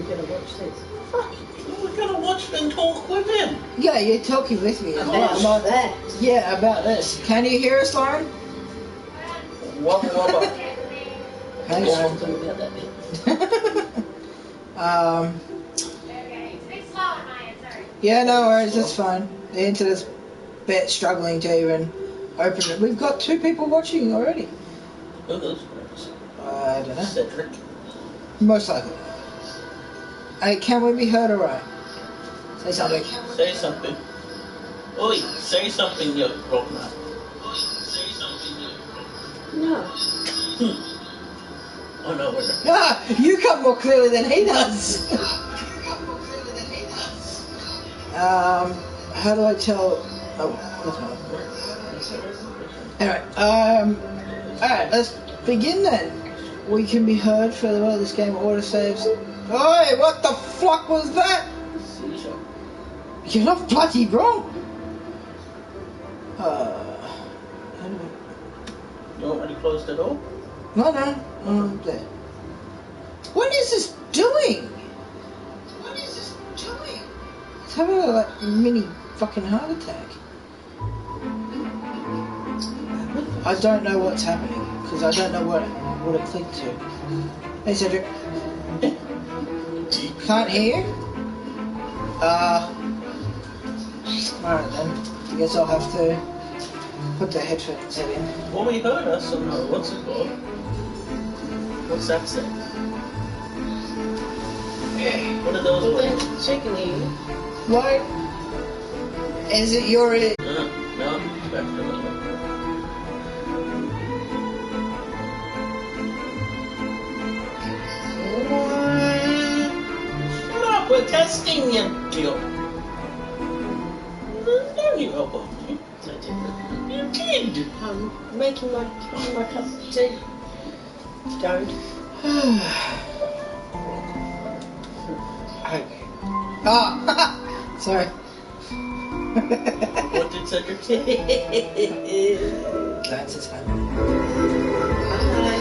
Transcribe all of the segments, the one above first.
going to watch this? Fuck, we're going to watch and talk with him. Yeah, you're talking with me About that. Yeah, about this. Can you hear us, Lauren? Wubba wubba. Hang on. Something about that bit. Yeah, no worries, that's fine. The internet's a bit struggling to even open it. We've got 2 people watching already. Who are those guys? I don't know. Cedric. Most likely. Hey, can we be heard alright? Say something. Say something. Oi, say something, you rockman. No. Oh no, we're not. Ah, you come more clearly than he does. How do I tell? Oh, that's not. Anyway, alright, let's begin then. We can be heard for the way this game autosaves. Oi, what the fuck was that? You're not bloody wrong. You already closed the door? No, there. What is this doing? It's having a like mini fucking heart attack. I don't know what's happening because I don't know what it clicked to. Hey Cedric. Can't hear you? Alright then. I guess I'll have to put the headphones in. Well, we heard us, so no, what's it called? What's that say? What are those words? Checking you. What? Is it your... No, back to the Shut up, we're testing you, Gil. Don't you help me. You did. I'm making my cup of tea. Don't. Okay. Ah! Sorry. What did Cedric say? That's his hand. Bye.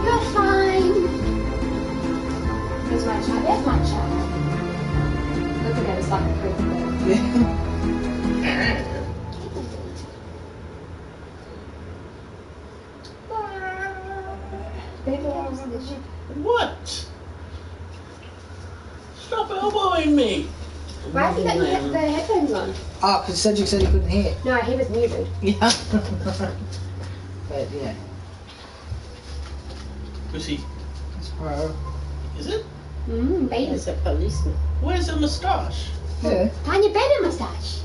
You're fine. There's my child. There's my child. Looking at us like a creepy bird. What? Stop elbowing me! Why has he got the headphones on? Ah, because Cedric said he couldn't hear. No, he was muted. Yeah. But yeah. Who's he? It's Poirot. Is it? Baby. There's a policeman. Where's the moustache? Yeah. Tanya Bennett moustache.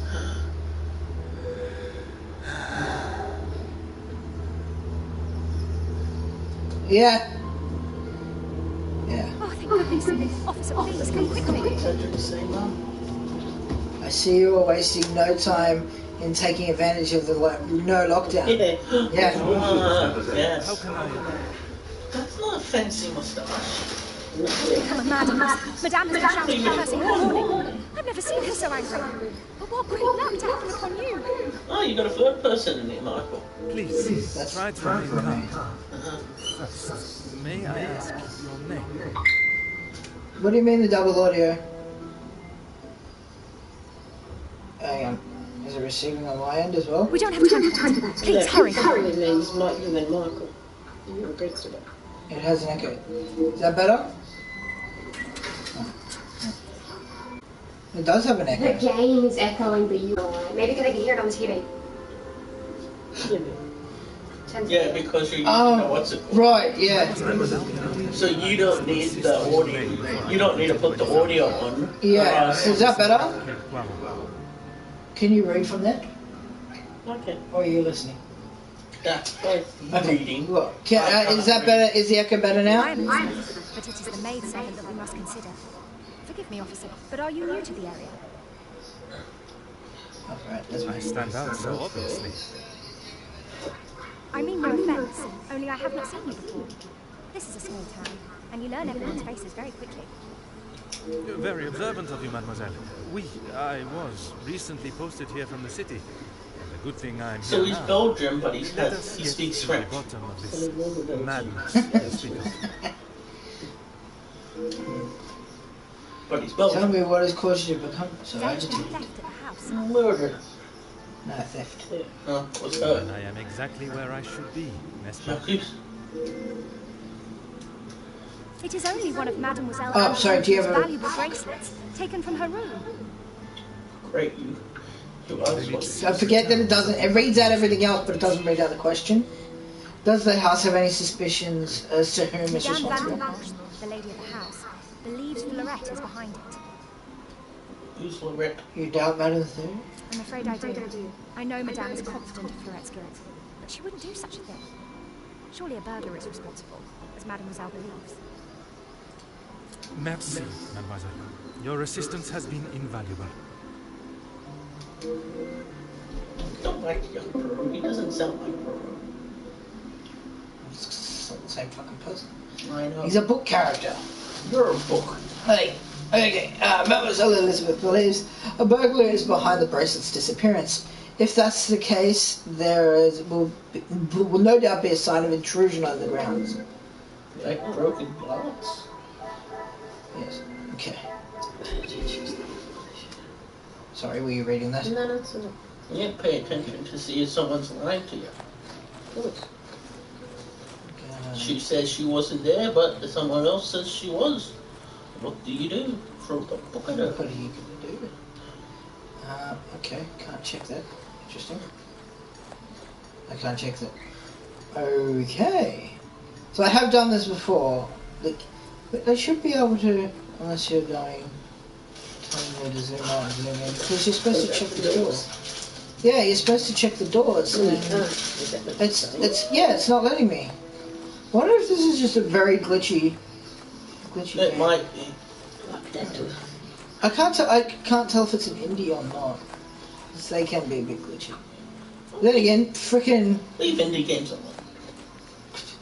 Yeah. Yeah. Oh, thank goodness. Officer, please come quickly. Cedric say, Mum? I see you are wasting no time in taking advantage of the no lockdown. Yeah. Yeah. Yes. How can I... That's not a fancy moustache. Become a madam. Madame has been shouting first thing in the morning. I've never seen her so angry. But what great luck to happen upon you. Oh, you got a third person in it, Michael. Please, That's try to right for remain me. calm. May I ask your name? What do you mean the double audio? Hang on. Is it receiving on my end as well? We don't have time for that. Please, hurry. Hurry means like you and Michael. You're against it. It has an echo. Is that better? It does have an The echo. game is echoing, but you are. Maybe because I can hear it on the TV. Yeah, because you know what's it called. Right, yeah. So you don't need the audio. You don't need to put the audio on. Yeah. Is that better? Well, Can you read from that? Okay. Or are you listening? That's Okay. reading. Look, is that better? Is the echo better I now? am listening, but it is the maidservant that we must consider. Forgive me, officer, but are you new to the area? Alright, that's I fine. stand out so obviously. I mean no offence, only I have not seen you before. This is a small town, and you learn everyone's faces very quickly. Very observant of you, mademoiselle. I was recently posted here from the city. The Good thing I'm So here he's now. Belgian, but he Let us get speaks to French. the bottom of this Something wrong with them. madness you speak of. But he's Tell Belgian. me what has caused you to become so There's been agitated. theft at the house. Murder. No, theft. Oh, what's And that? I am exactly where I should be, n'est-ce pas? Jacques? It is only one of Mademoiselle Oh, sorry, do you have a- valuable bracelets taken from her room. Great, you. You are supposed to. Don't forget that it reads out everything else, but it doesn't read out the question. Does the house have any suspicions as to whom is Madame Van responsible? der Bosch, the lady of the house, believes Lorette is behind it. Who's Lorette? You doubt Madame Theory? I'm afraid I do. I know Madame is confident of Florette's guilt, but she wouldn't do such a thing. Surely a burglar is responsible, as Mademoiselle believes. Merci, mademoiselle. Your assistance has been invaluable. Don't like young Peru. He doesn't sound like Peru. It's not the same fucking person. I know. He's a book character. You're a book. Hey, okay, Mademoiselle Elizabeth believes a burglar is behind the bracelet's disappearance. If that's the case, will no doubt be a sign of intrusion on the grounds. Like broken glass. Yes. Okay. Sorry, were you reading that? No, it's not. You can't pay attention to see if someone's lying to you. Good. She says she wasn't there, but someone else says she was. What do you do? Throw the book at her. What are you going to do? Okay, can't check that. Interesting. I can't check that. Okay. So I have done this before. Like, but I should be able to, unless you're going, telling me to zoom out and zoom in, because you're supposed to check the doors. Yeah, you're supposed to check the doors. No, you and can't. Is that what it's you're saying? it's not letting me. I wonder if this is just a very glitchy It game. might be. Fuck that too. I can't tell if it's an indie or not. 'Cause they can be a bit glitchy. Then again, frickin' Leave indie games alone.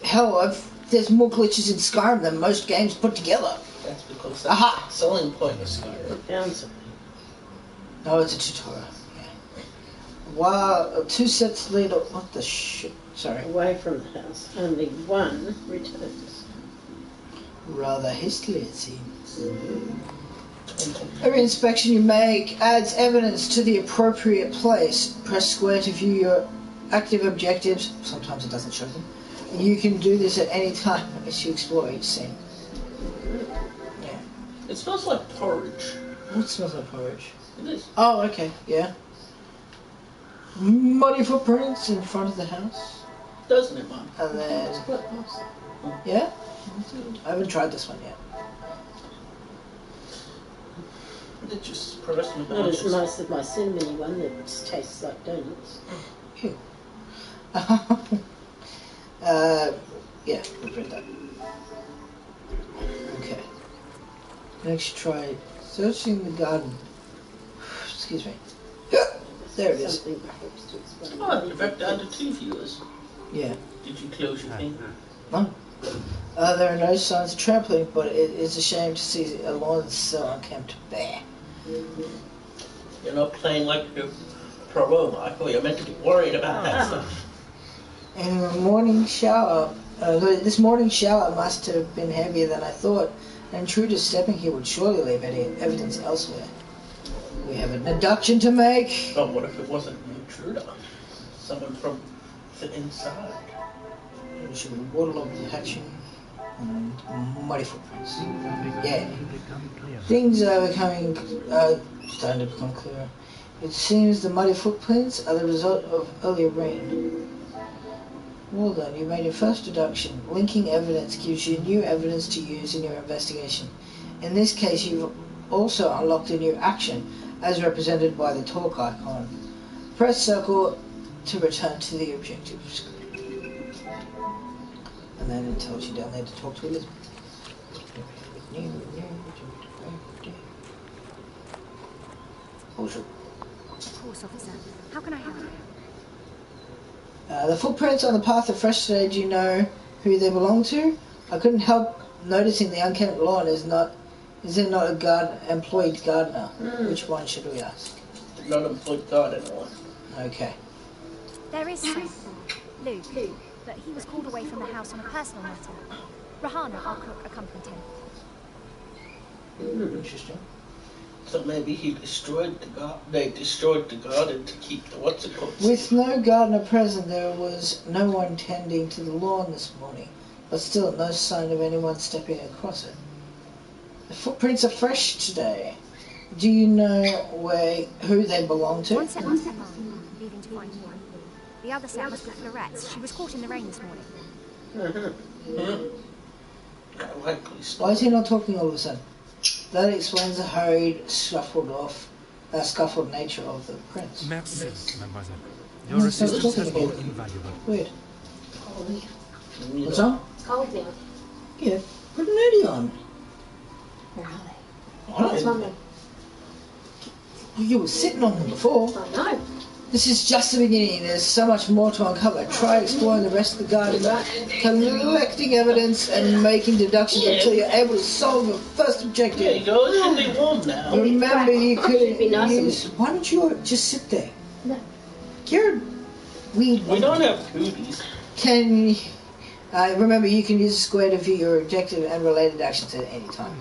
hell, there's more glitches in Skyrim than most games put together. That's because Aha! that's the selling point of Skyrim. Found some. No, it's a tutorial. Yeah. Wow, 2 sets later. What the shit? Sorry. Away from the house. Only one returns. Rather hastily, it seems. Every inspection you make adds evidence to the appropriate place. Press square to view your active objectives. Sometimes it doesn't show them. You can do this at any time as you explore each scene. Yeah. It smells like porridge. What smells like porridge? It is. Oh, okay, yeah. Muddy footprints in front of the house. Doesn't it, Mum? And then, It's quite nice. yeah? I haven't tried this one yet. It just surprised me. Not as nice as my cinnamony one that tastes like donuts. Ew. Yeah, we'll print that. Okay. Next, try searching the garden. Excuse me. There it is. Something perhaps to explain. Oh, you're back down to 2 viewers. Yeah. Did you close your thing? No. There are no signs of trampling, but it is a shame to see a lawn so unkempt bare. You're not playing like the Pro, Michael. You're meant to be worried about that stuff. In the morning shower, this morning shower must have been heavier than I thought. An intruder stepping here would surely leave any evidence elsewhere. We have an induction to make. But what if it wasn't an intruder? Someone from the inside. We should be waterlogged hatching and muddy footprints. Yeah. Things are starting to become clearer. It seems the muddy footprints are the result of earlier rain. Well done, you made your first deduction. Linking evidence gives you new evidence to use in your investigation. In this case, you've also unlocked a new action, as represented by the talk icon. Press circle to return to the objective screen. And then it tells you down there to talk to Elizabeth. Also, Of course, officer. How can I help? the footprints on the path of fresh stage, you know who they belong to? I couldn't help noticing the unkempt lawn is it not a employed gardener? Which one should we ask? The non-employed gardener one. Okay. is son, Luke, but he was called away from the house on a personal matter. Rahana, our cook, accompanied him. Interesting. So maybe he destroyed the garden. They destroyed the garden to keep the what's it called? With no gardener present, there was no one tending to the lawn this morning, but still no sign of anyone stepping across it. The footprints are fresh today. Do you know who they belong to? One set must have gone, leaving to find one. The other set must be Florette's. She was caught in the rain this morning. Likely so. Why is he not talking all of a sudden? That explains the hurried, scuffled nature of the prince. Merci, mademoiselle. No, Your it's not assistance has talking been again. invaluable. Weird. You What's know, on? It's cold now. Yeah, put an hoodie on. Where are they? I What's don't wrong know. with You were sitting on them before. them? I know. This is just the beginning. There's so much more to uncover. Try exploring the rest of the garden, collecting evidence and making deductions until you're able to solve your first there you objective. go. It should be warm now. Remember, you could It'd be nice use. Why don't you just sit there? No. You're weird. We don't have cooties. Can remember, you can use a square to view your objective and related actions at any time.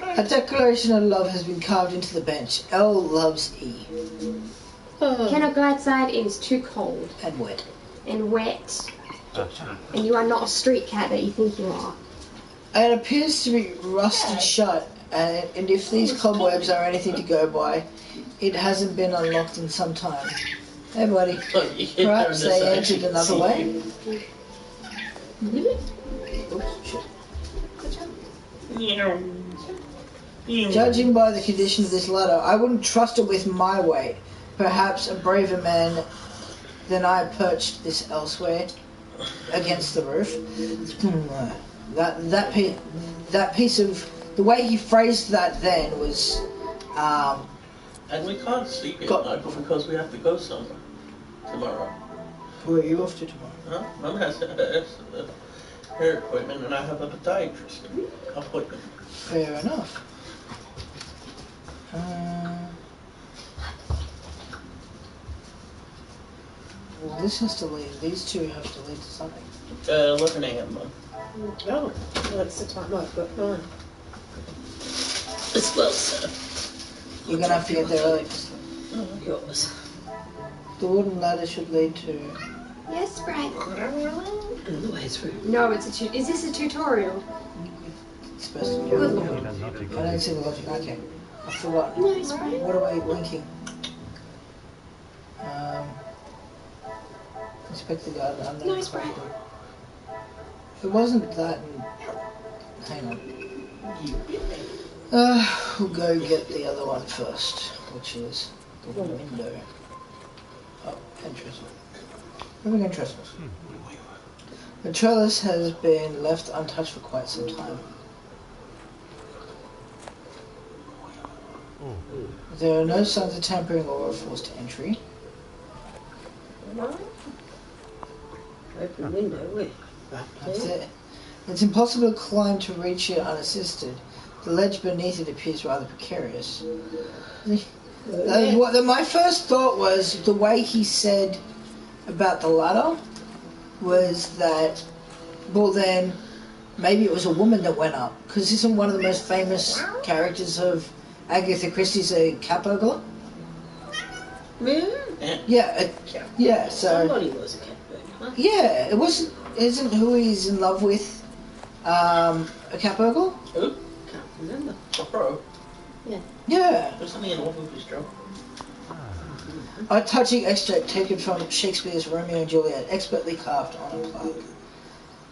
A declaration of love has been carved into the bench. L loves E. Cannot go outside, it is too cold And wet. and wet. And you are not a street cat that you think you are. It appears to be rusted shut, and if these cobwebs are anything to go by, it hasn't been unlocked in some time. Hey, buddy. Look, you hit Perhaps there they and entered decide. another way. Judging by the condition of this ladder, I wouldn't trust it with my weight. Perhaps a braver man than I perched this elsewhere against the roof. That piece of the way he phrased that then was. And we can't sleep at Got- night because we have to go somewhere tomorrow. Where are you off to tomorrow? Huh? Mum has hair appointment and I have a podiatrist appointment. Fair enough. Well, this has to leave. These two have to leave to something. 11 a.m. Mum. Oh, that's the time I've got mine. As well, sir. You're gonna have to get there early. Yours. The wooden ladder should lead to. Yes, Frank. And the way through. No, it's a is this a tutorial? It's supposed to be. Good I lord. don't see the logic. Okay, I've forgotten. No, it's Frank. What are we linking? Inspect the garden. Unknown No, it's Brad. corridor. It wasn't that. Hang on. We'll go get the other one first, which is the window. Oh, and trestle. Moving and trestles. The trellis has been left untouched for quite some time. There are no signs of tampering or of forced entry. Open window, with. That's it. It's impossible to climb to reach it unassisted. The ledge beneath it appears rather precarious. My first thought was the way he said about the ladder was that, well then, maybe it was a woman that went up. Because isn't one of the most famous characters of Agatha Christie's a cat burglar? Yeah, so... Somebody was a cat burglar. Yeah, it wasn't... Isn't who he's in love with a cat burglar? Who? Can't remember. Poirot. Yeah. Wasn't he in love with his job? A touching extract taken from Shakespeare's Romeo and Juliet, expertly carved on a plaque.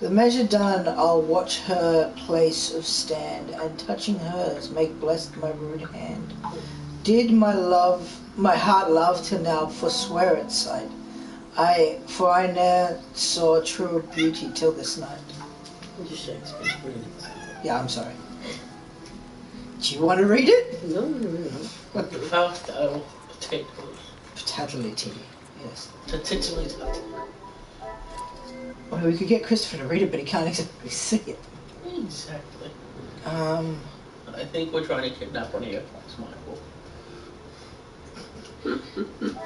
The measure done, I'll watch her place of stand, and touching hers, make blessed my rude hand. Did my heart love till now forswear its sight? For I ne'er saw truer beauty till this night. Just Shakespeare's brilliant. Yeah, I'm sorry. Do you want to read it? No, no. The fast owl potatoes. Tattletee, yes. Potentially. Well, we could get Christopher to read it, but he can't exactly see it. Exactly. I think we're trying to kidnap one of your cats, Michael.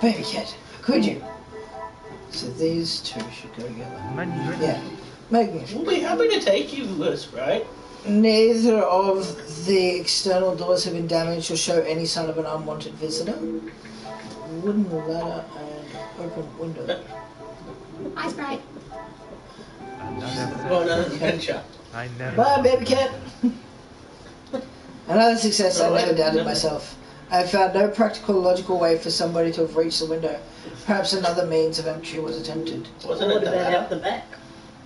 Baby cat, could you? so these two should go together. Yeah. Magnificent. We'll be happy to take you, Lewis, right? Neither of the external doors have been damaged or show any sign of an unwanted visitor. Wooden ladder and open window. Hi, Sprite. Go on another adventure. I never. Bye, baby cat. Another success. I never doubted myself. I found no practical, logical way for somebody to have reached the window. Perhaps another means of entry was attempted. Wasn't it What the about ladder? out the back?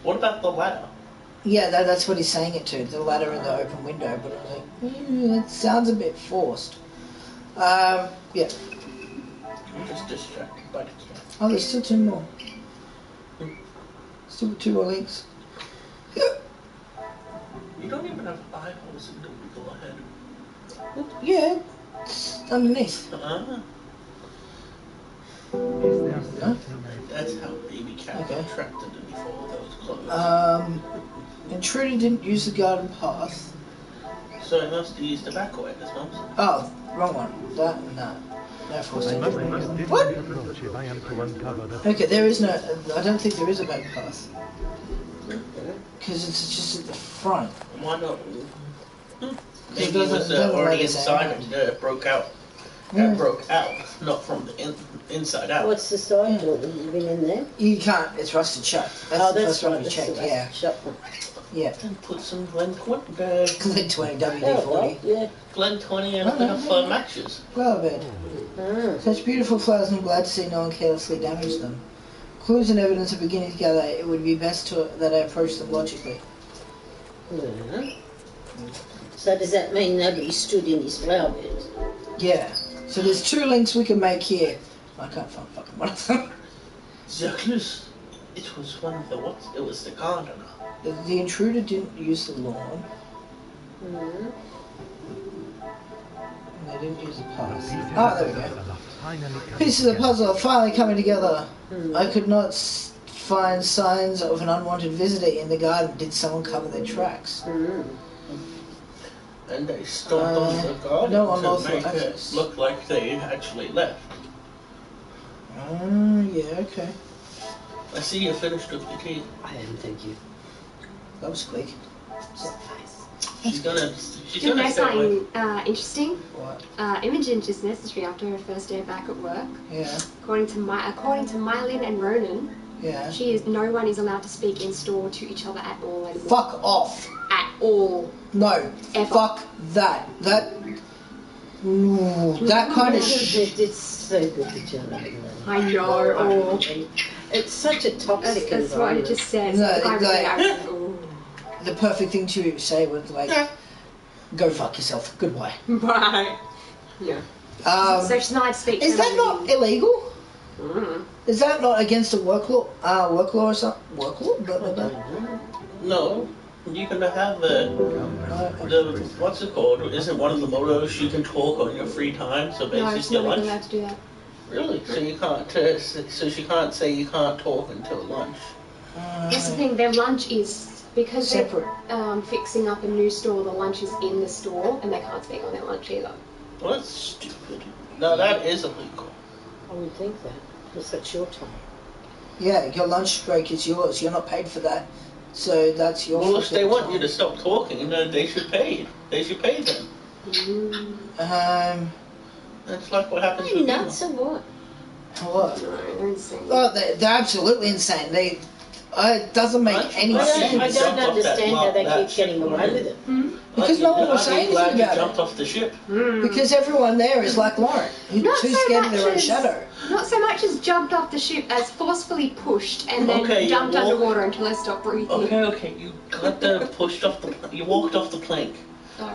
What about the ladder? Yeah, that's what he's saying it to. The ladder and the open window. But I was like, that sounds a bit forced. Yeah. I'm just distracted by the cat. Oh, there's still two more. Still 2 more links. You don't even have eye holes in the wiggle ahead. Yeah, it's underneath. That's how baby cats Okay. are trapped underneath all those clothes. Intruder didn't use the garden path. So I must use the back way, this month. Oh, wrong one. That and that. No, of course I I must didn't. take a different What? approach if I am to uncover the. Okay, there is no. I don't think there is a back path. Because it's just at the front. Why not? It Maybe it doesn't- was doesn't already let us inside out. and it broke out. Yeah. It broke out, not from the inside out. What's the side door? Have you been in there? You can't. It's rusted shut. That's Oh, the that's first one right. you That's checked. the right. Yeah, Shut one. yeah. Then put some Glen 20, Glen 20 Oh, WD-40. yeah. Glen 20 and a Oh, bit no. of matches. Flower bed. Ah. Such beautiful flowers, and I'm glad to see no one carelessly damaged them. Clues and evidence are beginning to gather. It would be best that I approach them logically. Yeah. So does that mean nobody stood in his flower bed? Yeah. So there's 2 links we can make here. I can't find fucking one of them. Jacques, it was one of the what? It was the gardener. The intruder didn't use the lawn. Mm. And they didn't use the path. Pieces Oh, of there we the go. puzzle are finally coming Pieces of the together. puzzle are finally coming together. Mm. I could not find signs of an unwanted visitor in the garden. Did someone cover their tracks? Mm. And they stomped on the garden no to unlawful make access. it look like they actually left. Yeah, okay. I see you finished with your tea. I am, thank you. That was quick. She's gonna Do you know stay away. something interesting? What? Imogen just messaged me after her first day back at work. Yeah, According to Mylin and Ronan, yeah. no one is allowed to speak in store to each other at all anymore. Fuck off. At all. No. Ever. Fuck that. That kind of It's so good to chill out. I know. Oh, It's such a toxic that's what I environment. just said. No, I was like- like, ooh. the perfect thing to say was like, go fuck yourself. Goodbye. Right. Yeah. So she's not allowed to speak to Is that anyone. not illegal? Mm. Is that not against a work law or something? Work law? Blah, blah, blah. No, you can have the what's it called? Isn't one of the mottos you can talk on your free time? So No, basically she's not lunch. allowed to do that. Really? So you can't. So she can't say you can't talk until lunch. That's the thing. Their lunch is because Separate. they're fixing up a new store. The lunch is in the store, and they can't speak on their lunch either. Well, that's stupid. No, that is illegal. I would think that. Because that's your time. Yeah, your lunch break is yours. You're not paid for that. So that's your Well, if they fucking want time. you to stop talking, then they should pay. They should pay them. That's like what happens Are you with nuts or what? What? No, they're insane. Oh, they're absolutely insane. It doesn't make any I sense. don't understand how they keep getting away with it. Because no one will say I'm glad anything you about jumped it. off the ship. Because everyone there is like Lauren, who's Not too so scared of much their own as- shadow. Not so much as jumped off the ship as forcefully pushed and then Okay, you jumped walk- underwater until they stopped breathing. Okay, you got the pushed off the. You walked off the plank.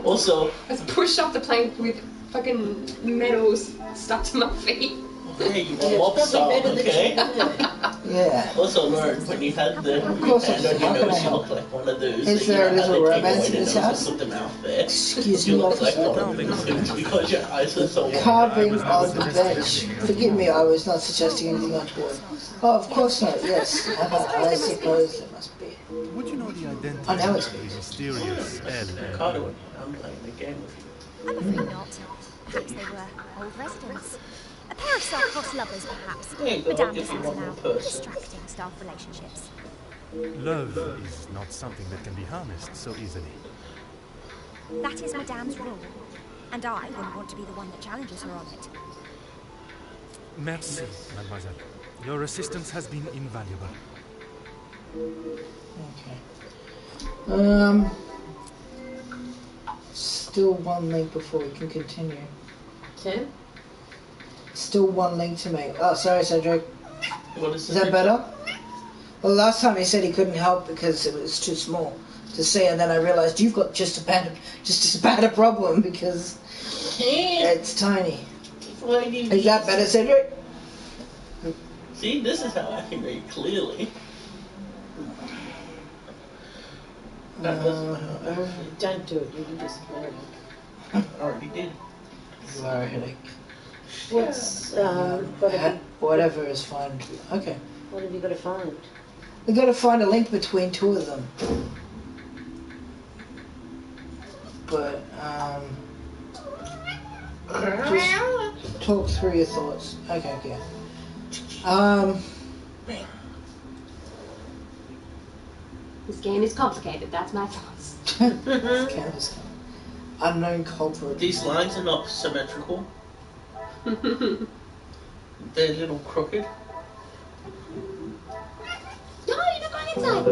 Also, I was pushed off the plank with fucking medals stuck to my feet. okay, you Yeah, were mob it's style, probably better than okay? Yeah. Also learned when you had the Of course hand it's on your not gonna nose, you help. look like one of those. Is that, there a you know, how little they take romance away in their this nose house? and put them out there. Excuse You me, look like officer. one of those because your eyes are so wide. Carving on the bench. Forgive me, I was not suggesting anything untoward. Oh, of course not, yes. I suppose there must be. Would you know the identity Oh, now it's of the mysterious spell? Carter, I'm playing the game with you. I'm afraid not. Perhaps they were old residents. A pair of star-crossed lovers, perhaps. There you go, I'll Madame give you doesn't one more allow person. distracting staff relationships. Love is not something that can be harnessed so easily. That is Madame's rule. And I wouldn't want to be the one that challenges her on it. Merci, mademoiselle. Your assistance has been invaluable. Okay. Still one link before we can continue. Okay. Still one link to make. Oh, sorry, Cedric. What is Is that better? Well, last time he said he couldn't help because it was too small to see, and then I realised you've got just as bad a problem because it's tiny. Is that better, Cedric? See, this is how I can read clearly. That doesn't help. Don't do it, you can just learn. I already did. You are a headache. What's, Whatever is fine. Okay. what have you got to find? We've got to find a link between two of them. But, just talk through your thoughts. Okay, okay. This game is complicated, that's my thoughts. Canvas. Unknown culprit. These lines are not symmetrical. They're a little crooked. No, you're not going inside.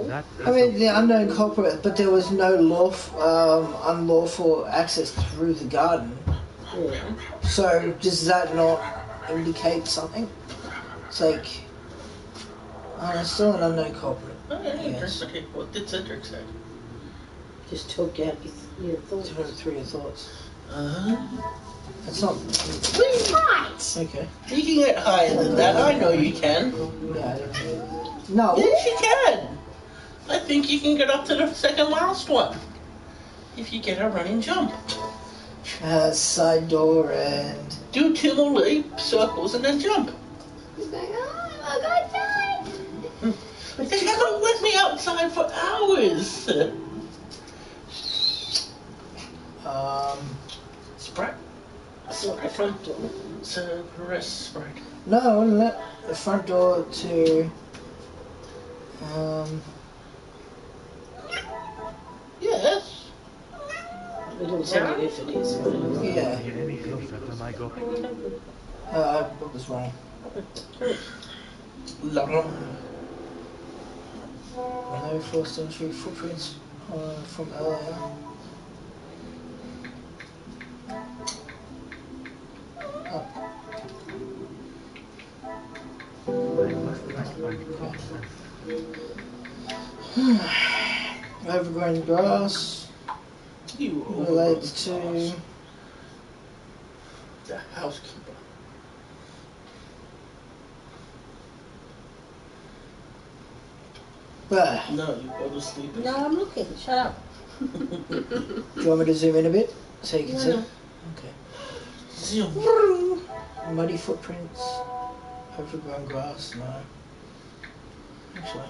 That I mean, the unknown culprit, but there was no unlawful access through the garden. Yeah. So does that not indicate something? It's like, it's still an unknown culprit. Yes. Okay, what did Cedric say? Just talk out your thoughts. Talk through your thoughts. Uh-huh. It's not. Right. Okay. You can get higher than that, I know you can. Yeah. No. Yes, you can. I think you can get up to the second last one. If you get a running jump. Side door and. Do 2 more leap circles and then jump. He's going, oh, I'm going to die. They haven't let me outside for hours. Sprite. It's not the front door. So press Sprite. No, let the front door to. Yes. It'll tell you if it is. Yeah. get any closer to my goal. I was wrong. No forced entry footprints from earlier. Oh. Overgrown grass You relates to. the housekeeper. Bah. No, you go to sleep. No, I'm looking. Shut up. Do you want me to zoom in a bit so you can No, see? no. Okay. Zoom. Muddy footprints. Overgrown grass. No. Actually,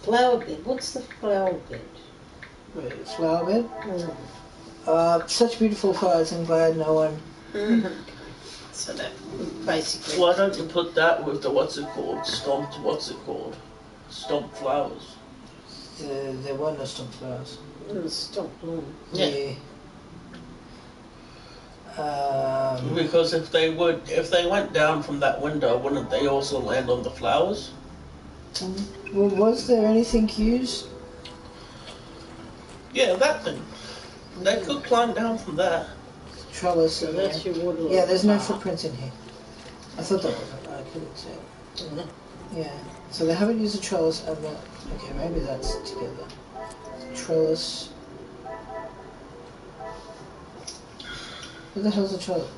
Flower bed. What's the flower bed? wait, flower bed. Oh. Such beautiful flowers. I'm glad no one. So that basically. Why don't you put that with the stomped flowers. There were no stump flowers. Stop lawn. Yeah. Because Because if they went down from that window, wouldn't they also land on the flowers? well, was there anything used? Yeah, that thing. They could climb down from that. Trellis. So that's your water. Yeah, there's no footprints in here. I thought that was it. I couldn't see it. Yeah. So they haven't used a trellis and that. Okay, maybe that's together. Trellis. What the hell's a trellis?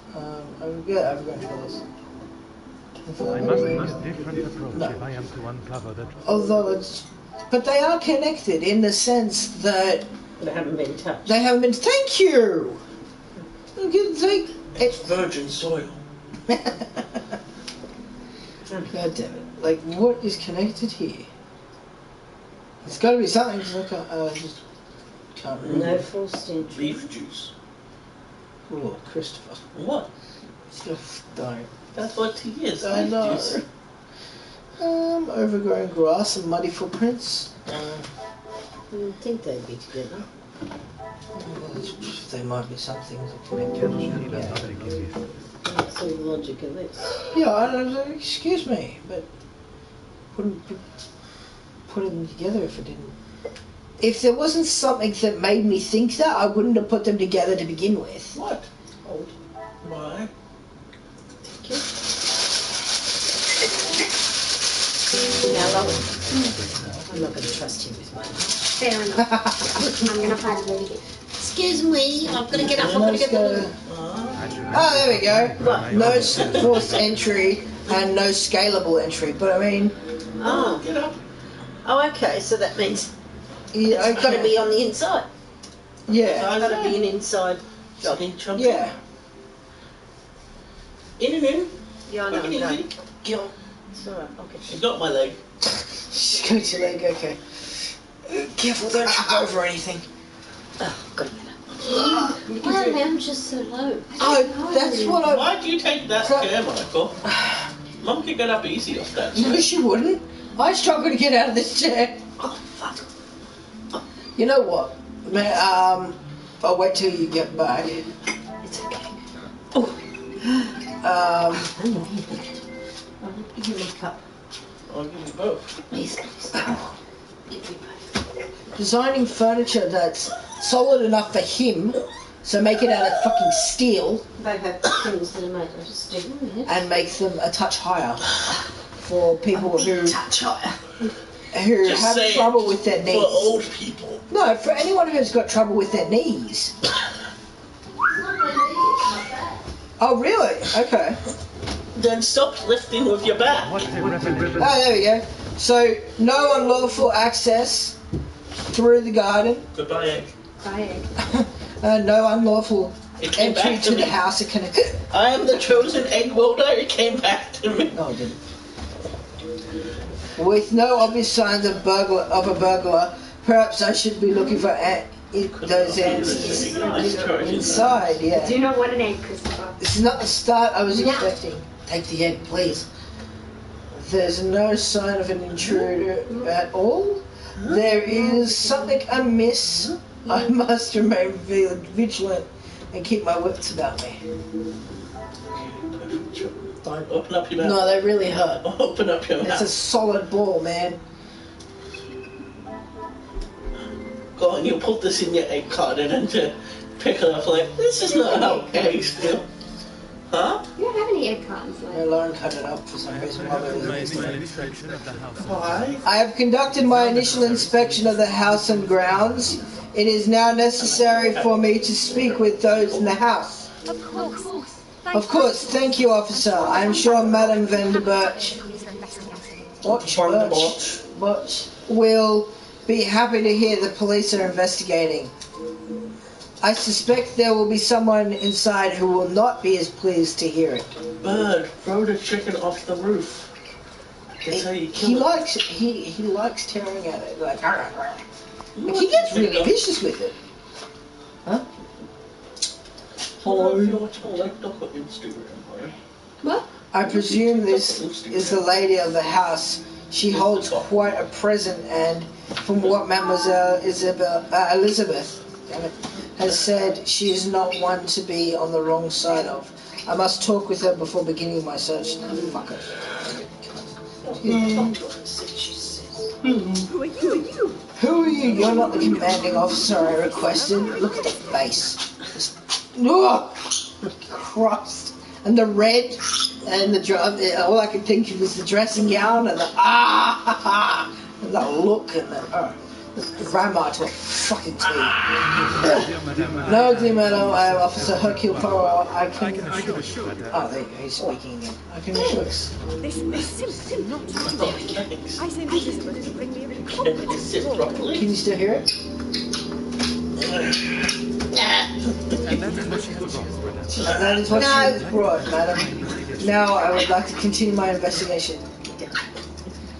Overgrown trellis. I must take a different approach if I am to uncover that. Although it's. But they are connected in the sense that They haven't been touched. they haven't been. Thank you! You can take. It's virgin soil. God damn it. Like, what is connected here? It's gotta be something, because I just can't remember. No forced entry. Leaf juice. Oh, Christopher. What? Don't. That's what he is. I know. Overgrown grass and muddy footprints. I didn't think they'd be together. There might be something that connect Cannot them. feel another gift. What's the logic of this? Yeah, I don't know, excuse me, but wouldn't put them together if it didn't. If there wasn't something that made me think that, I wouldn't have put them together to begin with. What? Old. Why? Now, I'm not going to trust him with money. Fair enough. I'm gonna hide the gift. Excuse me, I've got to get up. I've got to get the... Oh, there we go. What? No forced entry and no scalable entry, but I mean, Oh, Get up. oh, okay. So that means yeah, it's got to be on the inside. yeah, It's got to be an inside job. yeah. In and in. Yeah, I know. Quick and No. easy. Get on. It's all right. Okay. You got my leg. Just go to your leg, okay. Careful, don't trip over anything. Oh, got to get up. Why are them just so low? Oh, that's what I... Why do you take that So- care, Michael? Mum can get up easy off that. No, she wouldn't. I struggle to get out of this chair. Oh, fuck. You know what? I'll wait till you get back. It's okay. Um, Hang on. I'll give you my cup. I'll give you both. Please, please. Give me both. designing furniture that's solid enough for him, so make it out of fucking steel They have things that are made out of steel, yes. and make them a touch higher for people who Touch higher. Just have say trouble it with their for knees. old people. No, for anyone who's got trouble with their knees. Oh, really? Okay. Then stop lifting with your back. What's the revelation? Oh, there we go. So, no unlawful access through the garden. Goodbye, egg. Bye. No unlawful It came entry back to to the me. house. It can. I am the chosen egg welder. It came back to me. No, it didn't. With no obvious signs of a burglar, perhaps I should be looking for those ants inside. Yeah. Do not want an egg, Christopher. This is not the start I was Yeah. expecting. Take the egg, please. There's no sign of an intruder at all. There is something amiss. I must remain vigilant and keep my wits about me. Don't open up your mouth. No, they really hurt. Open up your It's mouth. a solid ball, man. Go on, you put this in your egg carton and to pick it up like, this is not how eggs feel. Huh? You don't have any egg cartons left. Lauren cut it up for some reason. while they were My listening. inspection of the house. Why? I have conducted my initial inspection of the house and grounds. It is now necessary for me to speak with those in the house. Of course. Of course, thank you, officer. I am sure Madame Van der Birch, Birch will be happy to hear the police are investigating. I suspect there will be someone inside who will not be as pleased to hear it. Bird, throw the chicken off the roof. That's how you kill it. He likes tearing at it, like, he gets really vicious with it. Huh? Hello. If you're watching TikTok or Instagram, right? What? I presume this is the lady of the house. She holds quite a present, and from what Mademoiselle Elizabeth damn it, has said, she is not one to be on the wrong side of. I must talk with her before beginning my search. Oh, fuck it. Who are you? Who are you? You're not the commanding officer I requested. Look at the face. Oh, Christ. And the red, and all I could think of was the dressing gown, and the and the look, and the grammar to a fucking T. No, dear madam, I am Officer Hercule Poirot. I can assure you. Oh, there you go, he's speaking again. I can assure you. This is simply not true. Thanks. I sent Elizabeth to bring me a report. Can you sit properly? Can you still hear it? And that is what she has brought. And that is what she has brought, madam. Now I would like to continue my investigation.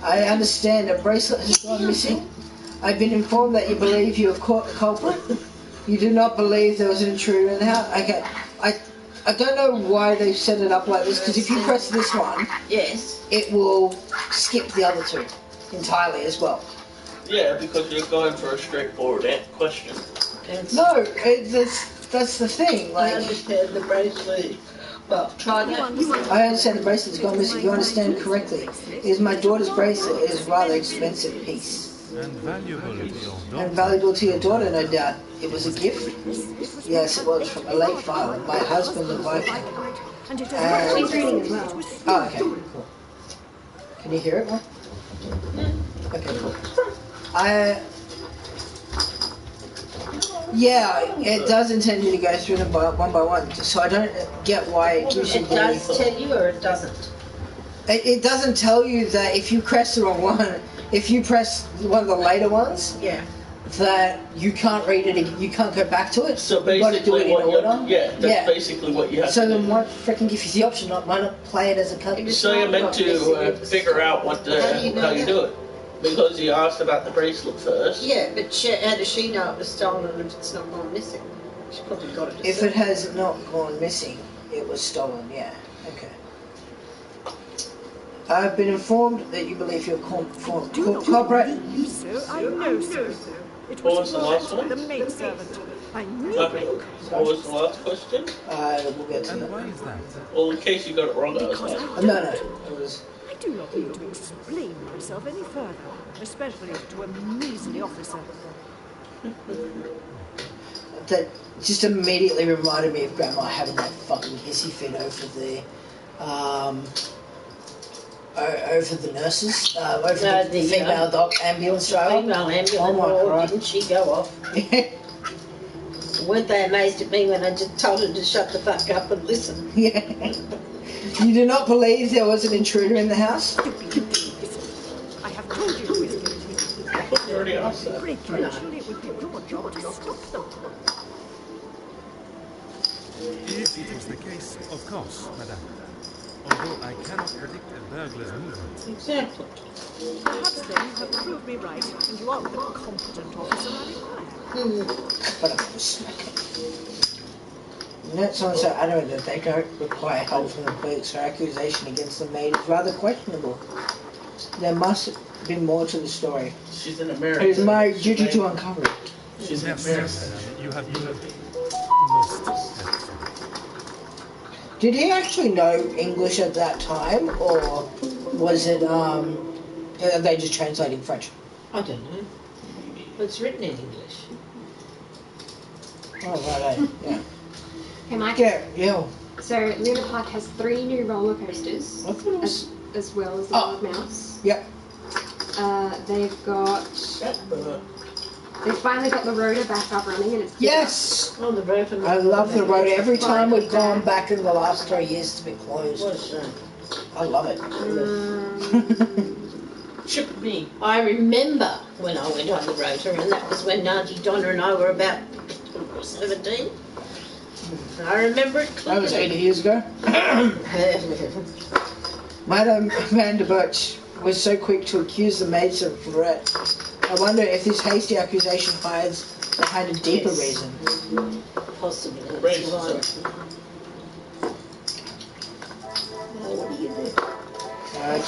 I understand a bracelet has gone missing. I've been informed that you believe you have caught the culprit. You do not believe there was an intruder in the house. Okay. I don't know why they've set it up like this, because if you press this one, Yes. it will skip the other two entirely as well. Yeah, because you're going for a straightforward question. No, that's the thing. I Like, understand the bracelet. Well, try that. I understand the bracelet's gone missing. You understand correctly. It is my daughter's bracelet. It is a rather expensive piece. And valuable to your daughter. And valuable to your daughter, no doubt. It was a gift? Yes, it was from a late father, my husband and wife. She's reading as well. Oh, okay, cool. Can you hear it, Mom? Okay, cool. Yeah, it does intend you to go through them one by one, so I don't get why it gives you It does tell you or it doesn't? It doesn't tell you that if you press the wrong one, if you press one of the later ones, Yeah. that you can't read it, you can't go back to it. So You've got to do it basically, in what order. that's basically what you have So to then do. why freaking give you the option? Why not play it as a cut? So you're meant to figure out what How do you know how you that? do it. Because you asked about the bracelet first. Yeah, but how does she know it was stolen if it's not gone missing? She probably got it. If it has not gone missing, it was stolen, yeah. Okay. I've been informed that you believe you're corporate. I know so. It What was was the last one? the maidservant. I knew Okay. What was the last question? We'll get to And that. why is that? Well, in case you got it wrong, I was because like, I No, it was... I do not need to explain myself any further, especially to a measly officer. That just immediately reminded me of Grandma having that fucking hissy fit over the nurses, over the female ambulance driver. Female ambulance. Oh my God. Didn't she go off? Weren't they amazed at me when I just told her to shut the fuck up and listen? Yeah. You do not believe there was an intruder in the house? I have told you who is guilty. you already asked that. Eventually it would be your job to stop them. If it was the case, of course, madame. Although I cannot predict a burglar's movements. Exactly. Perhaps then you have proved me right, and you are the competent officer I require. But I'm just smacking. You know, someone so adamant that they don't require help from the police. Her accusation against the maid is rather questionable. There must have been more to the story. She's an American. It is my duty to uncover it. She's an Yes, American. madame, you have been most helpful. Did he actually know English at that time, or was it, are they just translating French? I don't know. It's written in English. Oh, right, yeah. Okay, Mike. Yeah. So Luna Park has 3 new roller coasters, I thought it was... as well as the Wild Mouse. Yep. They've got. They've finally got the rotor back up running, and it's Yes! Oh, the rotor. I love the road. Every time we've gone back in the last 3 years, it's been What closed. is that? I love it. Chip me. I remember when I went on the rotor, and that was when Naji, Donna and I were about 17. I remember it That was clearly. 80 years ago. Madame Amanda Birch was so quick to accuse the maids of threat. I wonder if this hasty accusation hides behind a deeper reason. Possibly. Racism. What do you do?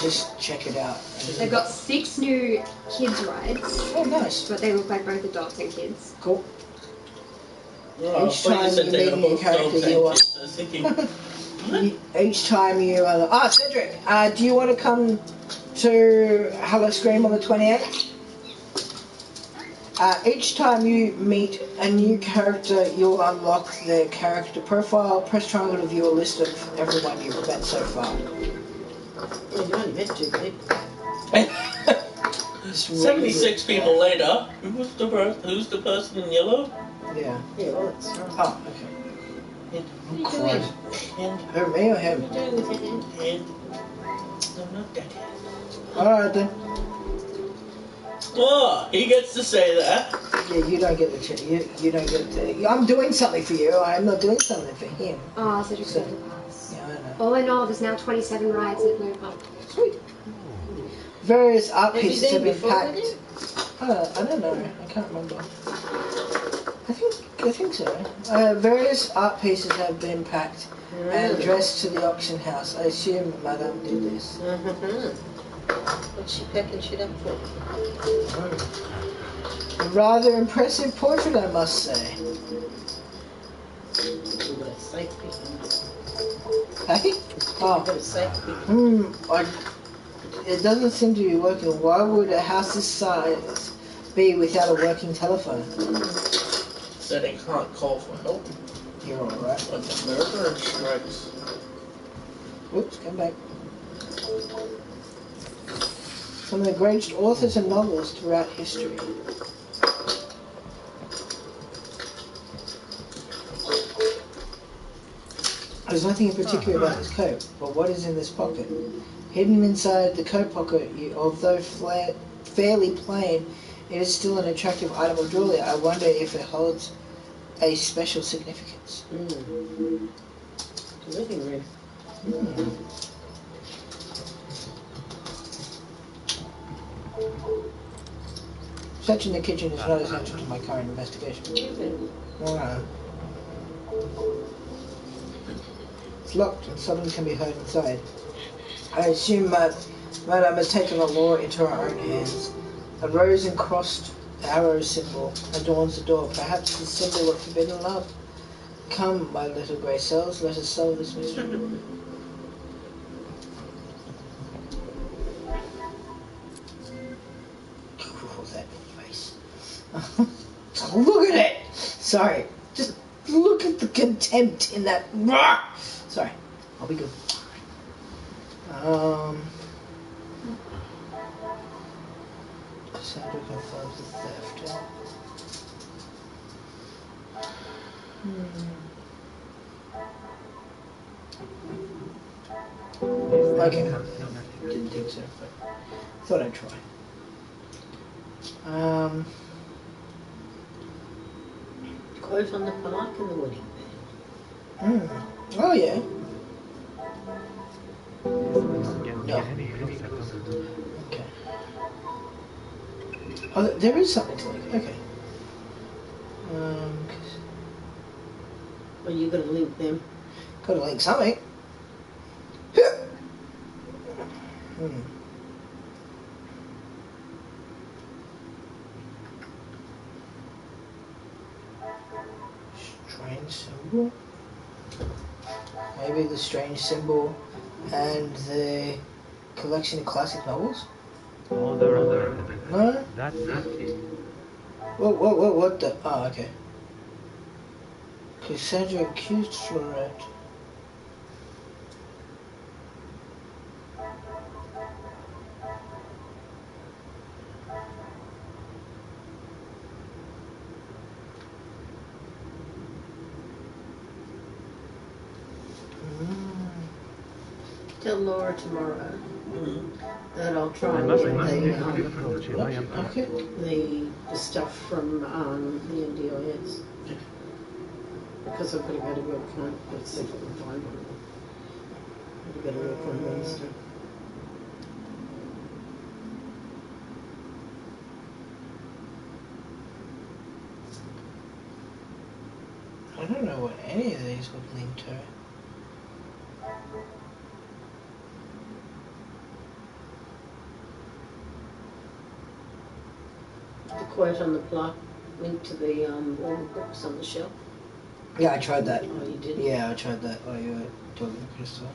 Just check it out. They've got 6 new kids rides, Oh, nice. but they look like both adults and kids. Cool. Oh, Each but time said you they meet were a new both character, dogs and you are... kids. I was thinking, Each time you are... Cedric, do you want to come to Hello Scream on the 28th? Each time you meet a new character, you'll unlock their character profile. Press triangle to view a list of everyone you've met so far. Well, you only met 2 people. 76 people later, who's the person in yellow? Yeah. Yeah, well, that's right. Oh, okay. What are you doing? And, Who, me or him? What are you doing with it? and, no, not that. Alright then. Oh, he gets to say that. Yeah, you don't get the you don't get the... I'm doing something for you. I'm not doing something for him. Oh, Cedric's So- Golden Pass. Yeah, I know. All in all, there's now 27 rides at Luna Park. Sweet. Various art Have you pieces been have been before, packed. did you? I don't know. I can't remember. I think I think so. Various art pieces have been packed and addressed to the auction house. I assume Madame did this. What's she packing shit up for? A rather impressive portrait, I must say. You've got a safe picking. Hey? You've got a safe picking. It doesn't seem to be working. Why would a house this size be without a working telephone? So they can't call for help. You're alright. But the murderer strikes. Oops, come back. Some of the greatest authors and novelists throughout history. There's nothing in particular about this coat, but what is in this pocket? Hidden inside the coat pocket, although fairly plain, it is still an attractive item of jewelry. I wonder if it holds a special significance. Living room. Searching the kitchen is not essential to my current investigation. Alright. It's locked and something can be heard inside. I assume Madame has taken the law into her own hands. A rose and crossed arrow symbol adorns the door, perhaps the symbol of forbidden love. Come, my little grey cells, let us solve this mystery. That face. Look at it! Sorry, just look at the contempt in that. Sorry, I'll be good. Cassandra confirms the theft. Okay. Didn't think so, but thought I'd try. Quote on the plaque in the wedding band. Oh yeah. No. Okay. Oh, there is something to link. Okay. Well, you got to link them. Gotta link something. Strange symbol. Maybe the strange symbol and the collection of classic novels. No? That's it. Whoa, what the? Oh, okay. Cassandra accused Florette. Tell Laura tomorrow that I'll try I and must get approach him. I am Okay. the stuff from the NDIS. Because I've got to go to work on it. Let's see if I can find one. I've got to work on Wednesday. I don't know what any of these would link to. The quote on the plaque linked to the all the books on the shelf. Yeah, I tried that. Oh, you did? Yeah, I tried that while you were talking to Crystal.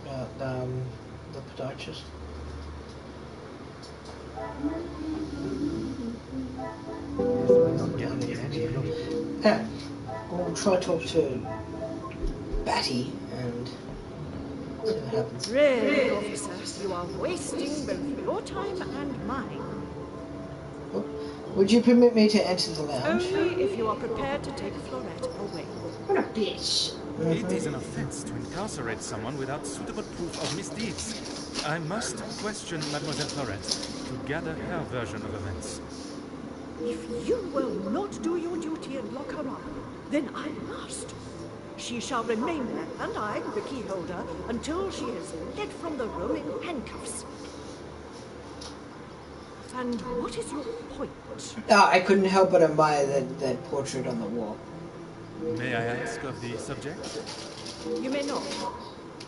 About the podiatrist. Yeah, we'll try to talk to Batty and see what happens. Really, officer, you are wasting both your time and mine. Would you permit me to enter the lounge? Only if you are prepared to take Florette away. What a bitch. It is an offense to incarcerate someone without suitable proof of misdeeds. I must question Mademoiselle Florette to gather her version of events. If you will not do your duty and lock her up, then I must. She shall remain there, and I, the key holder, until she is led from the room in handcuffs. And what is your point? Oh, I couldn't help but admire that portrait on the wall. May I ask of the subject? You may not.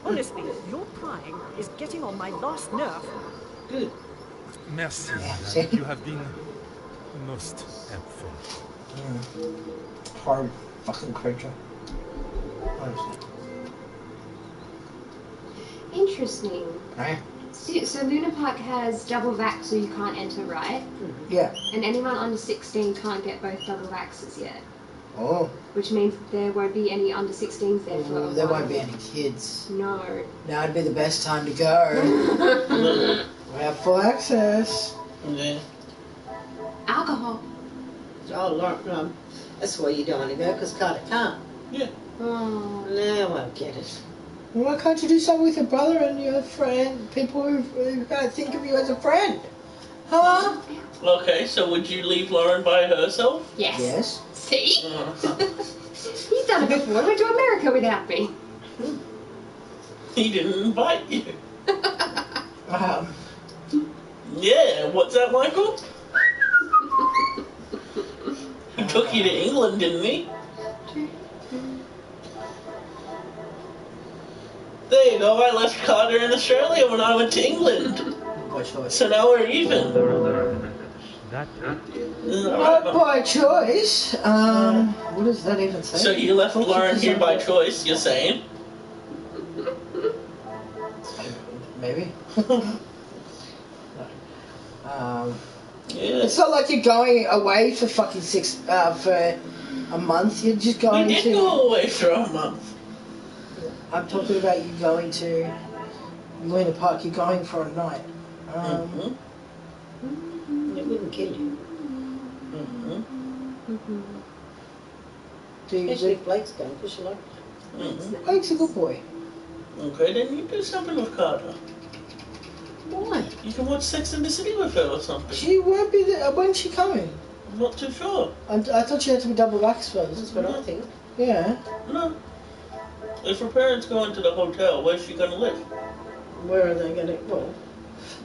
Honestly, your prying is getting on my last nerve. Good. Merci, Yeah, madame. see? You have been most helpful. Hard fucking creature. Honestly. Interesting. Right? So Luna Park has double vax, so you can't enter, right? Yeah. And anyone under 16 can't get both double vaxes yet. Oh. Which means there won't be any under 16s there for a while. There won't be any kids. No. Now would be the best time to go. We have full access. Yeah. Alcohol. Oh, Lauren, that's why you don't want to go, because Carter can't. Yeah. Oh. Now I get it. Why can't you do something with your brother and your friend? People who think of you as a friend. Huh? Okay, so would you leave Lauren by herself? Yes. Yes. See? Uh-huh. He's done it before. Went to America without me. He didn't invite you. Um, Yeah, what's that, Michael? He took you to England, didn't he? There you go, I left Carter in Australia when I went to England. by choice. So now we're even. That Not by choice. What does that even say? So you left Lauren here by choice, you're saying? Maybe. Yeah. It's not like you're going away for fucking for a month. You're just We going did to. go away for a month. I'm talking about you going to Luna Park. You're going for a night. Mm-hmm. It wouldn't kill you. Mm-hmm. Do you? Especially if Blake's going, because you like Mm-hmm. Blake's a good boy. Okay, then you do something with Carter. Why? You can watch Sex and the City with her or something. She won't be there. When's she coming? I'm not too sure. I thought she had to be double vaxxed That's first. what I think. Yeah. No. If her parents go into the hotel, where's she gonna live? Where are they going to...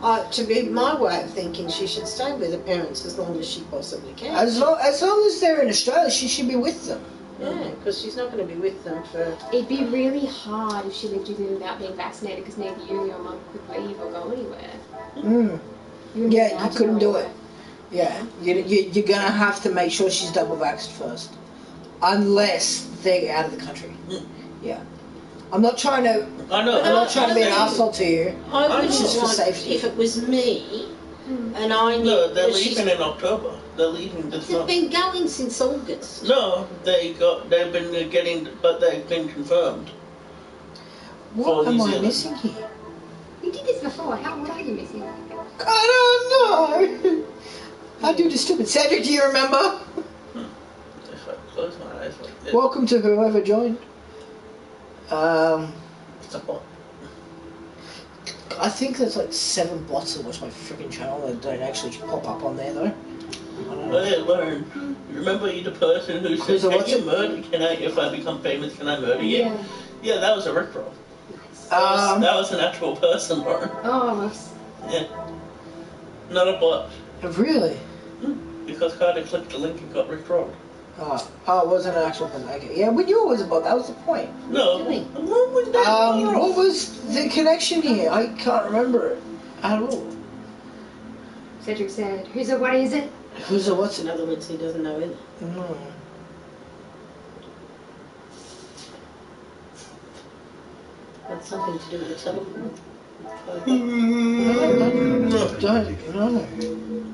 Well, to be my way of thinking, she should stay with her parents as long as she possibly can. As long as they're in Australia, she should be with them. Yeah, because she's not going to be with them for... It'd be really hard if she lived with you without being vaccinated, because neither you or your mum could leave or go anywhere. Mm. You wouldn't be Yeah, allowed you to couldn't go do anywhere. it. Yeah, you're gonna have to make sure she's double vaxxed first, unless they're out of the country. Yeah, I'm not trying to. I know. I'm not trying to be an I know. asshole to you. I would It's just for want, safety. if it was me, and I knew No, they're that she's... leaving in October. They're leaving this They've month. been going since August. No, they've been getting, but they've been confirmed. What For am New I Zealand. missing here? You did this before. What are you missing? I don't know. I do the stupid Cedric. Do you remember? If I close my eyes like this. Welcome to whoever joined. It's a hot. I think there's like 7 bots that watch my freaking channel that don't actually pop up on there though. I don't know. Hey, Lauren, remember you the person who said, if I become famous, can I murder you? Yeah. Yeah, that was a rickroll. Nice. That was an actual person, Lauren. Oh, Yeah. Not a bot. Really? Because Carter clicked the link and got rickrolled. Oh, it wasn't an actual thing. Okay. Yeah, we knew it was a bot. That was the point. No. What was that? What was the connection here? I can't remember it at all. Cedric said, what is it? Who's a what's In it? other words, he doesn't know either. No. That's something to do with the telephone. Don't know.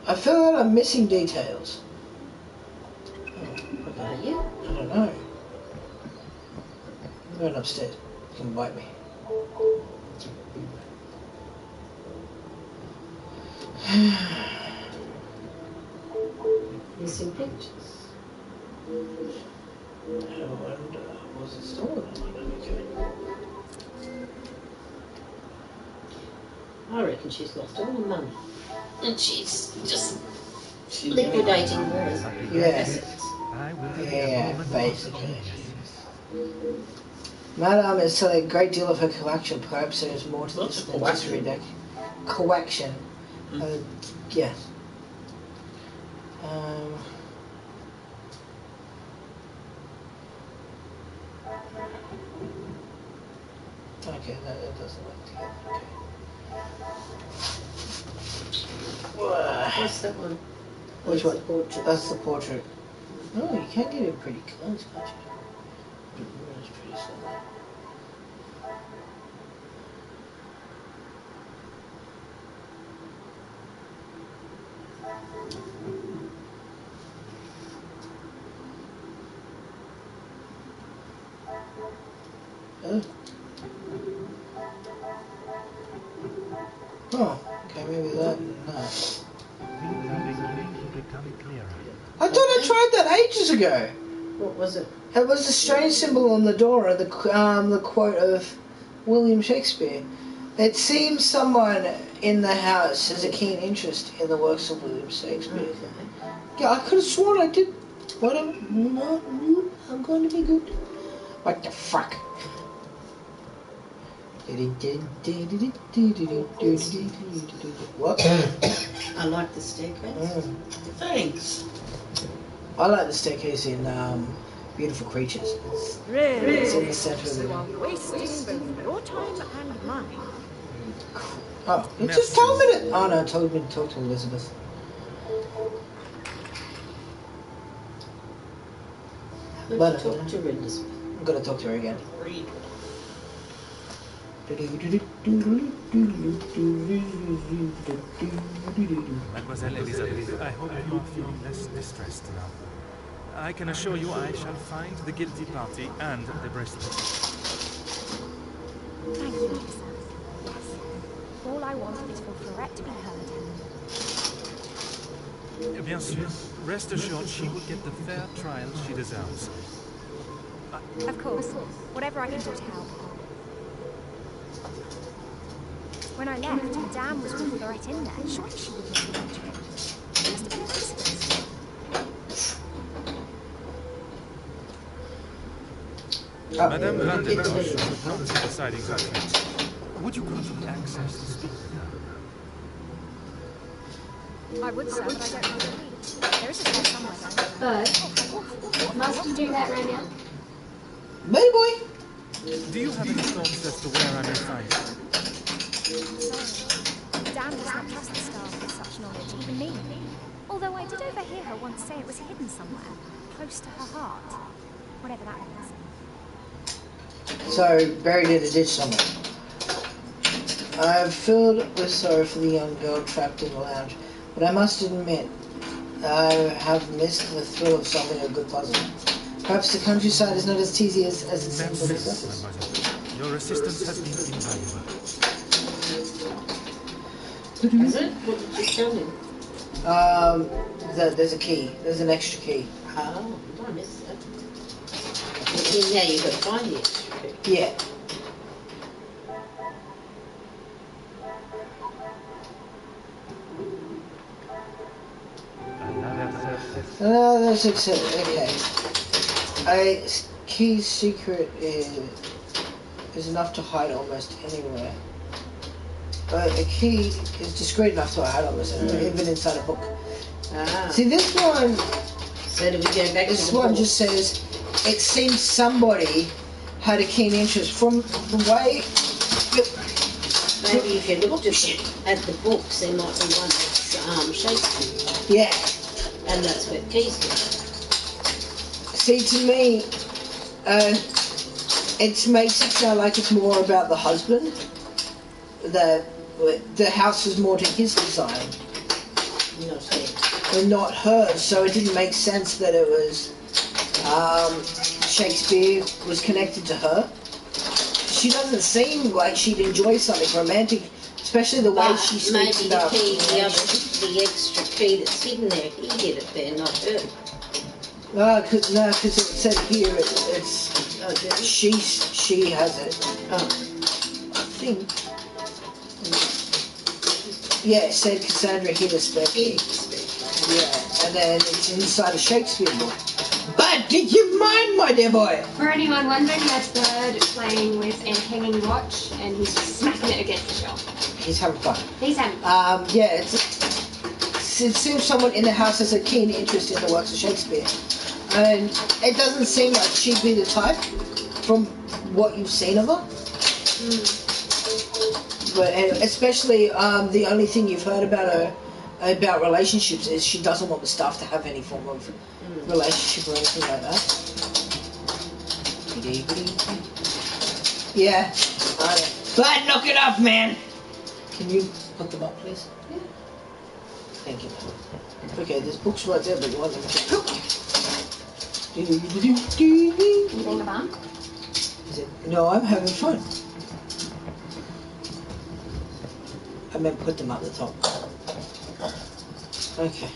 I feel like I'm missing details. Oh, Are okay. you? I don't know. I'm going upstairs. You can bite me. Missing pictures. I wonder, was it stolen? Okay. I reckon she's lost all her money. And she's just She's liquidating her Yeah. assets. I will be Yeah, a woman basically. of Madame is selling a great deal of her collection. Perhaps there is more to What's this a than just collection? read collection. Yeah. Okay, that doesn't look together. Okay. What's that one? Which That's one? the portrait. That's the portrait. Oh, you can get it pretty close, can't you? It's pretty similar. Oh, okay, maybe that. No. I thought I tried that ages ago. What was it? It was a strange symbol on the door of the quote of William Shakespeare. It seems someone in the house has a keen interest in the works of William Shakespeare. Okay. Yeah, I could have sworn I did. But I'm going to be good. What the fuck? What? I like the staircase. Thanks. I like the staircase in Beautiful Creatures. Really? It's in the center of You the are wasting both your time and mine. Oh, you just told me to. Oh no, told me to talk to Elizabeth. How But, did you talk to Elizabeth? I'm gonna talk to her again. Read. Mademoiselle Elizabeth, I hope you are feeling less distressed now. I can assure you I shall find the guilty party and the bracelet. Thank you, sir. Yes. All I want is for Florette to be heard. Bien sûr, rest assured she will get the fair trial she deserves. Of course, whatever I can do to help. When I left, Madame was with Florette in there. Surely she wouldn't have been entering. It must have been an accident. Madame Vandenbosch should not be deciding her fate. Would you grant me access to speak with her? I would, sir, but I don't know where to reach. There is a spell somewhere, though. Bird, must you do that right now? Maybe boy. Do you have any thoughts as to where I may find her? Sorry. Madame does not trust the staff with such knowledge, even me. Although I did overhear her once say it was hidden somewhere, close to her heart. Whatever that means. So, buried in a ditch somewhere. I am filled with sorrow for the young girl trapped in the lounge, but I must admit I have missed the thrill of solving a good puzzle. Perhaps the countryside is not as teasy as it seems on the surface. Mademoiselle. Your assistance has been invaluable. Is it? What did you tell him? There's a key. There's an extra key. Oh, I missed that. Yeah, you've got to find the extra key. Yeah. Another success. Okay. A key's secret is enough to hide almost anywhere. But a key is discreet enough to hide almost anywhere, even inside a book. Ah. See, this one. So do we go back This to the one book? just says, it seems somebody had a keen interest from the way. Maybe if you looked at the books, there might be one that's Shakespeare. Yeah. And that's where keys are. See, to me, it makes it sound like it's more about the husband. The house is more to his design. Not here. And not hers, so it didn't make sense that it was Shakespeare was connected to her. She doesn't seem like she'd enjoy something romantic, especially the way she speaks maybe about. the key, the extra key that's hidden there, he hid it there, not her. No, because it said here it's she has it. Oh. I think. Yeah, it said Cassandra hid a spare key. Yeah, and then it's inside a Shakespeare book. But did you mind, my dear boy? For anyone wondering, that's Bird playing with a hanging watch, and he's just smacking it against the shelf. He's having fun. He's having Yeah, it seems someone in the house has a keen interest in the works of Shakespeare. And it doesn't seem like she'd be the type from what you've seen of her. But especially the only thing you've heard about her, about relationships, is she doesn't want the staff to have any form of relationship or anything like that. Yeah. Glad, knock it off, man! Can you put them up, please? Yeah. Thank you. Okay, there's books right there, but you want them to... You think of fun? Is it? No, I'm having fun. I meant put them up the top. Okay.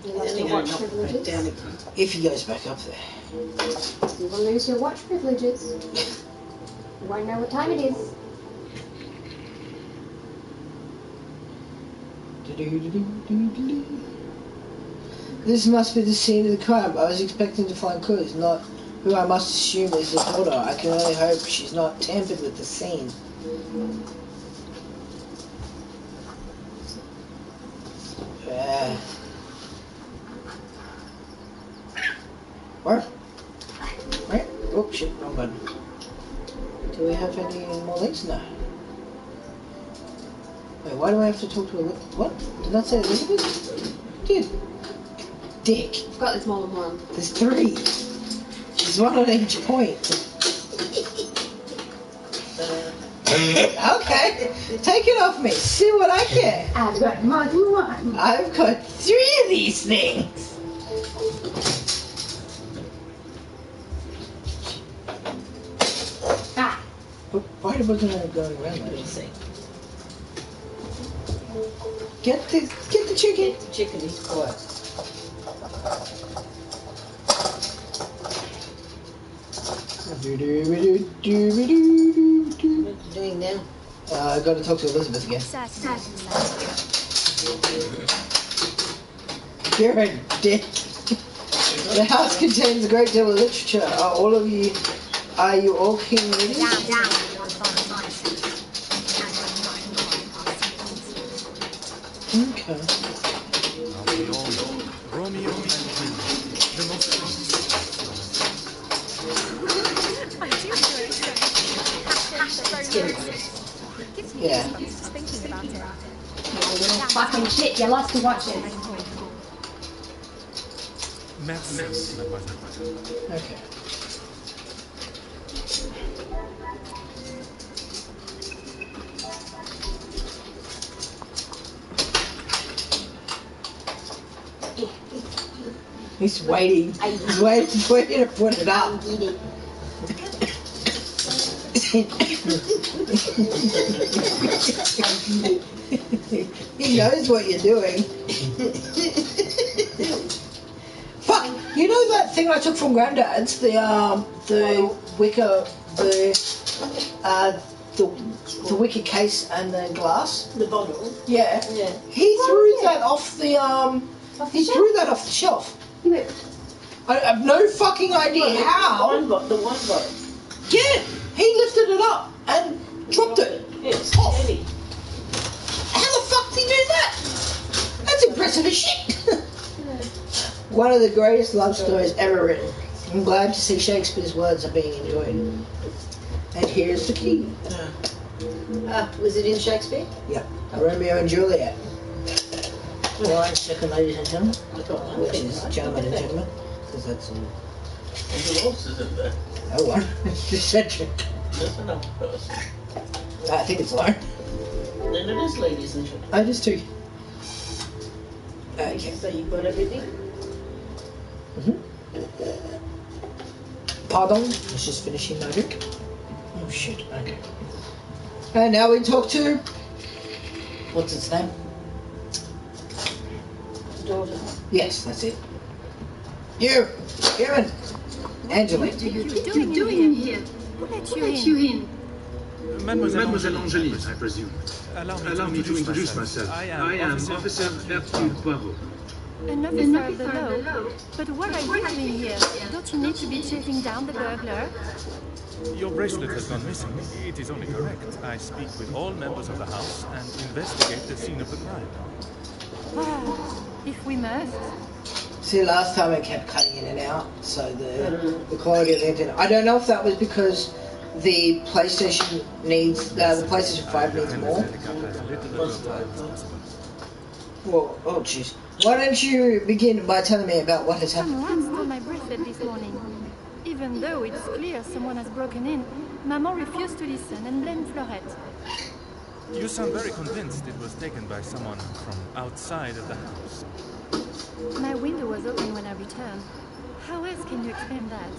You lost your watch privileges. If he goes back up there. You will lose your watch privileges. You won't know what time it is. This must be the scene of the crime. I was expecting to find clues, not who I must assume is the daughter. I can only hope she's not tampered with the scene. What? Right? Oh shit, wrong button. Do we have any more links? No. Wait, why do I have to talk to Elizabeth? What? Did that say Elizabeth? Dude. Dick. I've got this more than one. There's 3. There's 1 on each point. Okay. Take it off me. See what I get. I've got more than one. I've got 3 of these things. Ah. Why wasn't I going around that? Get the chicken. The chicken is quiet. What are you doing now? I got to talk to Elizabeth again. You're a dick. The house contains a great deal of literature. Are you all keen readers? Okay. Romeo and Juliet, the most famous. I do enjoy it. Yeah. Just thinking about it. You little fucking shit. You lost to watch it. Merci, mademoiselle. Okay. He's waiting. He's waiting for you to put it up. He knows what you're doing. Fuck! You know that thing I took from Granddad's, the wicker, the wicker case and the glass. The bottle. Yeah. Yeah. He threw that off the He threw that off the shelf. I have no fucking idea how. The one bottle. Yeah, he lifted it up and dropped it. It's off. heavy. How the fuck did he do that? That's impressive as shit. One of the greatest love stories ever written. I'm glad to see Shakespeare's words are being enjoyed. And here's the key. Was it in Shakespeare? Yep. Romeo and Juliet. 1 second, ladies and gentlemen. Which is gentlemen and gentlemen. Because that's all. And who else is in there? No one. It's just Cedric. There's another person. I think it's Lauren. Then it is ladies and gentlemen. I just took. Okay. So you got everything? Pardon? Let's just finishing my drink. Oh shit, okay. And now we talk to... What's its name? Daughter. Yes, that's it. You! Kieran! Angela. What are you doing here? Who let you in? Mademoiselle Angelique, I presume. Allow Allow me to introduce myself. I I am am Officer Hercule Poirot. An officer of the law. But what are you doing here? Don't you need to be chasing down the burglar? Your bracelet has gone missing. It is only correct. I speak with all members of the house and investigate the scene of the crime. Well, if we must. See, last time it kept cutting in and out, so the quality of the internet. I don't know if that was because the PlayStation needs, the PlayStation 5 needs more. Well, oh jeez. Why don't you begin by telling me about what has happened? Someone stole my bracelet this morning. Even though it's clear someone has broken in, Maman refused to listen and blamed Florette. You sound very convinced it was taken by someone from outside of the house. My window was open when I returned. How else can you explain that?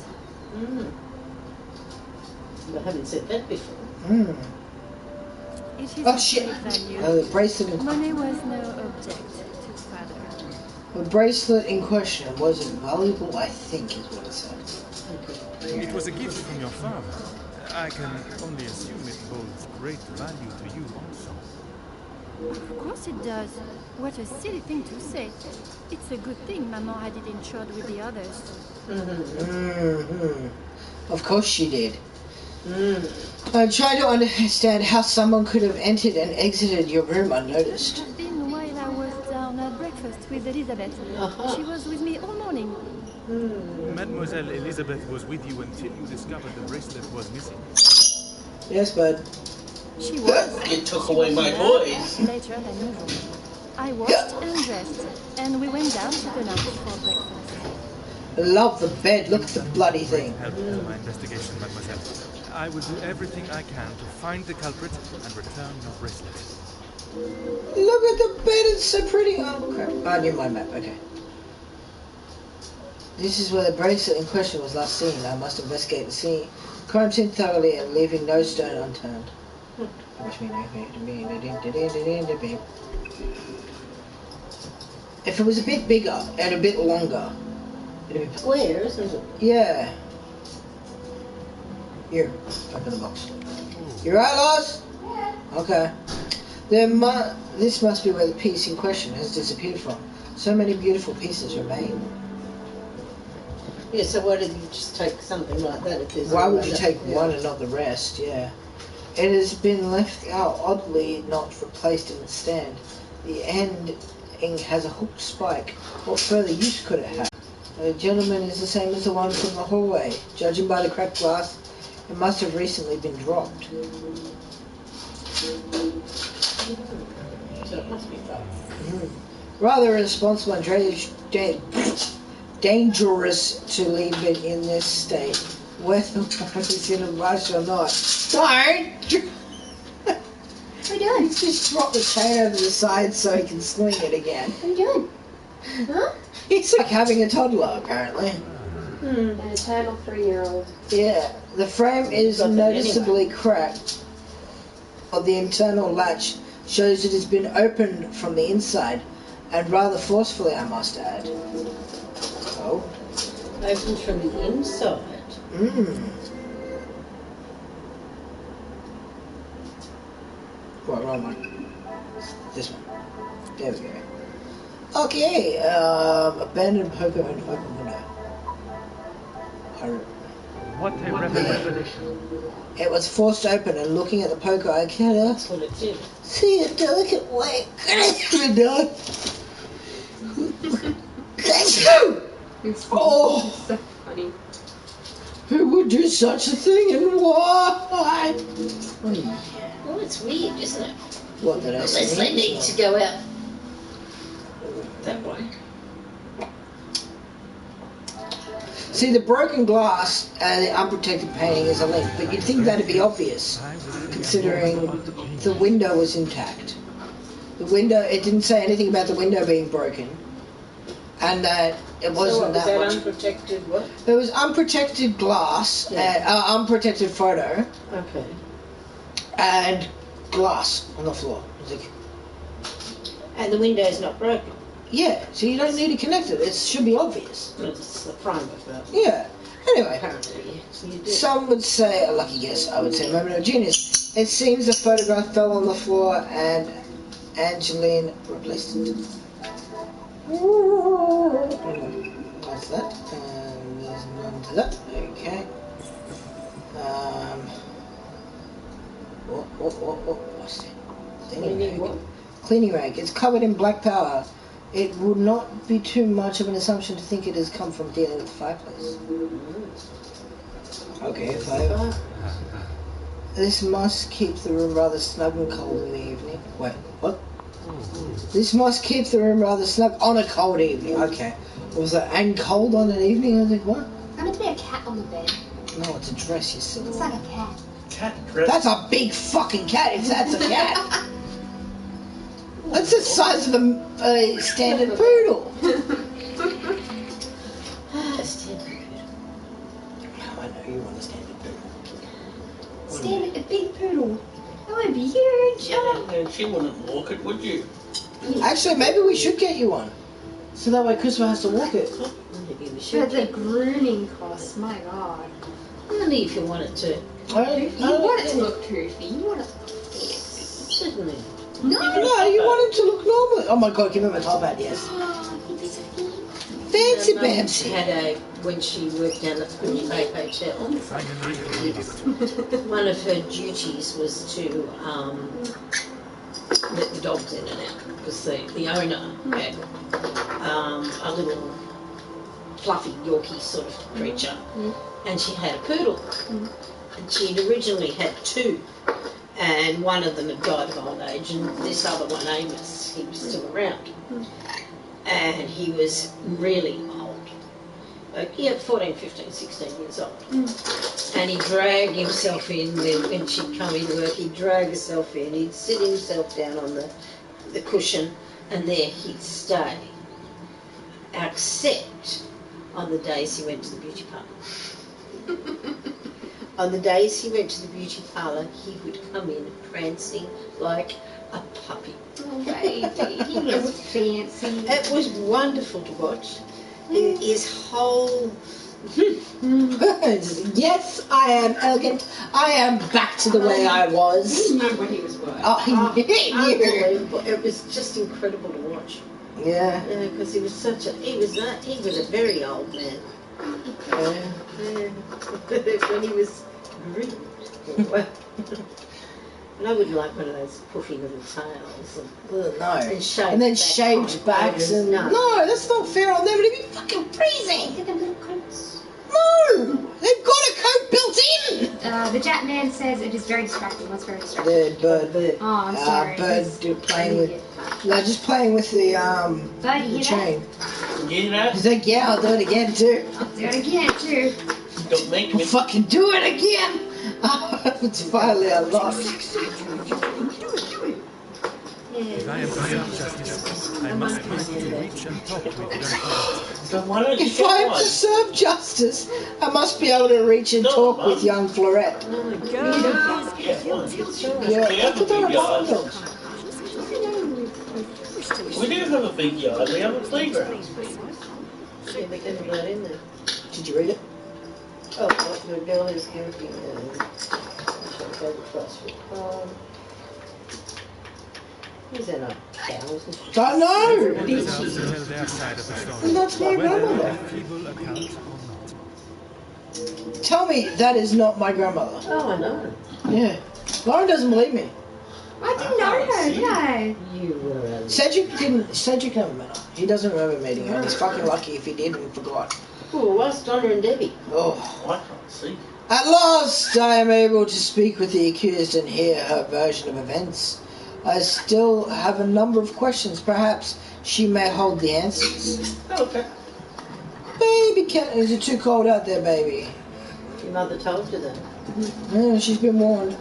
I haven't said that before. It is Oh of shit! great value. The bracelet in Money was no object to father. the bracelet in question wasn't valuable, I think is what it said. It was a gift from your father. I can only assume it holds great value to you also. Of course it does. What a silly thing to say. It's a good thing Maman had it insured with the others. Of course she did. I'm trying to understand how someone could have entered and exited your room unnoticed. It had been while I was down at breakfast with Elizabeth. She was with me all morning. Mademoiselle Elizabeth was with you until you discovered the bracelet was missing. Yes, bud. She was. You took away my toys. Later than usual. I washed and dressed, and we went down to the lounge for breakfast. Love the bed. Look at the bloody thing. Help in my investigation, mademoiselle. I will do everything I can to find the culprit and return your bracelet. Look at the bed. It's so pretty. Oh crap! I knew my map. Okay. This is where the bracelet in question was last seen. I must investigate the scene, crime scene thoroughly and leaving no stone unturned. If it was a bit bigger and a bit longer, it'd be Square, isn't it? yeah. Here, open the box. You right, Lars? Okay. This must be where the piece in question has disappeared from. So many beautiful pieces remain. Yeah, so why did you just take something like that if there's... Why would you take one and not the rest? Yeah. It has been left out, oddly not replaced in its stand. The ending has a hooked spike. What further use could it have? The gentleman is the same as the one from the hallway. Judging by the cracked glass, it must have recently been dropped. So it must be fun. Rather irresponsible and dangerous to leave it in this state. Whether it's in a rush or not. Don't! What are you doing? Just drop the chain over the side so he can swing it again. What are you doing? Huh? He's like having a toddler, apparently. An eternal 3-year-old. Yeah, the frame is noticeably cracked, or the internal latch shows it has been opened from the inside, and rather forcefully, I must add. Oh. Opened from the inside. Right, wrong one. This one. There we go. Okay, abandoned poker and open window. What a revelation. It was forced open, and looking at the poker, I cannot That's what it did. see a delicate way. Oh, So funny. who would do such a thing and why? Well, it's weird, isn't it? What did I Unless say? they need to go out that way. See, the broken glass and the unprotected painting is a link, but you'd think that'd be obvious, considering the window was intact. The window, it didn't say anything about the window being broken, and that it wasn't So what, was that that much. unprotected what? There was unprotected glass, unprotected photo, Okay. and glass on the floor. It was like, And the window's not broken. yeah, so you don't need to connect it. It should be obvious. It's the frame of that. Yeah. Anyway, Apparently, so you do. some would say a lucky guess. I would say moment of genius. It seems the photograph fell on the floor and Angeline replaced it. What's that? There's none to that. Okay. What's that? Cleaning rag. It's covered in black powder. It would not be too much of an assumption to think it has come from dealing with the fireplace. Okay, fire. This must keep the room rather snug and cold in the evening. Wait, what? This must keep the room rather snug on a cold evening. Okay. What was that? And cold on an evening? I was like, what? How meant to be a cat on the bed? No, it's a dress, you silly. It's like a cat. Cat dress. That's a big fucking cat if that's a cat. That's the size of a standard poodle. Standard poodle. I know you want a standard poodle. A big poodle. That would be huge. Oh. And she wouldn't walk it, would you? Actually, maybe we should get you one. So that way Christopher has to walk it. Maybe we For should. the grooming costs, my god. Only if you wanted to. You want it to look poofy. You want it to look fierce. Certainly. No. No, you want him to look normal. Oh my god, give him a top hat, yes. He'd be so cute. Fancy Mum Bamsy. had when she worked down at the Queen Bay Hotel, Finally, read it. one of her duties was to let the dogs in and out because the owner had a little fluffy Yorkie sort of creature, and she had a poodle, and she'd originally had two, and one of them had died of old age, and this other one, Amos, he was still around, and he was really old. Like, 14, 15, 16 years old. And he'd drag himself in when she'd come into work, he'd drag herself in, he'd sit himself down on the cushion, and there he'd stay. Except on the days he went to the beauty parlour. On the days he went to the beauty parlour, he would come in prancing like a puppy. Oh, baby. He was fancy. It was wonderful to watch. His whole... Yes, I am elegant. I am back to the way I was. He knew what he was worth. Oh, he knew. Unbelievable. It was just incredible to watch. Yeah. Because he was he was a very old man. When he was really... And I wouldn't like one of those puffy little tails. And then shaved backs and no, that's not fair on them. It'd be fucking freezing. Look at them little coats. No, they've got a coat built in. The Jap man says it is very distracting. What's very distracting? The bird. Oh, I'm sorry. Playing with. No, just playing with the Buddy, the chain. You know? He's like, yeah, I'll do it again too. I'll do it again too. Don't make I'll me. fucking do it again. It's finally unlocked. If I am to serve justice, I must be able to reach and talk with young Florette. So why don't you If get I am one? to serve justice, I must be able to reach and No, talk Mum. with young Florette. Get one. Yeah, We have that's a what I big yard. wanted. We do have a big yard. We have a playground. Yeah, they can be that in there. Did you read it? Oh, what the girl is camping Is that not cows? Don't know. Deserves to tell their side of the story, And that's my whether grandmother. a feeble account or not. Tell me that is not my grandmother. Oh, I know. Yeah. Lauren doesn't believe me. I didn't know her, did I? You were. Cedric never met her. He doesn't remember meeting her. He's fucking lucky if he did and forgot. Oh, what's Donna and Debbie? Oh. I can't see. At last I am able to speak with the accused and hear her version of events. I still have a number of questions. Perhaps she may hold the answers. Okay. Baby cat, is it too cold out there, baby? Your mother told you that. Yeah, she's been warned.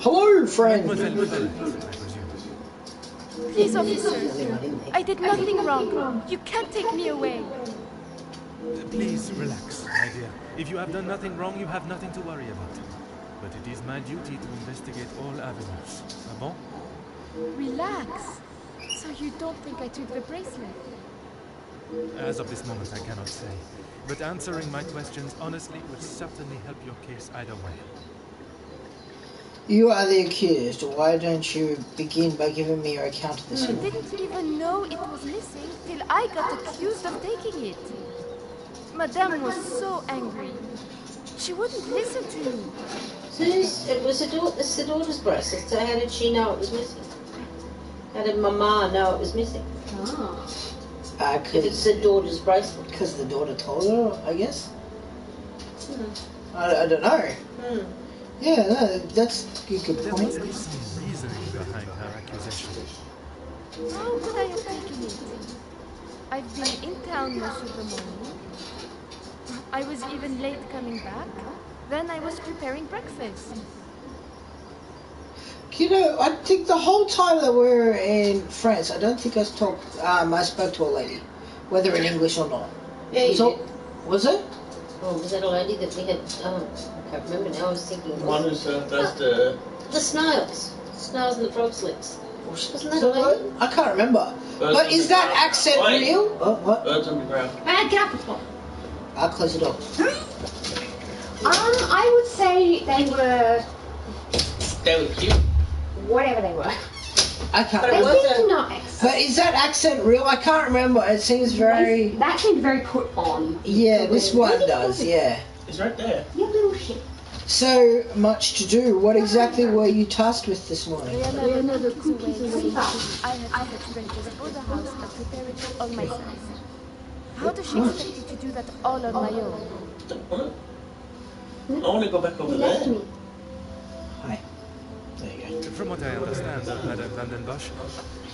Hello, friend. Mademoiselle Florette, I presume. Please, There's officer. only one in there. I did nothing wrong. You can't take me away. Please relax, my dear. If you have done nothing wrong, you have nothing to worry about. But it is my duty to investigate all avenues. Ah bon? Relax. So you don't think I took the bracelet? As of this moment, I cannot say. But answering my questions honestly would certainly help your case either way. You are the accused. Why don't you begin by giving me your account of this I morning? didn't even know it was missing till I got accused of taking it. Madame was so angry. She wouldn't listen to me. It was it's the daughter's bracelet, so how did she know it was missing? How did Mama know it was missing? Oh. If it's the daughter's bracelet. Because the daughter told her, I guess? I don't know. Yeah, no, that's a good There point. must be some reasoning behind her accusation. How could I have taken it? I've been in town most of the morning. I was even late coming back. Then I was preparing breakfast. You know, I think the whole time that we were in France, I don't think I spoke to a lady, whether in English or not. Yeah, you did. Was it? Oh, was that a lady that we had? I can't remember now. I was thinking. One who does the... The snails. Snails and the frog slips. Wasn't that a So, lady? I can't remember. But is that accent Wait. real? What? Birds on the ground. Get up the top. I'll close the door. I would say they were They were cute. whatever they were. I can't But it They remember. was seemed nice. But is that accent real? I can't remember. It seems very... That seemed very put on. Yeah, this one does, yeah. It's right there. You little shit. So much to do. What exactly were you tasked with this morning? Rihanna the cookies away. I had to fetch breakfast for the house and prepare it all myself. How does she expect you to do that all on my own? Don't want to. I want to go back over He left there. me. Hi. There you go. From what I understand, Madame van den Bosch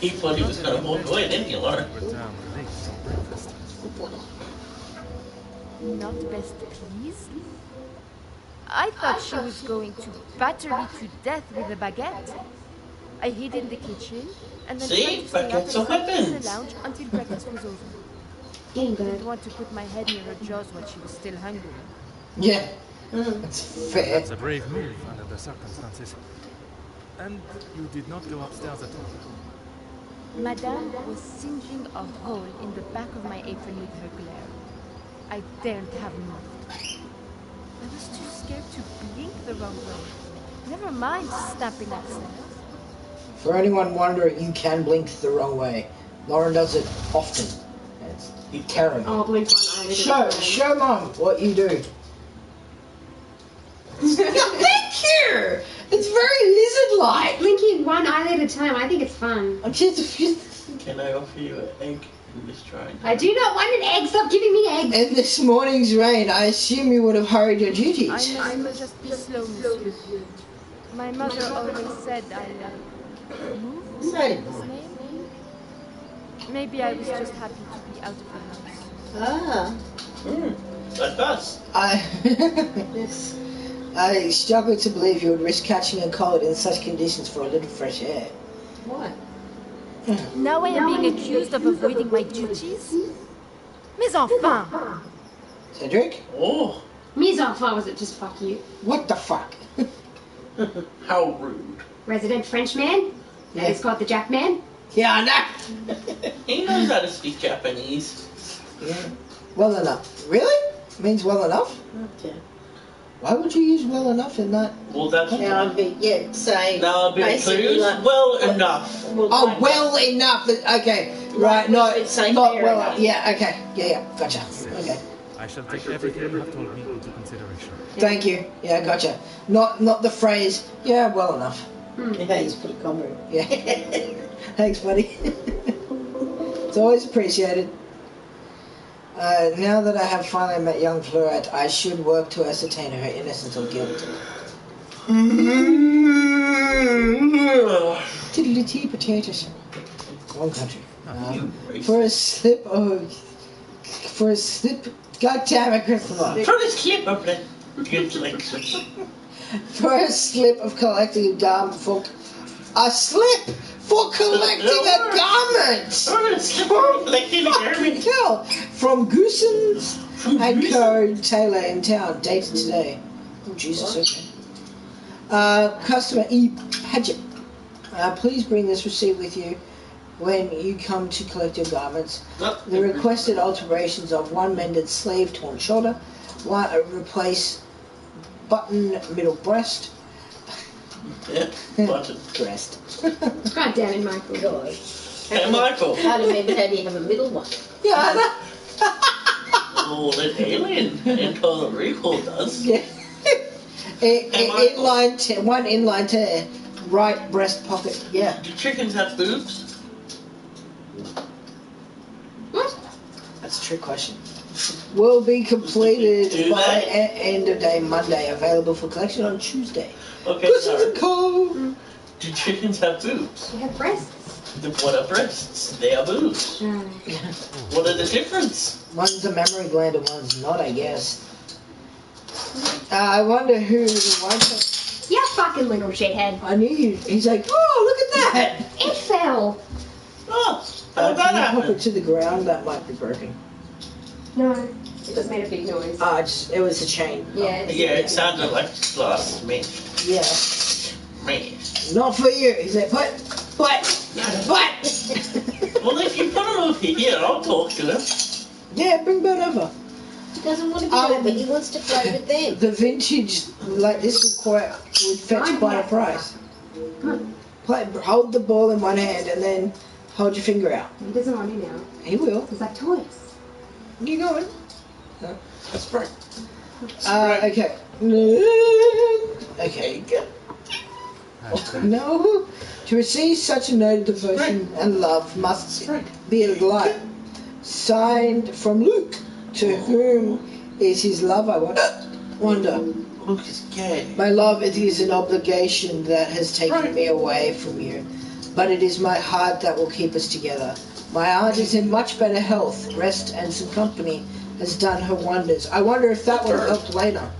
He thought he was going to walk away, didn't he, Lauren? returned late for breakfast. Not best pleased? I thought she was going to batter me to death with a baguette. I hid in the kitchen and then See? tried to stay up Baguettes are and sleep in the weapons. lounge until breakfast was over. Getting I didn't good. want to put my head near her jaws while she was still hungry. Yeah. That's fair. It's a brave move under the circumstances. And you did not go upstairs at all. Madame was singeing a hole in the back of my apron with her glare. I daren't have moved. I was too scared to blink the wrong way. Never mind snapping upstairs. For anyone wondering, you can blink the wrong way. Lauren does it often. It's terrible. Oh, blink one eye. Show mom what you do. Thank you! It's very lizard-like. Blinking one eyelid at a time. I think it's fun. I'm just... Can I offer you an egg? I'm just trying. I do not want an egg. Stop giving me eggs. In this morning's rain, I assume you would have hurried your I duties. must just be slow, monsieur. My mother always said I move his name. Maybe I was just happy to be out of the house. Like us. Yes. I struggle to believe you would risk catching a cold in such conditions for a little fresh air. Why? Now I am being accused of avoiding my duties? Mais enfin! Cedric? Oh, Mise en fin, was it just fuck you? What the fuck? how rude. Resident French man? That is called the Jack man? Yeah, I know. He knows how to speak Japanese. Yeah. Well enough. Really? Means well enough? Okay. Why would you use well enough in that? Well, that's Now I'd be, say, now I'll be basically clues. like, Well enough. Oh, like well enough. Okay. Right, we no. would say Not fair well enough. Yeah, okay. Yeah, gotcha. Okay. I shall take everything you have told me into consideration. Thank you. Yeah, gotcha. Not the phrase, yeah, well enough. Yeah, he's put a comma in. Yeah. Thanks, buddy. It's always appreciated. Now that I have finally met young Fleurette, I should work to ascertain her innocence or guilt. Tiddly-tee potatoes. Wrong country. For a slip, God damn it, Christopher. Throw this clip up there. Good Lexus. For a slip of collecting a garment for... A slip for collecting a garment! Throw this clip up like in a Fucking garment. hell! From Goosens and Goosen? Co. Taylor in town, dated today. Oh, Jesus, okay. Customer E. Paget. Please bring this receipt with you when you come to collect your garments. The requested alterations of one mended sleeve, torn shoulder, one replace button middle breast, Yeah, button. Breast. God damn it, Michael. God. Hey, Michael. How do you have a middle one? Yeah, I know. Oh, that alien in Total Recall does. Yeah. Michael. One inline tear, right breast pocket. Yeah. Do chickens have boobs? What? That's a trick question. Will be completed Do by they? end of day Monday. Available for collection on Tuesday. Okay, Because sorry. it's a cold. Do chickens have boobs? You have breasts. What are breasts? They are boobs. What are the difference? One's a mammary gland and one's not, I guess. I wonder who the white. You fucking little shithead. I knew you. He's like, oh, look at that. It fell. Oh, how did that Can you pop it happen? to the ground? That might be broken. No. It just made a big noise. It was a chain. Yeah. Yeah, it sounded like glass to me. Yeah. Me. Not for you. He's like, but. Well, if you put him over here, I'll talk to him. Yeah, bring Bert over. He doesn't want to be over, he wants to play with them. The vintage, like this, would fetch quite a price. Hold the ball in one hand and then hold your finger out. He doesn't want to now. He will. He's like toys. You going? No. That's right. Okay. Okay. No. To receive such a note of devotion and love must be a light. Signed from Luke, to whom is his love, I wonder. Luke is gay. My love, it is an obligation that has taken me away from you, but it is my heart that will keep us together. My aunt is in much better health. Rest and some company has done her wonders. I wonder if that will help later.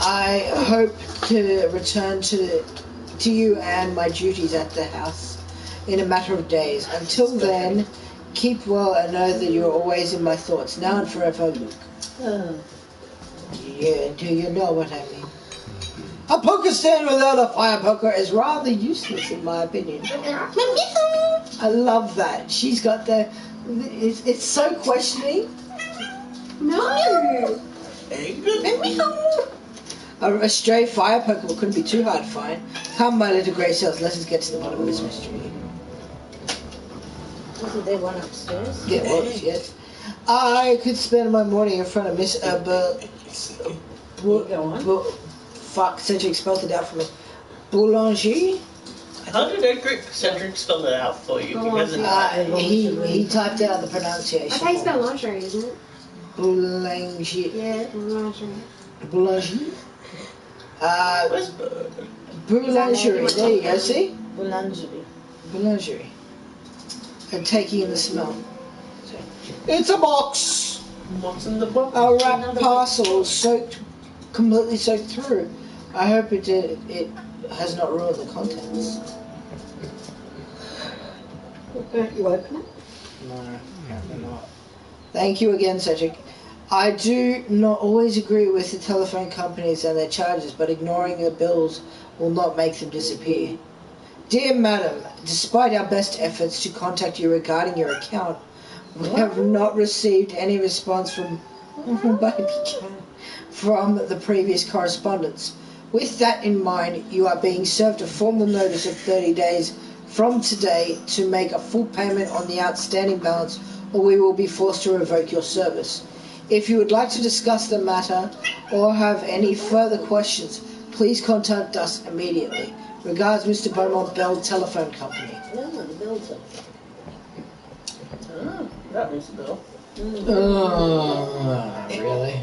I hope to return to you and my duties at the house in a matter of days. Until then, keep well and know that you're always in my thoughts, now and forever, Luke. Yeah, do you know what I mean? A poker stand without a fire poker is rather useless, in my opinion. I love that. She's got the... It's so questioning. No. A stray fire poker couldn't be too hard to find. Come, my little grey cells, let us get to the bottom of this mystery. Wasn't there one upstairs? Yeah, it was, yes. I could spend my morning in front of Miss Go on. fuck, Cedric spelled it out for me. Boulanger? How did Cedric spell it out for you? Because He typed out the That's pronunciation. how you spell lingerie, isn't it? Boulanger. Yeah, lingerie. Boulanger? where's Bird? Boulangerie. There you go, see? Boulangerie. Boulangerie. And taking in the smell. It's a box! What's in the box? A wrapped parcel completely soaked through. I hope it has not ruined the contents. You open it? No, apparently not. Thank you again, Cedric. I do not always agree with the telephone companies and their charges, but ignoring the bills will not make them disappear. Dear Madam, despite our best efforts to contact you regarding your account, we have not received any response from the previous correspondence. With that in mind, you are being served a formal notice of 30 days from today to make a full payment on the outstanding balance, or we will be forced to revoke your service. If you would like to discuss the matter or have any further questions, please contact us immediately. Regards, Mr. Beaumont Bell Telephone Company. No, the bell telephone. Oh, that rings a bell. Oh, really?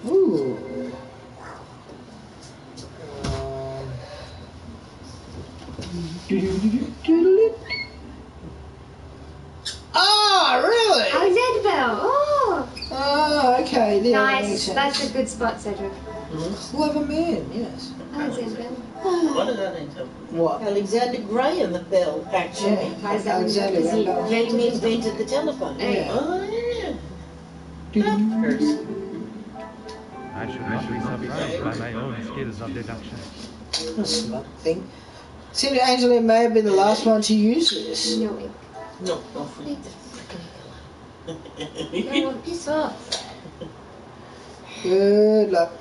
Ooh. Ah, really? Alexander Bell. Oh. Oh, okay. Yeah, that makes Nice. sense. That's a good spot, Cedric. Clever man, yes. Alexander Bell. What did that name tell? What? Alexander Graham Bell, actually. Yeah, Why is that Alexander because he Bell. He invented the telephone. Yeah. Oh, yeah. That person. I should not be surprised by my own skills of deduction. A smart thing. Seemed Angela may have been the last one to use this. No way. No, don't Leave forget. the freaking hell. No, piss off. Good luck.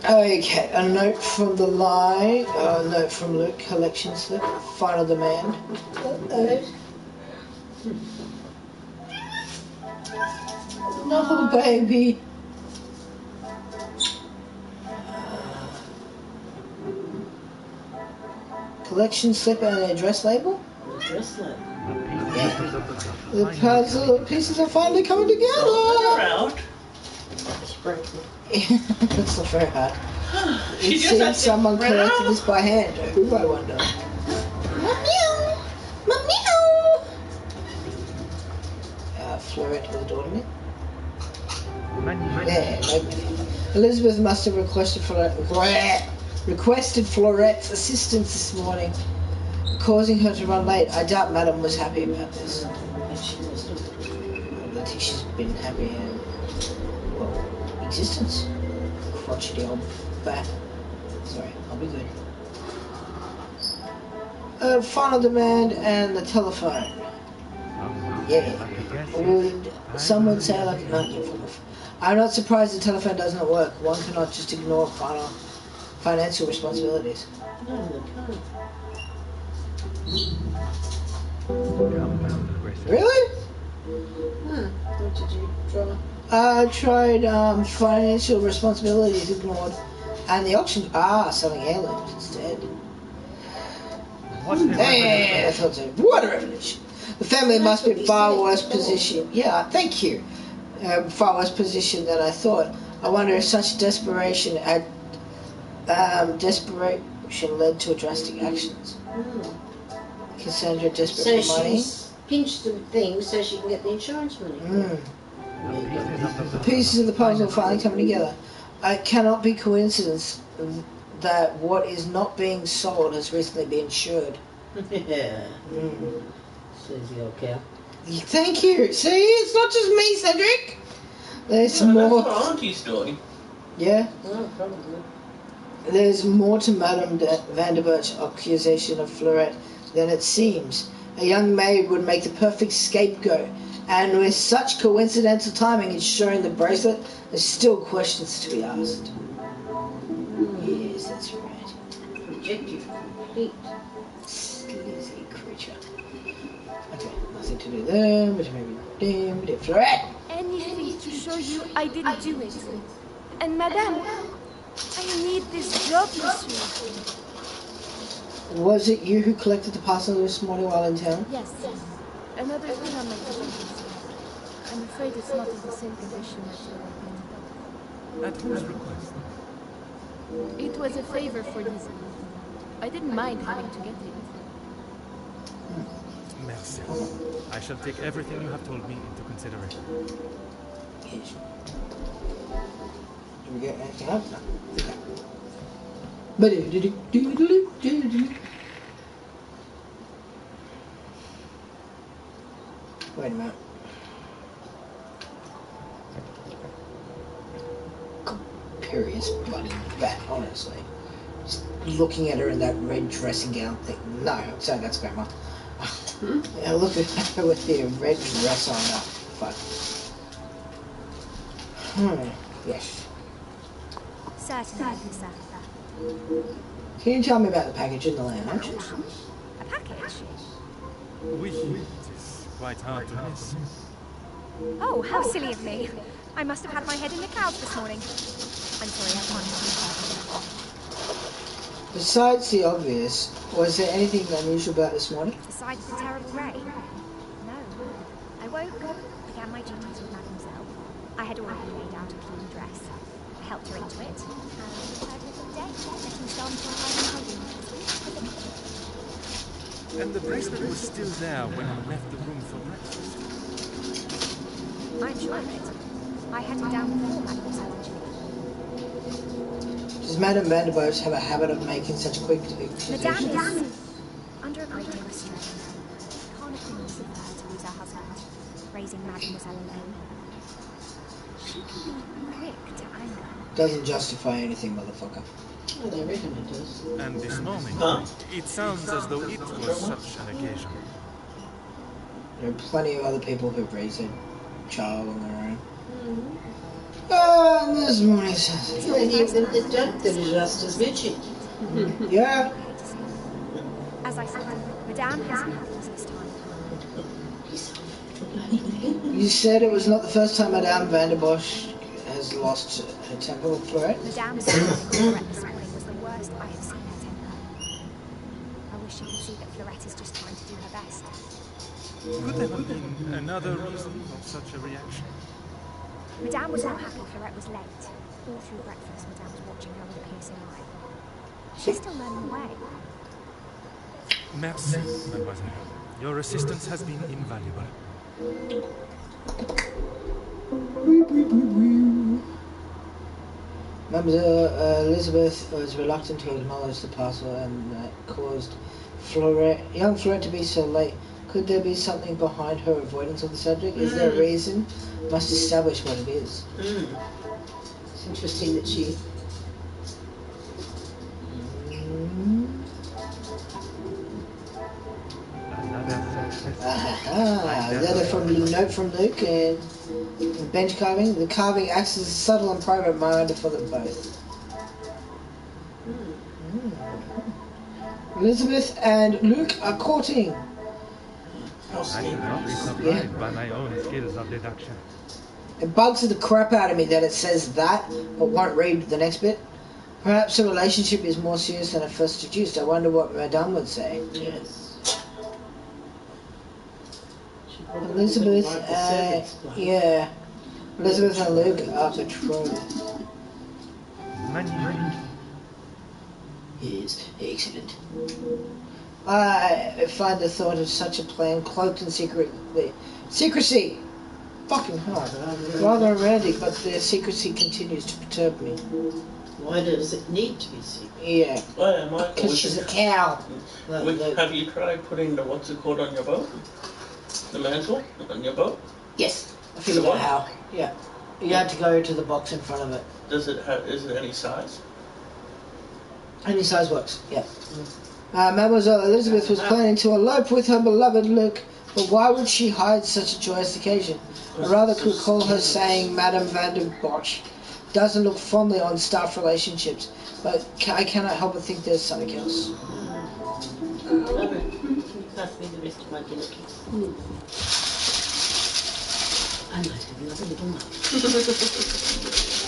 Okay, a note from the line, a note from Luke, collection slip, final demand. No, baby. Collection slip and address label? Address label. The puzzle pieces are finally coming together. Around. That's not very hard. She It just seems has to someone run collected out. this by hand. Who, I wonder? Meow! Florette with a daughter in it. Yeah, Elizabeth must have requested Florette's assistance this morning, causing her to run late. I doubt Madame was happy about this. I think she's been happy in, well, existence. Crotchety old bat. Sorry, I'll be good. Final demand and the telephone. Yeah. Some would say like, no, I'm not surprised the telephone does not work. One cannot just ignore financial responsibilities. No, they can't. Really? What did you try? I tried financial responsibilities ignored, and the auction selling heirlooms instead. Hey, I thought so. What a revelation! The family must be in far worse position. Yeah, thank you. Far worse position than I thought. I wonder if such desperation led to drastic actions. Cassandra desperate for money. She's pinched some things so she can get the insurance money. The pieces of the puzzle finally coming together. It cannot be coincidence that what is not being sold has recently been insured. Yeah. Sleazy old cow. Thank you. See, it's not just me, Cedric. There's No, more. that's what Auntie's doing. Yeah. Oh, probably. There's more to Madame Vanderbert's accusation of Fleurette than it seems. A young maid would make the perfect scapegoat, and with such coincidental timing, ensuring the bracelet, there's still questions to be asked. Yes, that's right. Objective complete. Sleazy creature. Okay, nothing to do there, but maybe damn it, Fleurette! Anything to show you I didn't do it. And Madame, I need this job, monsieur. Was it you who collected the parcel this morning while in town? Yes. Another thing on my to-do list. I'm afraid it's not in the same condition as the one. At whose request? It was a favor for Lizzie. I didn't mind having to get it. Merci. I shall take everything you have told me into consideration. Yes. Did we get anything else? No. Okay. Wait a minute. Curious bloody bat, honestly. Just looking at her in that red dressing gown, think, no, sorry, that's Grandma. Yeah, look at her with the red dress on. Fuck. Yes. Certainly, sir. Can you tell me about the package in the lounge? A package? Oui, it is quite hard to miss. Oh, how silly of me. I must have had my head in the clouds this morning. I'm sorry, I can't help you. Besides the obvious, was there anything unusual about this morning? Besides the terrible rain? No. I woke, began my duties with Mademoiselle. I had already laid out a clean dress. I helped her into it, and prepared her for the day, getting started on hiding. And the bracelet was still there when I left the room for breakfast. I'm sure of it. I had it down before Mademoiselle Angelique. Does Madame Vanderbilt have a habit of making such quick decisions? Madame is under a great deal of strain. Can't have been easy for her to lose her husband, raising Mademoiselle alone. She can be quick to anger. Doesn't justify anything, motherfucker. Well, they reckon it does. And this morning, it sounds as though it was such an occasion. There are plenty of other people who've raised a child on their own. This morning says. And even the duck that is just as bitchy. Yeah. As I said, Madame hasn't helped us this time. You said it was not the first time Madame Vanderbosch has lost her temper with Florette? Madame's Florette this morning was the worst I have seen her temper. I wish you could see that Florette is just trying to do her best. Could there have been another reason for such a reaction? Madame was not happy Florette was late. All through breakfast, Madame was watching her with a piercing eye. She's still learning the way. Merci, mademoiselle. Your assistance has been invaluable. Mademoiselle Elizabeth was reluctant to acknowledge the parcel and that caused young Florette to be so late. Could there be something behind her avoidance of the subject? Is there a reason? Must establish what it is. It's interesting that she... Another note from Luke and bench carving. The carving acts as a subtle and private reminder for them both. Elizabeth and Luke are courting. I should not be surprised by my own skills of deduction. It bugs the crap out of me that it says that, but won't read the next bit. Perhaps the relationship is more serious than I first deduced. I wonder what Madame would say. Yes. Elizabeth Elizabeth and Luke are betrothed. Magnifique. Yes, excellent. I find the thought of such a plan cloaked in secrecy. Fucking hell. Rather romantic, but the secrecy continues to perturb me. Why does it need to be secret? Yeah. Well, Michael, Because she's a cow. have you tried putting the what's it called on your boat? The mantle on your boat? Yes. I figured out how. Yeah. You had to go to the box in front of it. Does it have? Is it any size? Any size works. Yeah. Mademoiselle Elizabeth was planning to elope with her beloved Luke, but why would she hide such a joyous occasion? I rather could recall her saying Madame Vanderbosch doesn't look fondly on staff relationships, but I cannot help but think there's something else. Pass me the rest of my dinner, please. I might have another little nut.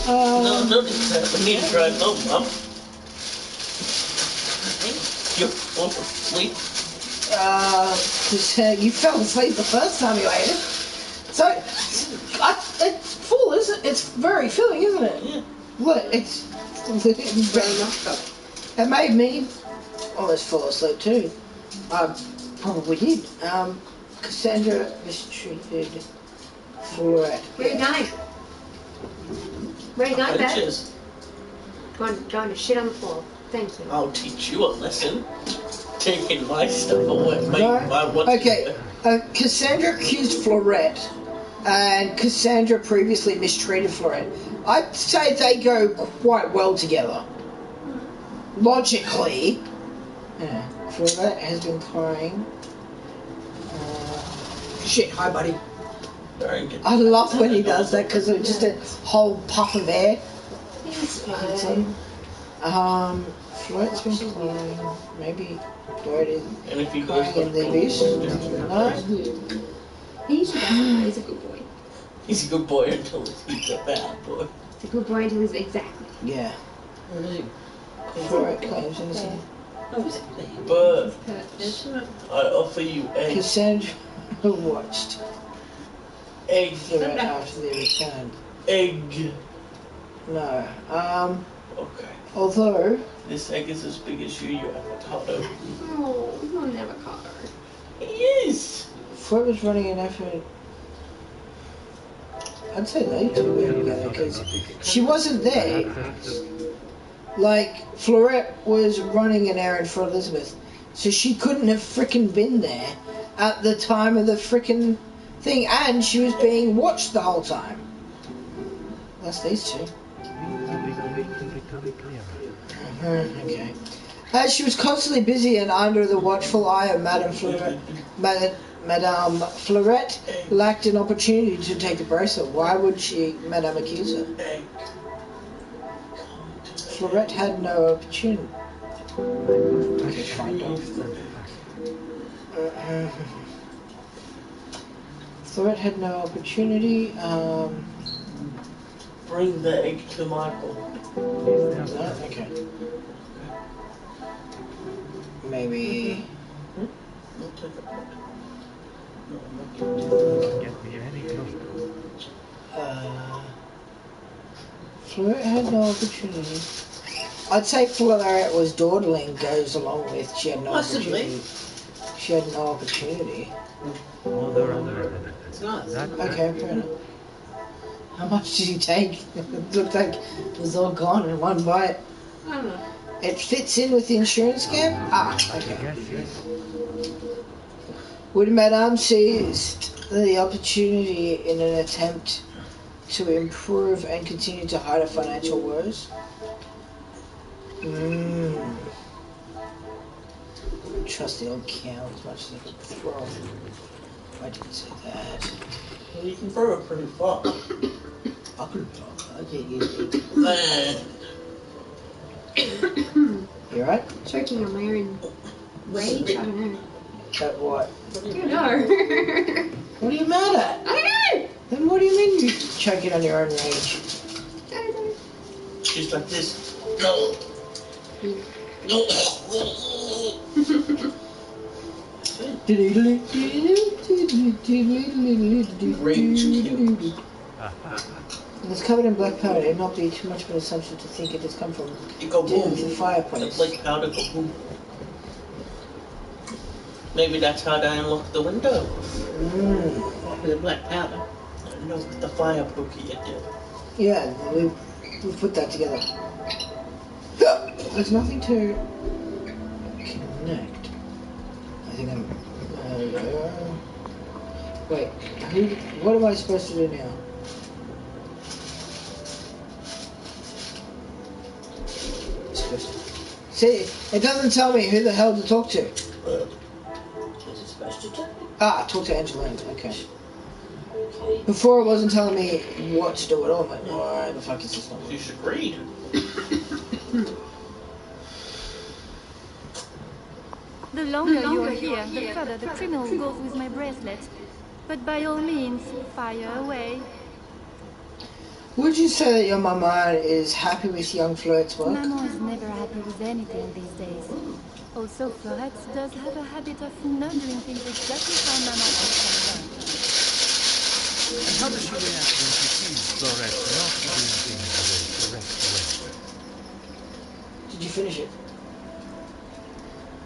No, don't do that. We need to drive home, Mum. You're full of sleep. Because you fell asleep the first time you ate it. So, it's full, isn't it? It's very filling, isn't it? Yeah. Look, it's very much. It made me almost fall asleep too. I probably did. Cassandra mistreated Florette. Where are you going? Where are you going, Beth? Bitches. Going to shit on the floor. Thank you. I'll teach you a lesson. Taking my stuff away. Okay. Cassandra accused Florette, and Cassandra previously mistreated Florette. I'd say they go quite well together. Logically. Yeah. Florette has been crying. Shit, hi buddy. I love when he does that because it's just a whole puff of air. It's fine. Florette's been crying. Maybe Florette And if you crying in the abyss. No? He's a good boy. He's a good boy until he's a bad boy. He's a good boy until he's exactly. Yeah. What is it? Florette claims innocent. Oh, exactly. But That's right. I offer you eggs. Cassandra watched Egg. Florette after their return. Egg. No. Okay. Although This egg is as big as you avocado. Oh, you'll never caught her. He is. Florette was running an effort. I'd say they two were together because she wasn't there. Like, Florette was running an errand for Elizabeth, so she couldn't have frickin' been there at the time of the frickin' thing, and she was being watched the whole time. That's these two. Okay. As she was constantly busy and under the watchful eye of Madame Madame Fleurette lacked an opportunity to take the bracelet. Why would she, Madame, accuse her? Fleurette had no opportunity. Fleurette had no opportunity. Bring the egg to Michael. Okay. Maybe. Get me any closer. Fleurette had no opportunity. I'd say Fleurette was dawdling goes along with she had no opportunity. She had no opportunity. It's nice. Okay, fair enough. How much did he take? It looked like it was all gone in one bite. I don't know. It fits in with the insurance scam? Ah, okay. Would Madame seize the opportunity in an attempt to improve and continue to hide her financial woes? Trust the old cow as much as I could throw. I didn't say that. Well, you can throw it pretty far. I couldn't talk. I can't use it. You alright? Choking on my own rage? I don't know. At what? I don't know. What are you mad at? I don't know. Then what do you mean you choking on your own rage? I don't know. She's like this. No. No. It's covered in black powder. It would not be too much of an assumption to think it has come from It go boom. the fireplace. The black powder go boom. Maybe that's how they unlock the window. With the black powder. No, with the fire pokey it did. Yeah, we put that together. There's nothing to connect. I think I'm... wait, what am I supposed to do now? See, it doesn't tell me who the hell to talk to. Is it supposed to tell me? Ah, talk to Angelina, okay. Before it wasn't telling me what to do at all. I'm like, why the fuck is this not? You should read. The longer you are here, the further the criminal goes with my bracelet. But by all means, fire away. Would you say that your mama is happy with young Fleurette's work? Maman is never happy with anything these days. Also, Fleurette does have a habit of not doing things exactly how Maman wants them done. And how does she react when she sees Fleurette not doing things the correct way? Did you finish it?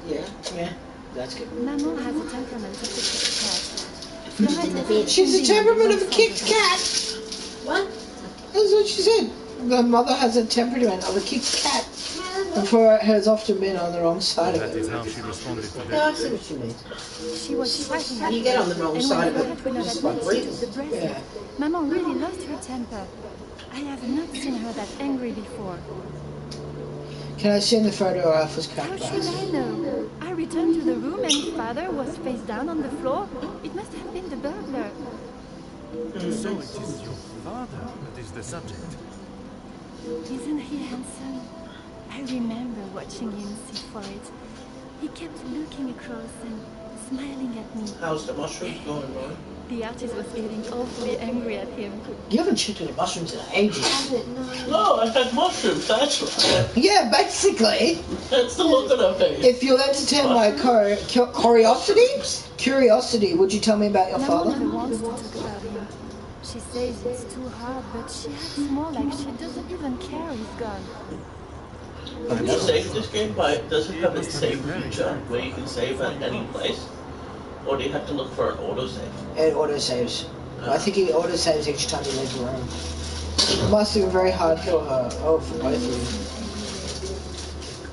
Yeah. Yeah. That's good. Maman has a temperament of a kicked cat. Fleurette She's the temperament of a kicked cat! What? That's what she said. The mother has a temperament of a kicked cat. And Fleurette has often been on the wrong side of That is it. how she responded to No, I that. see what you mean. She was fighting at You get on the wrong and side when of it. Fleurette would not It's admit like she real. took the bracelet. Yeah. Maman really lost her temper. I have not seen her that angry before. Can I send the photo of Alpha's How cracked should glass? I know? I returned to the room and father was face down on the floor. It must have been the burglar. So it is your father that is the subject. Isn't he handsome? I remember watching him sit for it. He kept looking across and smiling at me. How's the mushrooms going, Roy? The artist was getting awfully angry at him. You haven't checked any mushrooms in ages. No, I had mushrooms, that's right. Yeah, basically. That's the look on her face. If you'll entertain my curiosity, would you tell me about your Maman father? never wants to talk about him. She says it's too hard, but she acts more like she doesn't even care he's gone. Can you save this game does it have a save feature where you can save at any place? Or do you have to look for an autosave? It autosaves. I think he autosaves each time he leaves the room. It must have been very hard for her. Oh, for both of you.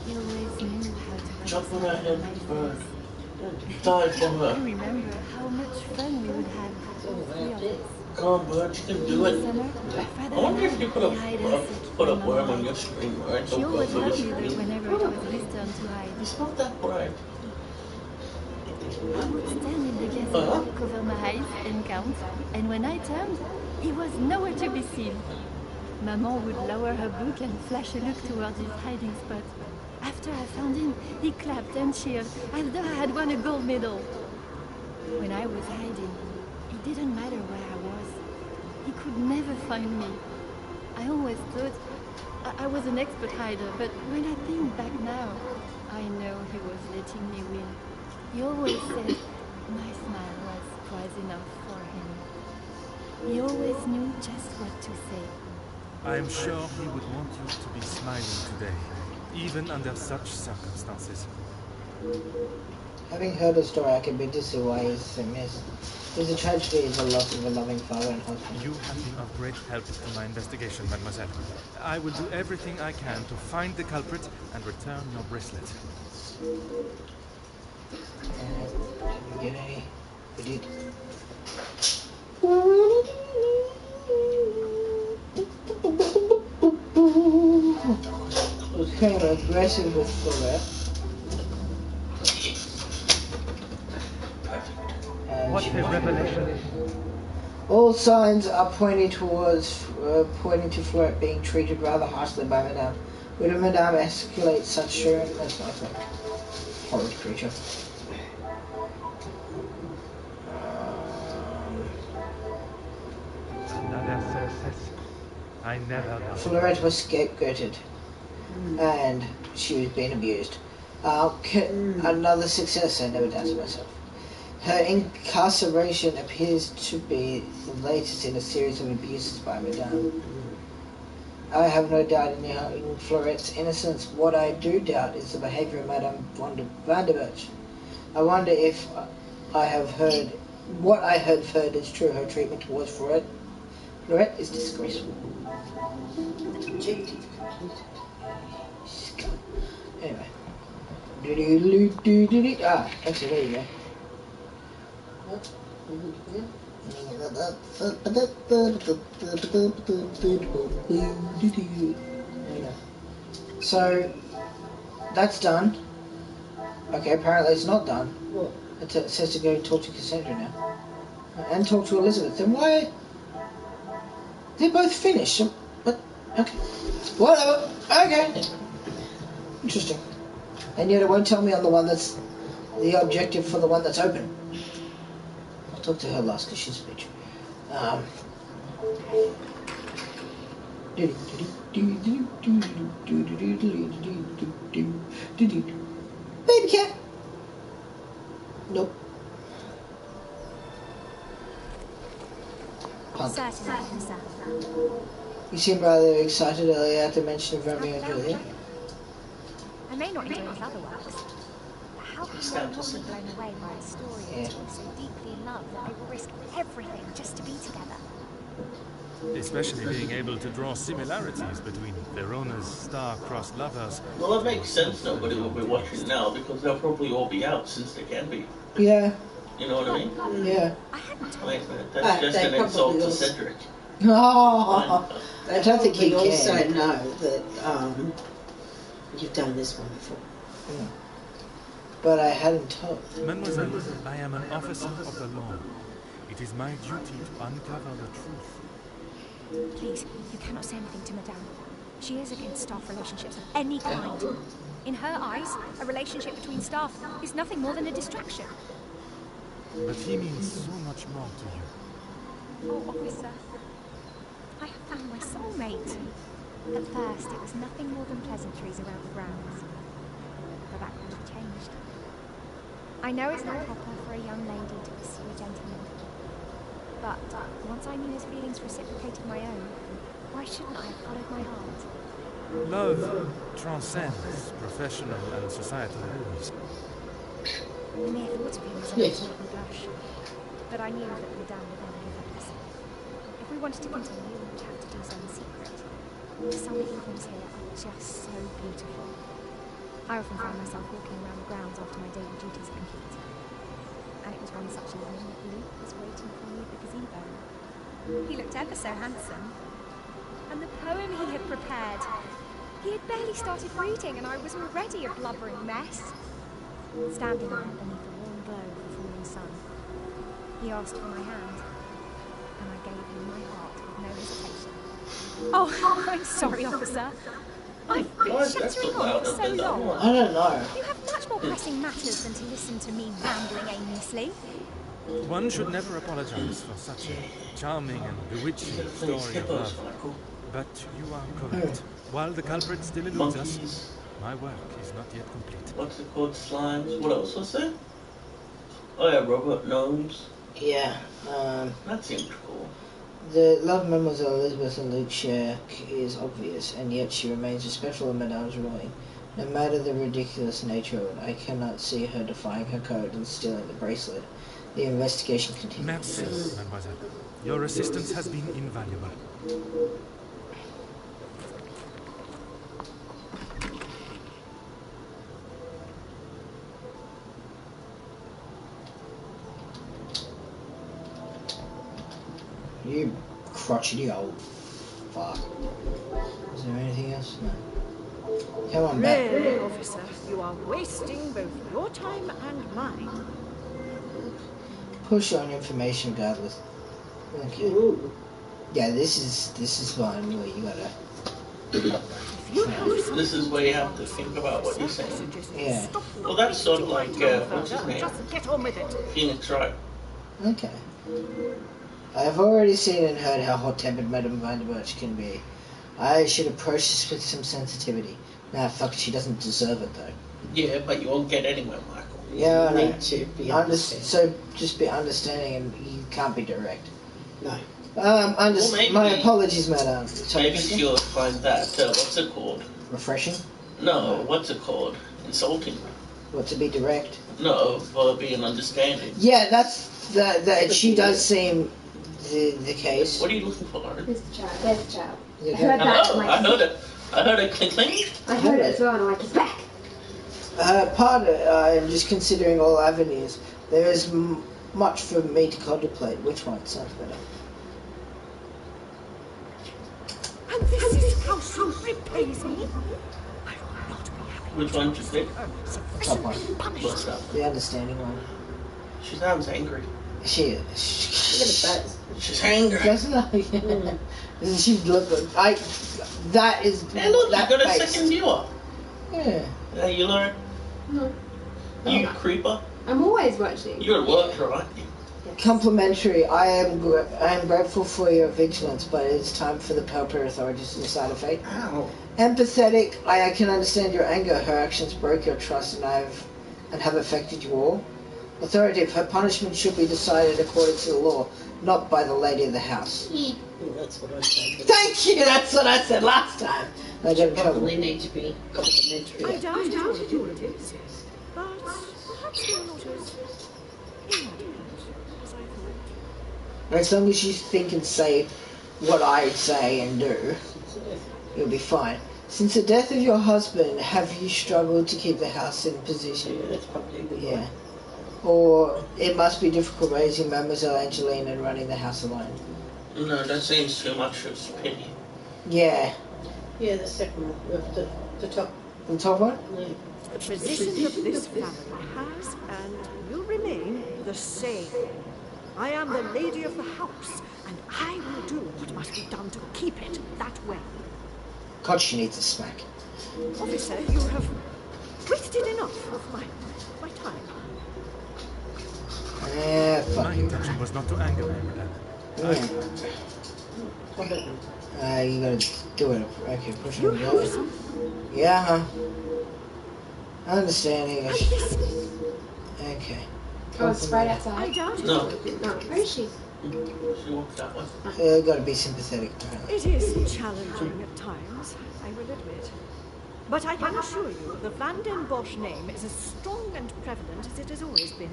He always knew how to Jump on her understand head my first. face. Die for I her. remember how much fun we would have, all three of us. Come on, bud, you can do it. Summer, I father wonder and if you I put hide and seek a when worm Mama on your hides. screen, right? She Don't go always for the helped me screen. whenever it was his turn to hide. It's not that bright. I would stand in the gazebo, cover my eyes and count, and when I turned, he was nowhere to be seen. Maman would lower her book and flash a look towards his hiding spot. After I found him, he clapped and cheered as though I had won a gold medal. When I was hiding, it didn't matter where I was. He could never find me. I always thought I was an expert hider, but when I think back now, I know he was letting me win. He always said my smile was quite enough for him. He always knew just what to say. I am sure he would want you to be smiling today, even under such circumstances. Having heard the story, I can begin to see why he's so missed. It's a tragedy of the loss of a loving father and husband. You have been of great help to my investigation, mademoiselle. I will do everything I can to find the culprit and return your bracelet. Did we get any? We did. I was kind of aggressive with Florette. What a revelation. All signs are pointing to Florette being treated rather harshly by Madame. Would Madame escalate such truant? That's not a horrid creature. Another success. I never know. Florette was scapegoated, and she was being abused. Another success, I never doubted myself. Her incarceration appears to be the latest in a series of abuses by Madame. I have no doubt in Florette's innocence. What I do doubt is the behaviour of Madame Vanderburch. I wonder if I have heard what I have heard is true. Her treatment towards Florette is disgraceful. Anyway. Actually, there you go. So that's done. Okay, apparently it's not done. What? It says to go talk to Cassandra now. And talk to Elizabeth. Then why? They're both finished. But okay. Whatever. Okay. Interesting. And yet it won't tell me on the one that's the objective for the one that's open. I'll talk to her last because she's a bitch. Baby cat. Nope. Punk. Certainly, sir. You seemed rather excited earlier at the mention of Romeo and Juliet. I may not enjoy his other works, but how can one not be blown away by a story of two so deeply in love that they will risk everything just to be together? Especially being able to draw similarities between Verona's star-crossed lovers. Well, that makes sense. Nobody will be watching now because they'll probably all be out since they can be. Yeah. You know what I mean? Yeah. I hadn't told Like, that's just an insult to Cedric. Oh, I don't think he'd also know that you've done this one before. Yeah. But I hadn't told. Mademoiselle, I am an officer of the law. It is my duty to uncover the truth. Please, you cannot say anything to Madame. She is against staff relationships of any kind. In her eyes, a relationship between staff is nothing more than a distraction. But he means so much more to you. Oh, officer, I have found my soulmate. At first, it was nothing more than pleasantries around the grounds. But that could have changed. I know it's not proper for a young lady to pursue a gentleman. But once I knew his feelings reciprocated my own, why shouldn't I have followed my heart? Love transcends professional and societal rules. The mere thought of him was enough to make me blush. But I knew that Madame would never give us. If we wanted to continue, we would have to do so in secret. The summer evenings here are just so beautiful. I often find myself walking around the grounds after my daily duties are complete. And it was one such evening that Luke was waiting for me at the gazebo. He looked ever so handsome. And the poem he had prepared, he had barely started reading and I was already a blubbering mess. Standing there beneath a warm glow of the falling sun. He asked for my hand, and I gave him my heart with no hesitation. Oh, I'm sorry, officer. I've been Why is that shattering so on loud for up so in that long. one? I don't know. You have much more pressing matters than to listen to me rambling aimlessly. One should never apologize for such a charming and bewitching story of love. But you are correct. While the culprit still eludes us, Monkeys. my work is not yet complete. What's it called? Slimes. What else was there? Oh yeah, robot gnomes. Yeah. That seemed cool. The love of Mademoiselle Elizabeth and Luke share is obvious, and yet she remains respectful of Madame's ruling. No matter the ridiculous nature of it, I cannot see her defying her code and stealing the bracelet. The investigation continues. Merci, mademoiselle. Your assistance has been invaluable. You crotchety old fuck. Is there anything else? No. Come on back. Really, officer, you are wasting both your time and mine. Push on information regardless. Okay. Yeah, this is one where you gotta. If you have This is where you have to think about what you're saying. Yeah. Well, that's sort of like, what's his name? Just get on with it. Phoenix Wright. Okay. I've already seen and heard how hot-tempered Madame Vanderbilt can be. I should approach this with some sensitivity. Nah, fuck it, she doesn't deserve it though. Yeah, but you won't get anywhere, Michael. Yeah, I know. Need to be So just be understanding, and you can't be direct. No. maybe- My apologies, Madame. Maybe she'll find that, what's it called? Refreshing. No, what's it called? Insulting. What, to be direct? No, for being understanding. Yeah, that she does seem the case. What are you looking for, Lauren? There's the child. There's the child. Yeah, I heard that. Hello, I heard it. I heard a clink clink. I heard it as well, and I'm like, it's back. I'm just considering all avenues. There is much for me to contemplate. Which one sounds better? And this is how she repays me? I will not be happy. Which one do you think? Top one. Sufficiently punished. What's that? The understanding one. She sounds angry. She Look at the buzz. She's angry. doesn't she look good? That is Hey, look, that you got a face. second viewer. Yeah. Hey, you learn. No. You creeper. I'm always watching. You're at work, right? Complimentary. I am grateful for your vigilance, but it's time for the proper authorities to decide a fate. Ow. Empathetic. I can understand your anger. Her actions broke your trust, and have affected you all. Authoritative. Her punishment should be decided according to the law, not by the lady of the house. That's what I said. Thank you. That's what I said last time. I got in trouble. Probably need to be I complimentary. doubt it all it is. But perhaps you're not as inadequate as I thought. As long as you think and say what I say and do, you'll be fine. Since the death of your husband, have you struggled to keep the house in position? Yeah, that's probably a good one. Yeah. Or it must be difficult raising Mademoiselle Angeline and running the house alone. No, that seems too much of pity. Yeah. Yeah, the second one, the top. The top one? Yeah. The position of this family has and will remain the same. I am the lady of the house, and I will do what must be done to keep it that way. God, she needs a smack. Officer, you have wasted enough of my time. Fuck My you. intention was not to anger you, madame. You gotta do it. Okay, push You on have the some. Yeah, huh? I understand And English. this, Okay. Oh, it's right I outside. doubt it. No, No, where is she? she walked that way. Gotta be sympathetic to her. It is challenging at times, I will admit. But I can assure you the Van den Bosch name is as strong and prevalent as it has always been.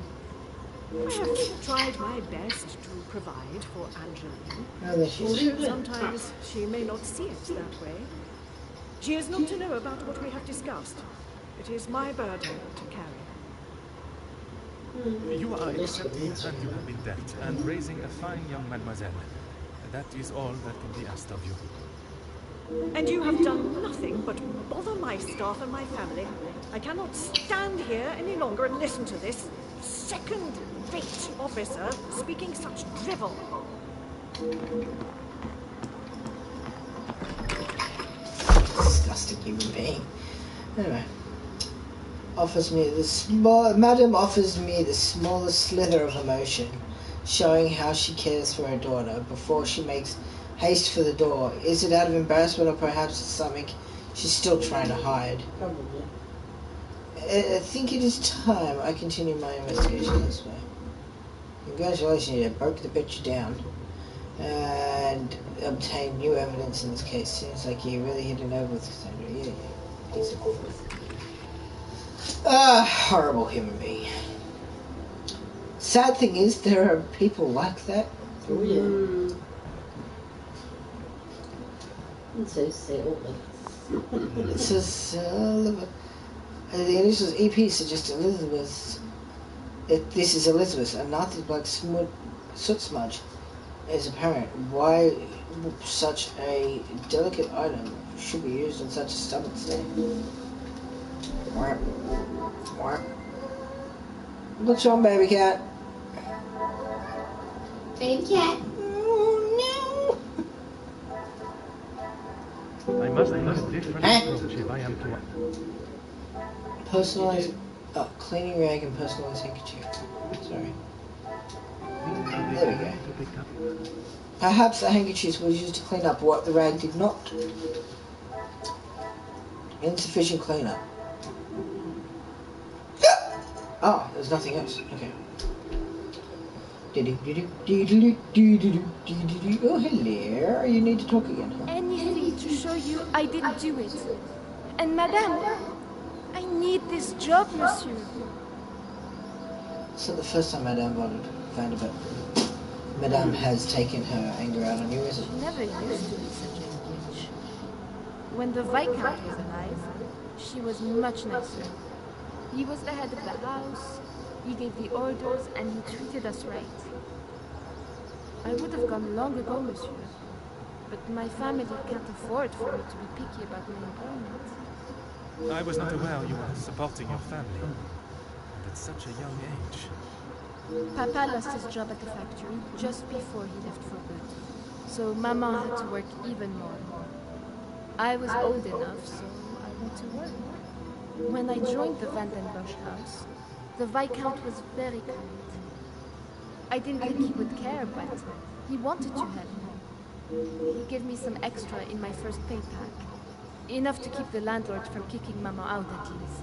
I have tried my best to provide for Angeline. Oh, there she is. Sometimes she may not see it that way. She is not to know about what we have discussed. It is my burden to carry. You are accepting and you have been dealt, and raising a fine young mademoiselle. That is all that can be asked of you. And you have done nothing but bother my staff and my family. I cannot stand here any longer and listen to this second-rate officer speaking such drivel. Disgusting human being. Anyway. Madam offers me the smallest slither of emotion, showing how she cares for her daughter, before she makes haste for the door. Is it out of embarrassment, or perhaps it's something she's still trying to hide? Probably. I think it is time I continue my investigation this way. Congratulations, you broke the picture down and obtained new evidence in this case. Seems like you really hit it over with Cassandra. Yeah. He's awful. Horrible human being. Sad thing is, there are people like that. Oh yeah. And so Selva. It says Selva. The initials EP suggest Elizabeth. This is Elizabeth, and nothing like soot smudge is apparent. Why such a delicate item should be used on such a stubborn stain? What's wrong, baby cat? Baby cat. Oh I must have a different approach if I am to... no! Personalized cleaning rag and personalized handkerchief. Sorry. There we go. Perhaps the handkerchiefs were used to clean up what the rag did not. Insufficient cleanup. Oh, there's nothing else. Okay. Oh, hello. You need to talk again, huh? Anything to show you I didn't do it. And madame, I need this job, monsieur. It's not the first time Madame found about. Madame has taken her anger out on you, is it? She never used to be such a bitch. When the Viscount was alive, she was much nicer. He was the head of the house, he gave the orders, and he treated us right. I would have gone long ago, monsieur, but my family can't afford for me to be picky about my employment. I was not aware you were supporting your family. And at such a young age. Papa lost his job at the factory just before he left for good, so Mama had to work even more. I was old enough, so I went to work. When I joined the Van den Bosch house, the Viscount was very kind. I didn't think he would care, but he wanted to help me. He gave me some extra in my first pay pack, enough to keep the landlord from kicking Mama out at least.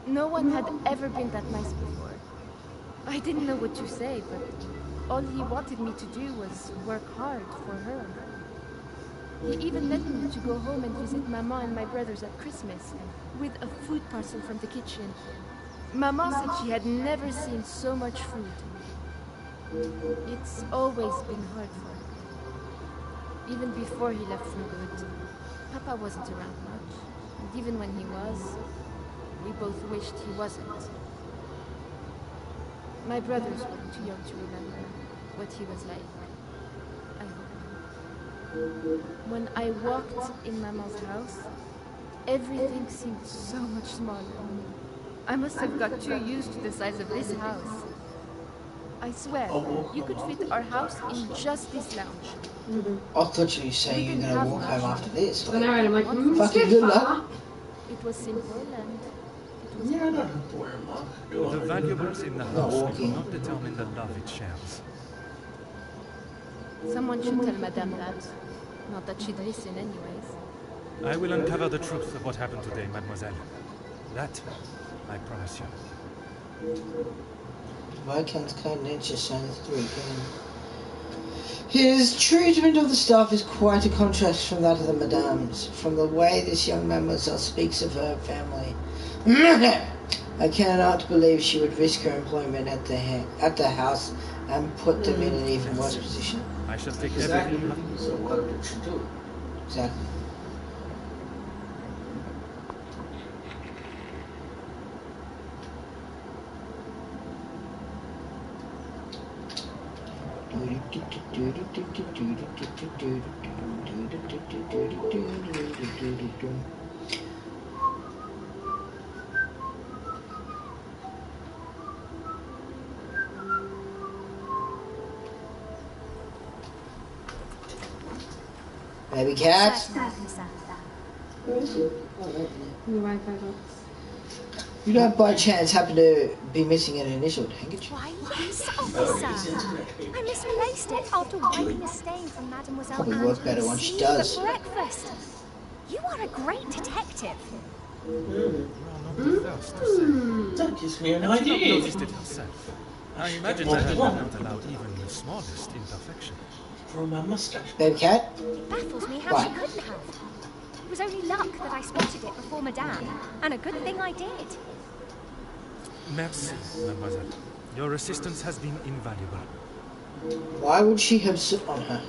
No one had ever been that nice before. I didn't know what to say, but all he wanted me to do was work hard for her. He even let me to go home and visit Mama and my brothers at Christmas with a food parcel from the kitchen. Mama said she had never seen so much food. It's always been hard for her. Even before he left for good, Papa wasn't around much. And even when he was, we both wished he wasn't. My brothers were too young to remember what he was like, I hope. When I walked in Mama's house, everything seemed so much smaller. I must have got too used to the size of this house. I swear, you could fit our house in just this lounge. I thought you were saying you're going to walk home after this. I know, and I'm like, Fucking good luck. It was simple and it was Yeah, I don't have to wear a mask. The valuables in the house will not determine the love it shares. Someone should tell Madame that. Not that she'd listen anyways. I will uncover the truth of what happened today, mademoiselle. That, I promise you. Viscount's kind nature shines through again. His treatment of the staff is quite a contrast from that of the madames. From the way this young mademoiselle speaks of her family. I cannot believe she would risk her employment at the house and put them in an even worse position. I shall take Exactly. everything. So what did she do? Exactly. Baby cat. Certainly I can serve that. Where is he? Oh, right there. The Wi-Fi box. You don't by chance happen to be missing an initial handkerchief? Why, yes, Oh, it's officer. internet. I misplaced it after wiping a stain from Mademoiselle Probably Anne work better when she Lucie does. for breakfast. You are a great detective. You are not the first to say. That gives me an Had she not idea. noticed it herself, I imagine that I would not allow even the smallest imperfection. From my mustache. Baby cat? It baffles me how What? she couldn't have. It was only luck that I spotted it before Madame, and a good thing I did. Merci, mademoiselle. Your assistance has been invaluable. Why would she have soot on her?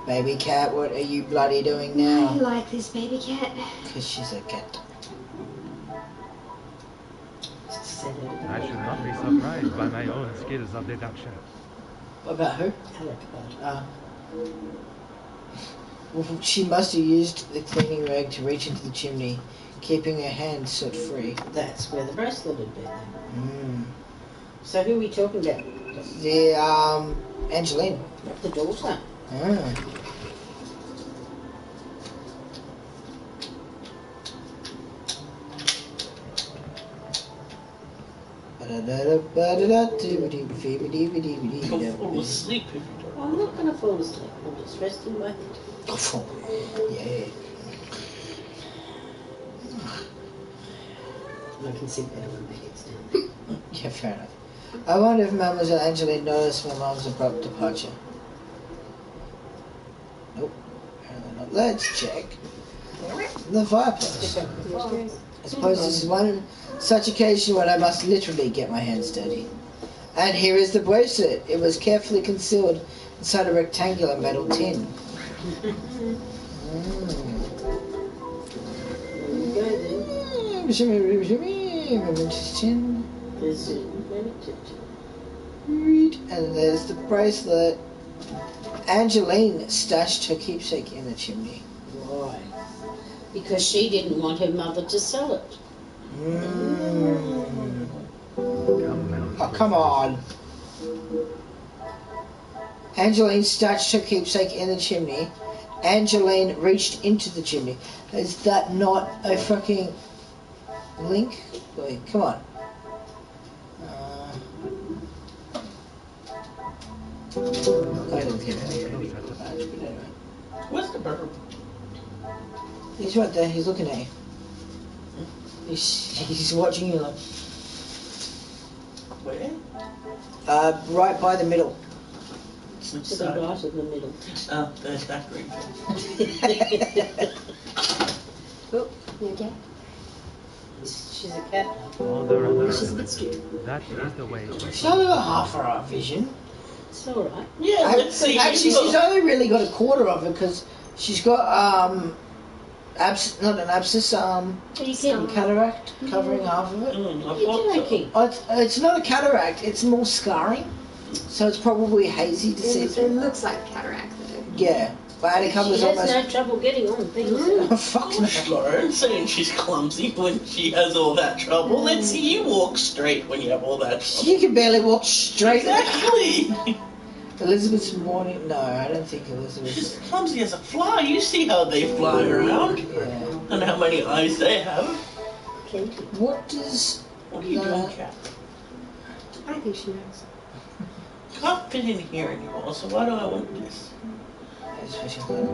Baby cat, what are you bloody doing I now? like this baby cat. Because she's a cat. I should not be surprised by my own skills of deduction. What about her? Hello, Well, she must have used the cleaning rag to reach into the chimney, keeping her hands soot free. That's where the bracelet had been then. Mm. So who are we talking about? The, Angeline. The daughter. Ah. You'll fall asleep if you don't. I'm not going to fall asleep. I'm just resting my head. Yeah. I can sit better when my head's down. Yeah, fair enough. I wonder if Mademoiselle Angeline noticed my mom's abrupt departure. Nope. Apparently not. Let's check the fireplace. I suppose this is one such occasion when I must literally get my hands dirty. And here is the bracelet. It was carefully concealed inside a rectangular metal tin. There you go then. There's And there's the bracelet. Angeline stashed her keepsake in the chimney. Why? Because she didn't want her mother to sell it. Oh, come on. Angeline stashed her keepsake in the chimney. Angeline reached into the chimney. Is that not a fucking link? Wait, come on. I don't care. Where's the bird? He's right there. He's looking at you. He's watching you. Like, Where? right by the middle. Which To the side? right of the middle. Oh, there's that green thing. Oh, you okay? She's a cat. On the other She's a hand, bit stupid. that is the way to She's only got half her eye vision. It's alright. Yeah, let's see. Actually, she's only really got a quarter of it because she's got not an abscess, Are you kidding? cataract covering half of it. I What are you thought so. joking? Oh, it's not a cataract, it's more scarring, so it's probably hazy to see It through. looks like cataract though. Yeah, but it She covers has almost. no trouble getting on things. Oh, fuck no. Lauren saying she's clumsy when she has all that trouble. Let's see you walk straight when you have all that trouble. You can barely walk straight. Exactly. Elizabeth's morning. No, I don't think Elizabeth's. She's clumsy as a fly. You see how they fly around Yeah. and how many eyes they have. What does? What are you doing, Cat? I think she knows. Can't fit in here anymore, so why do I want this? It's fishing pole.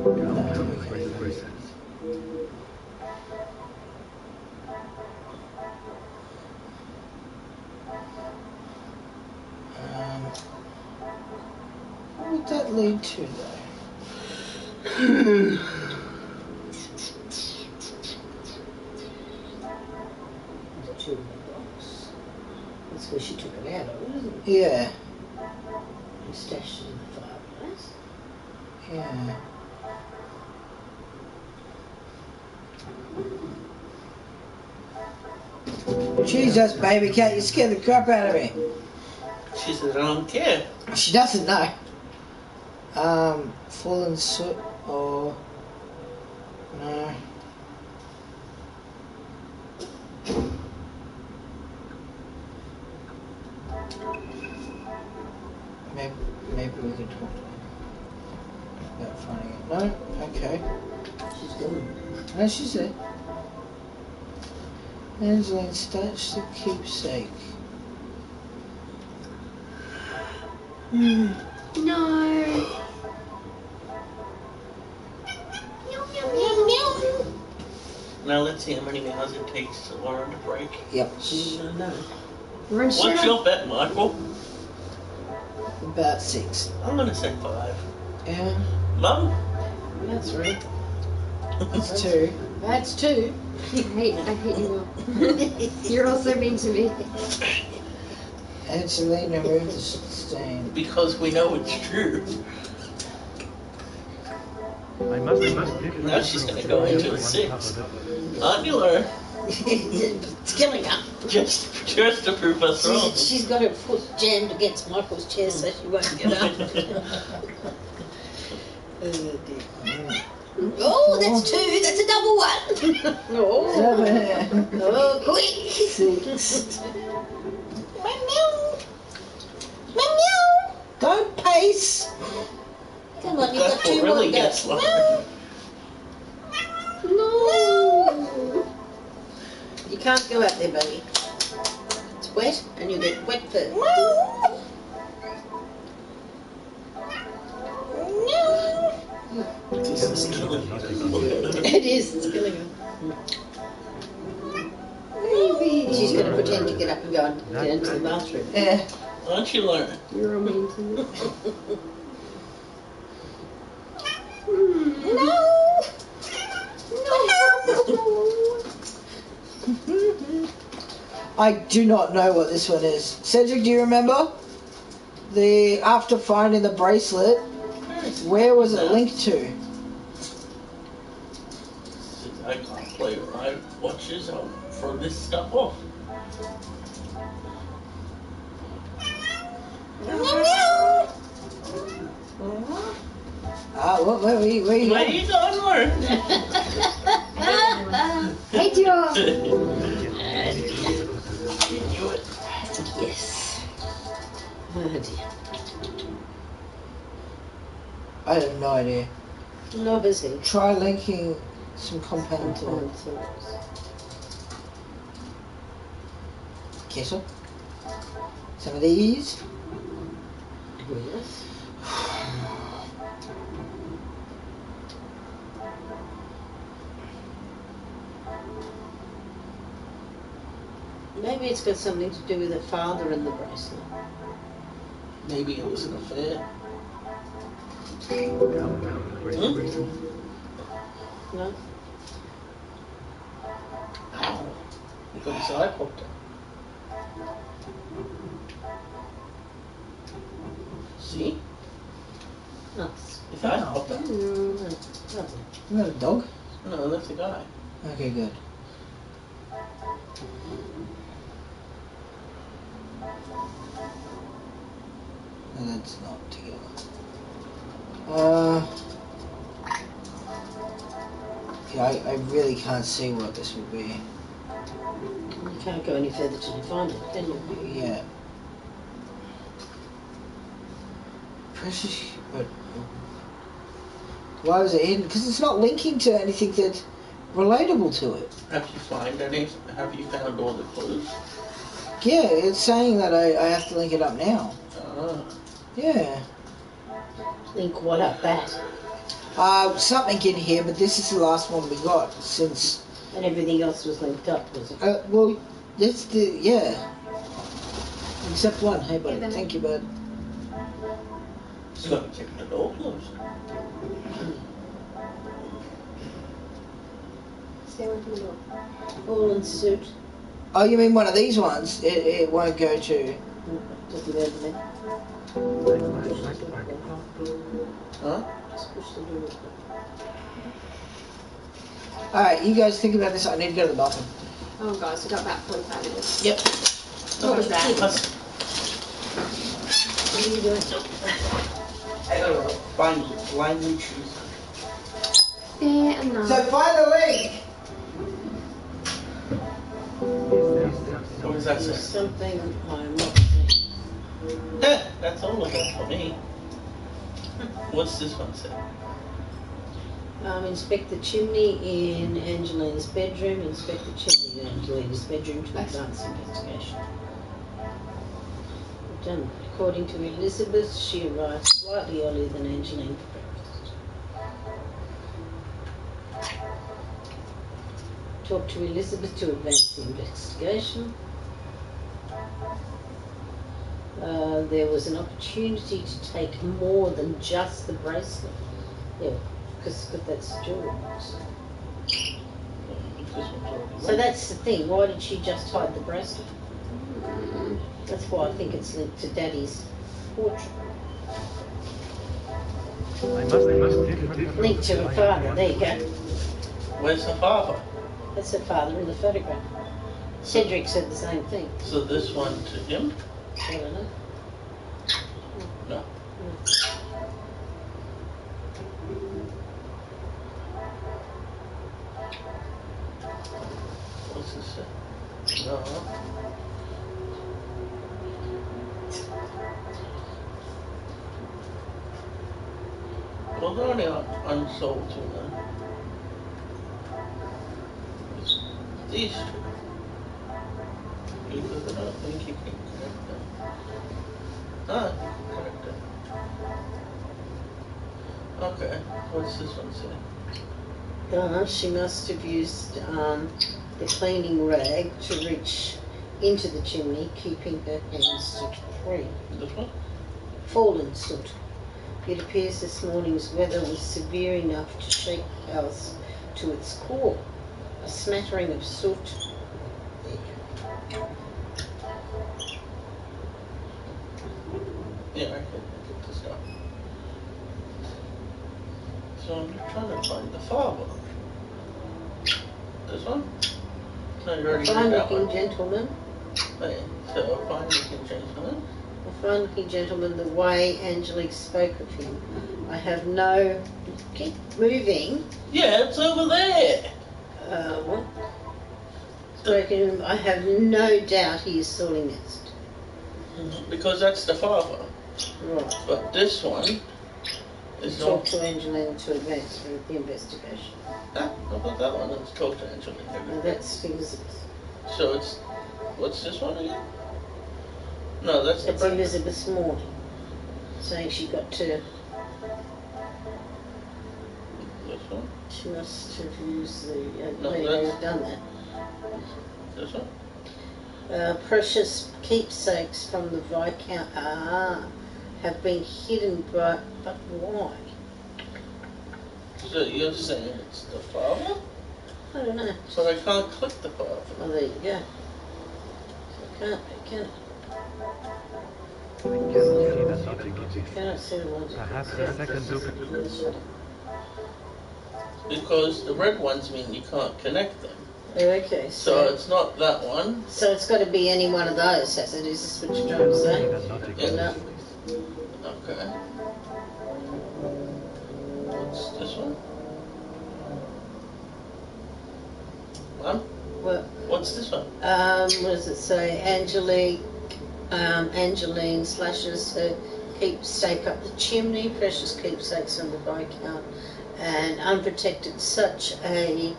What would that lead to, though? The toolbox. That's where she took it out of, isn't it? Yeah. And stashed it in the fireplace. Yeah. Jesus, baby cat, you scared the crap out of me. She said, I don't care. She doesn't know. Fallen soot or... No. Maybe we could talk to her about finding it. No? Okay. She's gone. No, she's there. Angeline, stash the keepsake. No. Now let's see how many meows it takes to learn to break. Yep. No. We're in What's your bet, Michael? About 6. I'm gonna say 5. Yeah. Mum? That's right. That's 2. That's 2. I hate you, Will. You're also mean to me. Angelina, remove the stain. Because we know it's true. I must Now she's gonna go into a 6. Aren't you, Laura? It's killing her. Just to prove us wrong. She's got her foot jammed against Michael's chair so she won't get up. Oh, dear. Oh, that's 2. That's a double 1. Oh, 7. oh, quick. 6. Meow. Meow. Don't pace. Come on, you've That's got what 2 really more gets to Laura. go. No. You can't go out there, buddy. It's wet and you get wet fur. This is killing you. It is, it's killing her. Maybe. She's going to pretend to get up and go and get into the bathroom. Yeah. Aren't you, Laura? You're all mean to me. No! I do not know what this one is. Cedric, do you remember? After finding the bracelet, where was it linked to? I can't play right watches. I'll throw this stuff off. Where are you Where are going? you going, Laura? Hate you all. Yes. Oh dear. I have no idea. No busy. Try linking some compound to kettle. Some of these. Yes. Maybe it's got something to do with her father and the bracelet. Maybe it was an affair. No? Ow. You got his eye popped out. See? No. His eye popped out. No. Is that a dog? No, that's the guy. Okay, good. No, that's not together. Yeah, I really can't see what this would be. You can't go any further till you find it, can you? Yeah. Precious, but why was it hidden? Because it's not linking to anything that's relatable to it. Have you found any? Have you found all the clues? Yeah, it's saying that I have to link it up now. Ah. Yeah. Link what up, that? Something in here, but this is the last one we got since. And everything else was linked up, was it? Well, that's the yeah. Except one. Hey, bud. Yeah, then- Thank you, bud. Just got to check the door closed. Stay away from the door. All in suit. Oh, you mean one of these ones? It won't go to. Doesn't go to me. Huh? Just push the door. All right, you guys think about this. I need to go to the bathroom. Oh, guys, we got about 45 minutes. Yep. What was that? Us. are you doing? I gotta find language. Fair enough. So find the link! What does that There's say? something I'm not seeing. That's all of it for me. What's this one say? Inspect the chimney in Angelina's bedroom. Inspect the chimney in Angelina's bedroom to advance investigation. Done. According to Elizabeth, she arrived slightly earlier than Angeline for breakfast. Talk to Elizabeth to advance the investigation. There was an opportunity to take more than just the bracelet. Yeah, because that's jewelry. So that's the thing. Why did she just hide the bracelet? That's why I think it's linked to Daddy's portrait. Linked to her father. There you go. Where's her father? That's her father in the photograph. Cedric said the same thing. So this one to him? I don't know. No. What's this say? No. Well, they're only unsold to them. These two. Because I don't think you can connect them. Ah, you can connect them. Okay, what's this one say? She must have used the cleaning rag to reach into the chimney, keeping her hands soot free. This one? Fallen soot. It appears this morning's weather was severe enough to shake the house to its core. A smattering of soot. Yeah, I can get this down. So I'm trying to find the father. This one? No, you already did that Fine-looking one. gentleman. Okay, so a fine-looking gentleman. A fine-looking gentleman, the way Angelique spoke of him. I have no... Keep moving. Yeah, it's over there. What? Spoken, I have no doubt he is sorting nest. Because that's the father. Right. But this one is Talk not. to Angelina to advance the investigation. Ah, how about that one? Let's talk to Angelina. No, that's Elizabeth. So it's. What's this one again? No, that's the It's Elizabeth's morning. Saying she got to... This one? She must have used the... No, maybe that's- they've done that. This one? Precious keepsakes from the Viscount have been hidden, but why? So you're saying it's the father? I don't know. So I can't click the father. Oh, there you go. So can't it? Cannot see the logic. Perhaps a second look. Because the red ones mean you can't connect them. Okay, So it's not that one. so it's got to be any one of those, has it? Is this what you're trying to say? Yeah. No. Okay. What's this one? What? What's this one? What does it say? Angeline slashes her keepsake up the chimney, precious keepsakes from the Viscount, and unprotected. Such a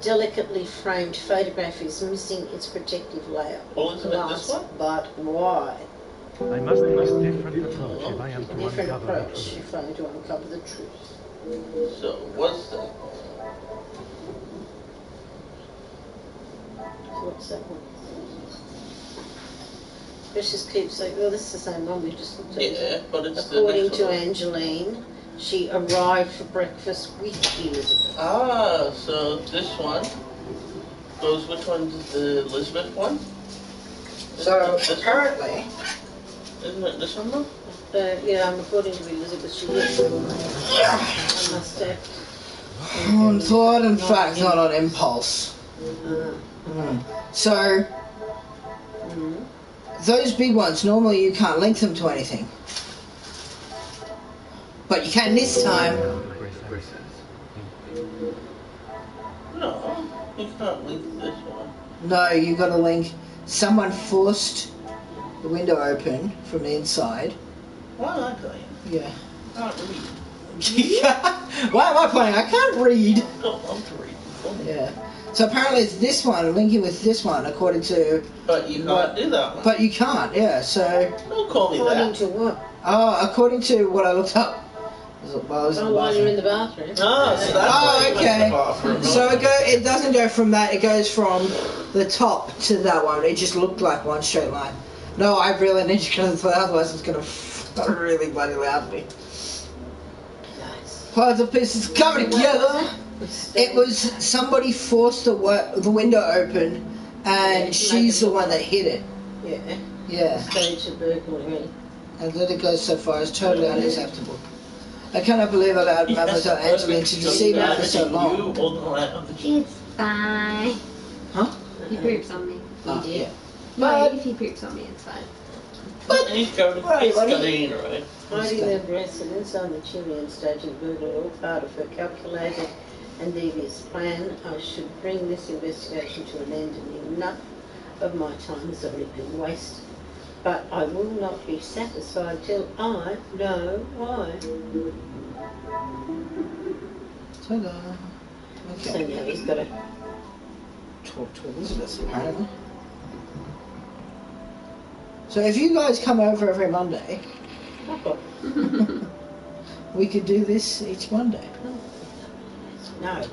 delicately framed photograph is missing its protective layer. Oh, isn't it this one? But why? I must take a different approach if I am to Different uncover the approach truth. if I'm to uncover the truth. So what's that? What's that one? Precious keepsake. Well, this is the same one we just looked at. Yeah, but it's According the next to one. Angeline, she arrived for breakfast with Elizabeth. Ah, so this one goes. Which one's the Elizabeth one? So This one? apparently, Isn't it this one though? Yeah, according to Elizabeth, she is. I must have. on thought and fact, not on impulse. Uh, So those big ones, normally you can't link them to anything. But you can this time. No, you can't link this one. No, you got to link. Someone forced the window open from the inside. Why am I playing? Yeah. I can't read. Why am I playing? I can't read. I don't want to read. Yeah. So apparently it's this one linking with this one, according to. But you can't do that one. But you can't. Yeah. So. Don't call me According that. to what? Oh, according to what I looked up. While you're in the bathroom. Oh, so that's Oh, why okay. the bathroom. So it doesn't go from that. It goes from the top to that one. It just looked like one straight line. No, I really need you because otherwise it's gonna really bloody loud me. Nice. Parts of pieces coming together. It was somebody forced the window open, and she's the one that hit it. Yeah. Yeah. Stage of burglary. And let it go so far as totally unacceptable. I cannot believe I allowed Mademoiselle Angeline to deceive me for so long. It's fine. Huh? He poops on me. Oh, yeah. But if he poops on me, it's fine. But he's going to Right, buddy. right? Hiding their breasts and inside the chimney and staging burglary, all part of her calculated and devious plan. I should bring this investigation to an end, and enough of my time has already been wasted. But I will not be satisfied till I know why. Ta-da. So Okay. now he's got to Talk to Elizabeth, apparently. So if you guys come over every Monday, we could do this each Monday. No.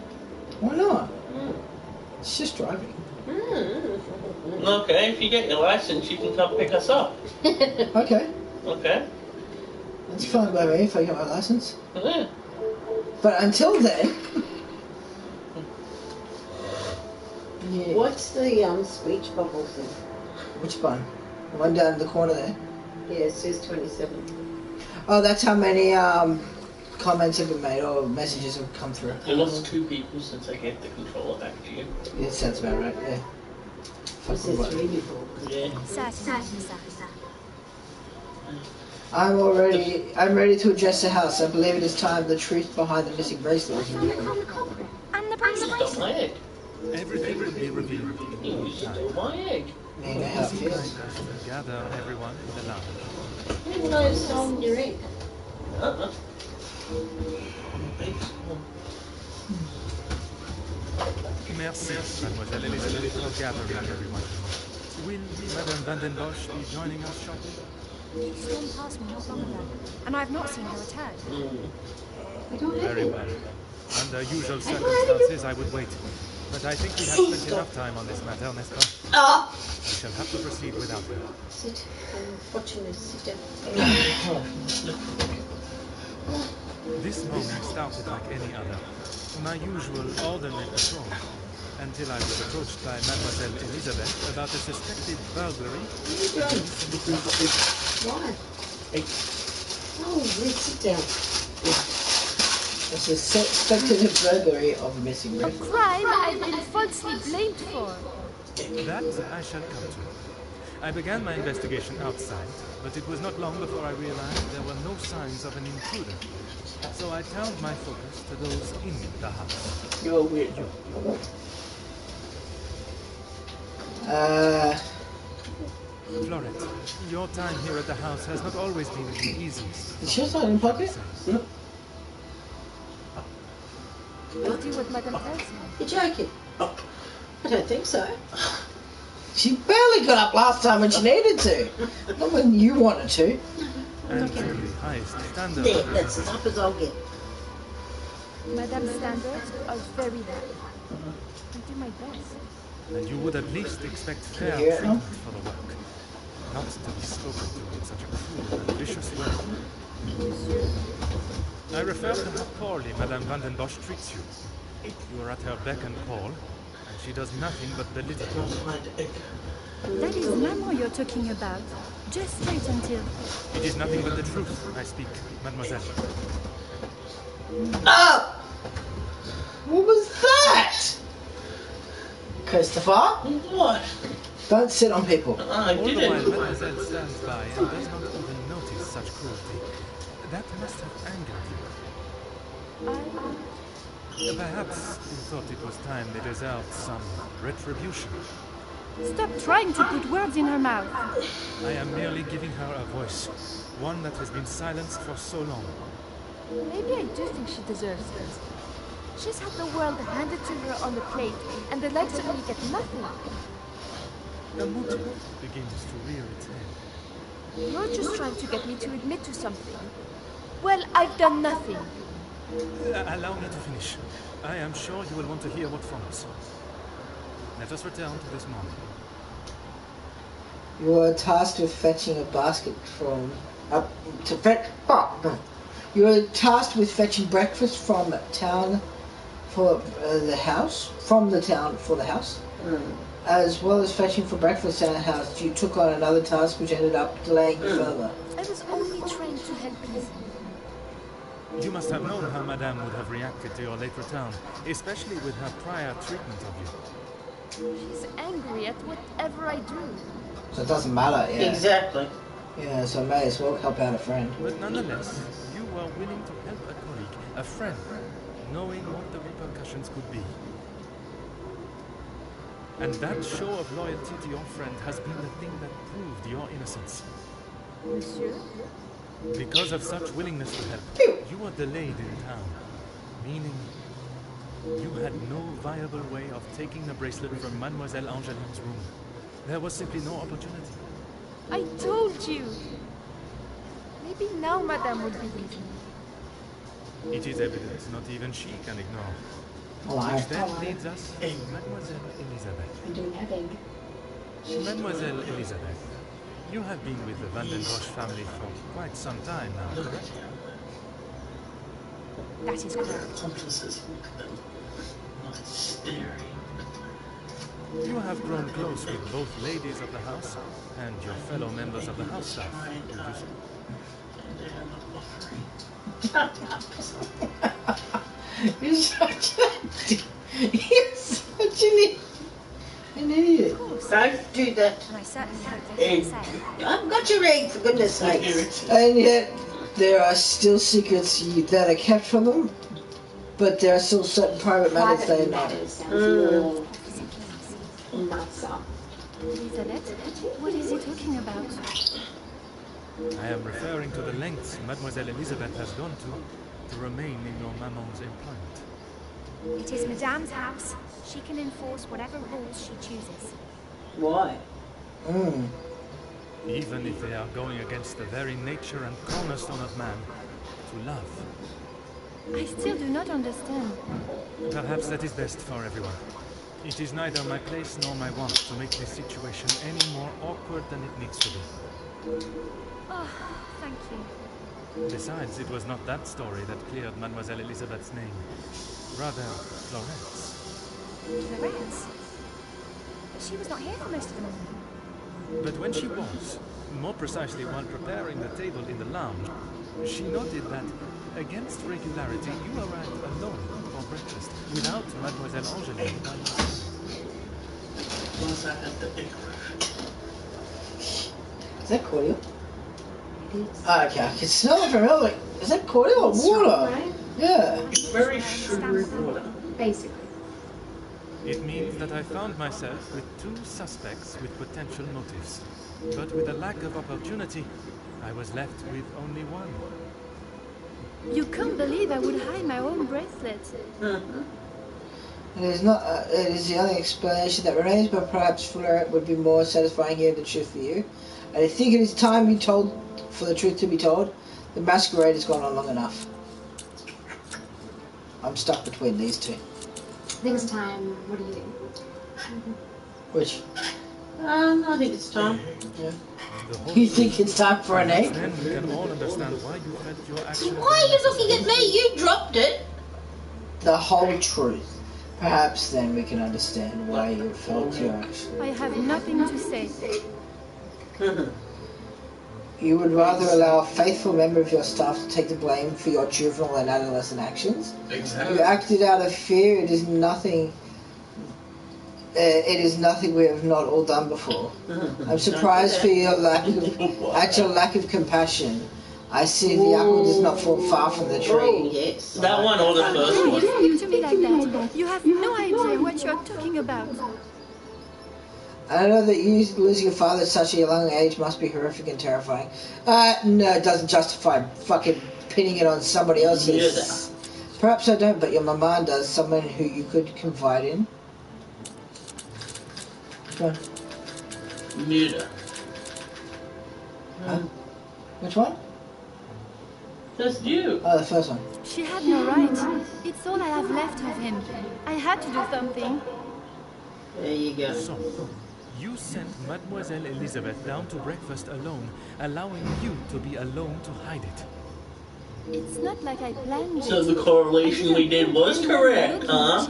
Why not? Mm. It's just driving. Okay, if you get your license, you can come pick us up. Okay. Okay? That's fine by me if I get my license. Yeah. But until then... yeah. What's the speech bubble thing? Which one? The one down in the corner there? Yeah, it says 27. Oh, that's how many comments have been made or messages have come through. I lost 2 people since I gave the controller back to you. Yeah, sounds about right, yeah. It Fucking says what? 3 before. Yeah. I'm ready to address the house. I believe it is time the truth behind the missing bracelet was revealed. And the bracelet. Stole my egg. Everything will be revealed You in used to time. steal my egg. You know how it feels. Gather everyone in the lounge. I didn't know you stole your egg. Uh-uh. Merci, Mademoiselle Elizabeth, for gathering everyone. Will Madame Van den Bosch be joining us shortly? She stormed past me not long ago, and I've not seen her return. Very well. Under usual circumstances, I would wait. But I think we have spent enough time on this matter, n'est-ce pas? Ah! I shall have to proceed without her. Sit. I'm watching this. Sit down. This morning started like any other. My usual orderly patrol. Until I was approached by Mademoiselle Elizabeth about a suspected burglary. Why? Oh, let's sit down. It's a suspected burglary of a missing A bracelet. crime I've been falsely blamed for. That I shall come to. I began my investigation outside, but it was not long before I realized there were no signs of an intruder. So I turned my focus to those in the house. You're weird. Florette, your time here at the house has not always been the easiest. Is she not in pocket? We'll do what Madame tells me. You're joking? I don't think so. She barely got up last time when she needed to. Not when you wanted to. And to the highest standard. There, that's as up as I'll get. Madame's standards are very high. I do my best. And you would at least expect fair hear it now? treatment for the work. Not to be spoken to in such a cruel and vicious way. I refer to how poorly Madame Van den Bosch treats you. You are at her beck and call, and she does nothing but belittle you. That is Maman you're talking about. Just wait until... It is nothing but the truth I speak, mademoiselle. Oh! What was that? Christopher, What? don't sit on people. I All the while, didn't. Mademoiselle stands by and does not even notice such cruelty. That must have angered you. Perhaps you thought it was time they deserved some retribution. Stop trying to put words in her mouth. I am merely giving her a voice, one that has been silenced for so long. Maybe I do think she deserves it. She's had the world handed to her on the plate, and the likes of me get nothing. The motive begins to rear its head. You're just trying to get me to admit to something. Well, I've done nothing. Allow me to finish. I am sure you will want to hear what follows. Let us return to this morning. You were tasked with fetching a basket from You were tasked with fetching breakfast from town for the house, as well as fetching for breakfast at the house. You took on another task which ended up delaying you further. I was only trying to help you. You must have known how Madame would have reacted to your late return, especially with her prior treatment of you. She's angry at whatever I do. So it doesn't matter, yeah. Exactly. Yeah, so may as well help out a friend. But nonetheless, you were willing to help a colleague, a friend, knowing what the repercussions could be. And that show of loyalty to your friend has been the thing that proved your innocence. Monsieur? Because of such willingness to help, you were delayed in town, meaning you had no viable way of taking the bracelet from Mademoiselle Angeline's room. There was simply no opportunity. I told you. Maybe now Madame would believe me. It is evident not even she can ignore. Which then leads us to Mademoiselle Elizabeth. I don't have egg. Mademoiselle Elizabeth, you have been with the Van den Bosch family for quite some time now, correct? That is correct. Accomplices, look at them. Not staring. You have grown close with both ladies of the house and your fellow members of the house staff, would you say? And they are not offering. You're such an idiot. Don't do that. And I certainly hope they Egg. feel the same. I've got your egg, for goodness sakes. And yet, there are still secrets that are kept from them, but there are still certain private matters they know. Sounds more nicer. Elizabeth, what is he talking about? I am referring to the lengths Mademoiselle Elizabeth has gone to remain in your maman's employment. It is Madame's house. She can enforce whatever rules she chooses. Why? Even if they are going against the very nature and cornerstone of man, to love. I still do not understand. Perhaps that is best for everyone. It is neither my place nor my want to make this situation any more awkward than it needs to be. Oh, thank you. Besides, it was not that story that cleared Mademoiselle Elizabeth's name. Rather, Florence. Florence? She was not here for most of the morning. But when she was, more precisely while preparing the table in the lounge, she noted that, against regularity, you arrived alone for breakfast, without Mademoiselle Angeline by your side. Was I at the egg? Is that cordial? Okay, I can smell it from here. Is that cordial or water? Right? Yeah. It's very sugary water. Basically. It means that I found myself with two suspects with potential motives. But with a lack of opportunity, I was left with only one. You can't believe I would hide my own bracelet. It is not. It is the only explanation that remains, but perhaps Fleur would be more satisfying hearing the truth for you. I think it is time you told for the truth to be told. The masquerade has gone on long enough. I'm stuck between these two. I think it's time. What do you think? Which? I think it's time. Yeah. The whole You think it's time for an egg? Then we can all understand why you felt your actions. Why are you looking at me? You dropped it. The whole truth. Perhaps then we can understand why you felt your actions. I have nothing to say. You would rather allow a faithful member of your staff to take the blame for your juvenile and adolescent actions? Exactly. You acted out of fear. It is nothing. It is nothing we have not all done before. I'm surprised for your lack of compassion. I see the apple does not fall far from the tree. Oh, yes. That one or the first Why one? you speak to me like that? You have no idea what you're talking about. I know that you losing your father at such a young age must be horrific and terrifying. No, it doesn't justify fucking pinning it on somebody else's. Perhaps I don't, but your mama does. Someone who you could confide in. Which one? Neither. Which one? Just you. Oh, the first one. She had no right. It's all I have left of him. I had to do something. There you go. So, you sent Mademoiselle Elizabeth down to breakfast alone, allowing you to be alone to hide it. It's not like I planned it. So the correlation we did was correct, huh?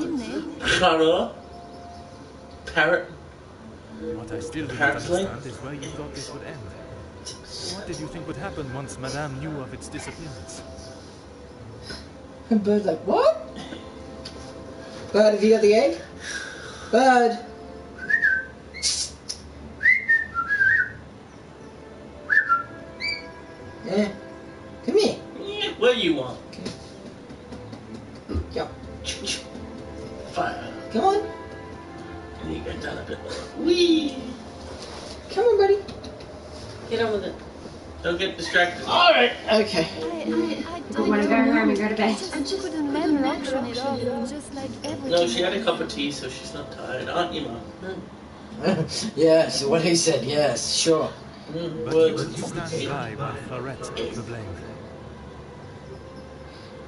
Shut up. Parrot. What I still do not understand is where you thought this would end. What did you think would happen once Madame knew of its disappearance? And Bird's like, what? Bird, have you got the egg? Bird! Yeah. Come here. Yeah, what do you want? Go. Fire. Come on. You get down a bit lower. Whee! Come on, buddy. Get on with it. Don't get distracted. Alright, okay. I don't want to go home and go to bed. I just couldn't let her auction it off, just like everything. No, she had a cup of tea, so she's not tired, aren't you, Mom? Yes, what he said, yes, sure. But you would stand by while Florette took the blame.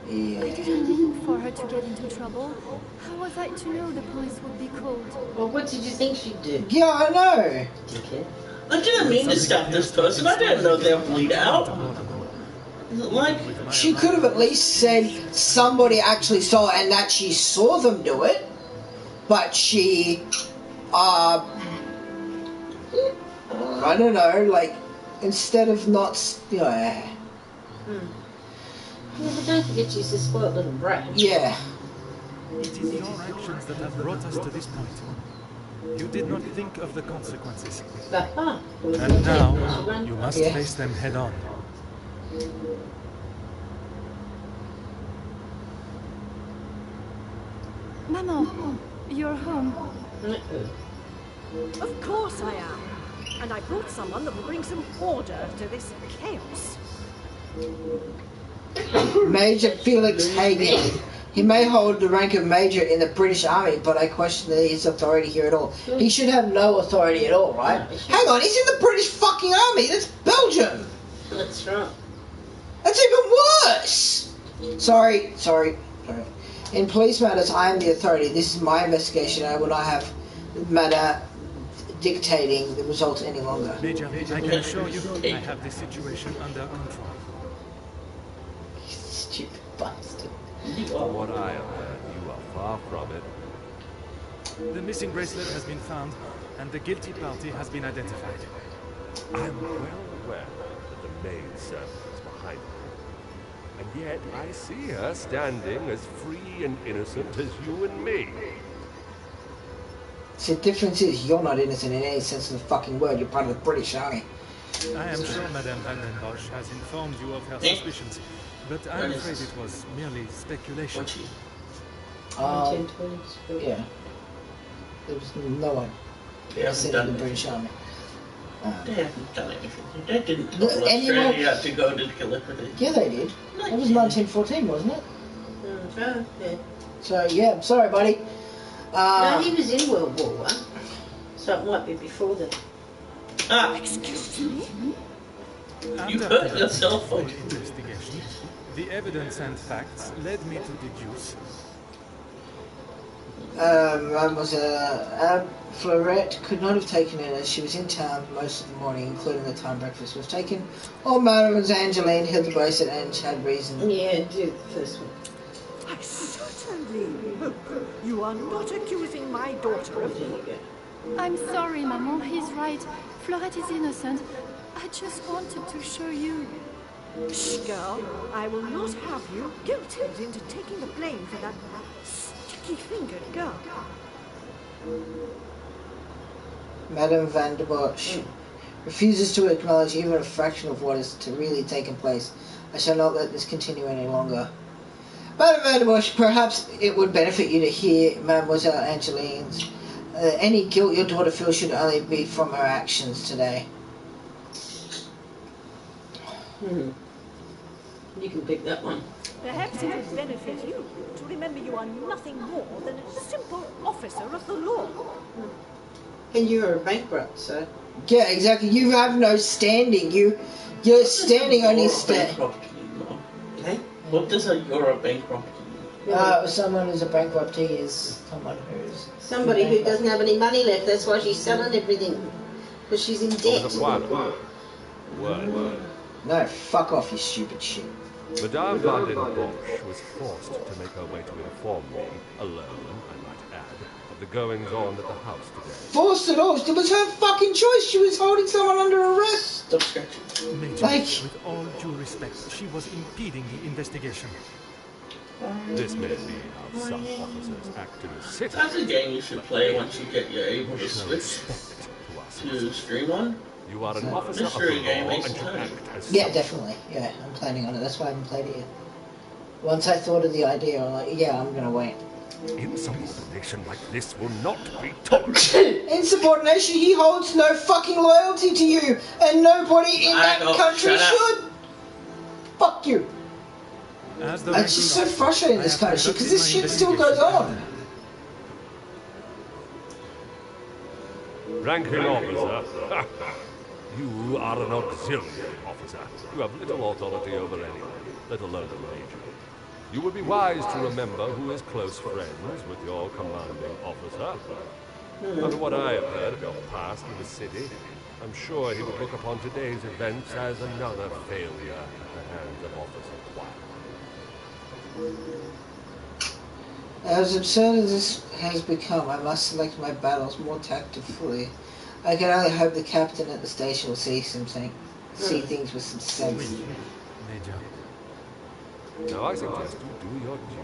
Yeah. I didn't mean for her to get into trouble. How was I to know the police would be called? Well, what did you think she'd do? Yeah, I know. Dickhead. I didn't mean to stab this person. I didn't know they'd bleed out. Like, She could have at least said somebody actually saw it and that she saw them do it. But she, I don't know, like, instead of not, you know, Yeah, but don't forget she's a spoiled little brat. yeah. It is your actions that have brought us to this point. You did not think of the consequences. And now, you must face them head on. Maman, you're home. Of course I am. And I brought someone that will bring some order to this chaos. Major Felix Hagen. He may hold the rank of major in the British Army, but I question his authority here at all. He should have no authority at all, right? Hang on, he's in the British fucking Army. That's Belgium. That's right. That's even worse. Sorry. In police matters, I am the authority. This is my investigation. I will not have matter dictating the result any longer. Major, I can assure you, I have the situation under control. Stupid bastard. From what I have heard, you are far from it. The missing bracelet has been found, and the guilty party has been identified. I am well aware that the maid servant is behind her. And yet I see her standing as free and innocent as you and me. See, the difference is you're not innocent in any sense of the fucking word. You're part of the British Army. I am sure Madame van den Bosch has informed you of her suspicions, but I'm afraid it was merely speculation. Yeah. There was no one sent in the British Army. they haven't done anything. They didn't tell anyone- Australia to go to Gallipoli. Yeah, they did. That was 1914, wasn't it? Yeah. So, yeah, I'm sorry, buddy. No, he was in World War One, so it might be before that. Excuse me? You After hurt yourself. full investigation, the evidence and facts led me to deduce Mademoiselle Florette could not have taken it as she was in town most of the morning, including the time breakfast was taken. Or Mademoiselle Angeline hid the bracelet and had reason. Yeah, do the first one. I certainly hope you are not accusing my daughter of... There you go. I'm sorry, Maman. He's right. Florette is innocent. I just wanted to show you. Shh, girl. I will not have you guilted into taking the blame for that sticky-fingered girl. Madame Van der Bosch refuses to acknowledge even a fraction of what has really taken place. I shall not let this continue any longer. Madame Van der Bosch, perhaps it would benefit you to hear Mademoiselle Angeline's. Any guilt your daughter feels should only be from her actions today. You can pick that one. Perhaps it would benefit you to remember you are nothing more than a simple officer of the law. And you're a bankrupt, so... Yeah, exactly. You have no standing. You're standing on his stand. Okay. What does you're a bankrupt? Someone who's a bankruptee is someone who's... Somebody who doesn't have any money left. That's why she's selling everything. Because she's in debt. Word. No, fuck off, you stupid shit. Madame Van den Bosch was forced to make her way to inform me, alone, I might add, of the goings-on at the house today. Forced it all. It was her fucking choice. She was holding someone under arrest. Stop scratching. Major, with all due respect, she was impeding the investigation. This may be how some officers act in the city. That's a game you should play once you're able to switch to Streamline. You are an officer of the law and should act as Yeah, definitely. Yeah, I'm planning on it. That's why I haven't played it yet. Once I thought of the idea, I'm like, yeah, I'm gonna wait. Insubordination like this will not be tolerated. Insubordination? He holds no fucking loyalty to you, and nobody in that country should. Fuck you. It's just so frustrating, this kind of shit, because this shit still goes on. Ranking officer. You are an auxiliary officer. You have little authority over anyone, let alone a major. You would be wise to remember who is close friends with your commanding officer. After what I have heard of your past in the city, I'm sure he would look upon today's events as another failure at the hands of Officer Poirot. As absurd as this has become, I must select my battles more tactfully. I can only hope the captain at the station will see things with some sense. Now I suggest you do your duty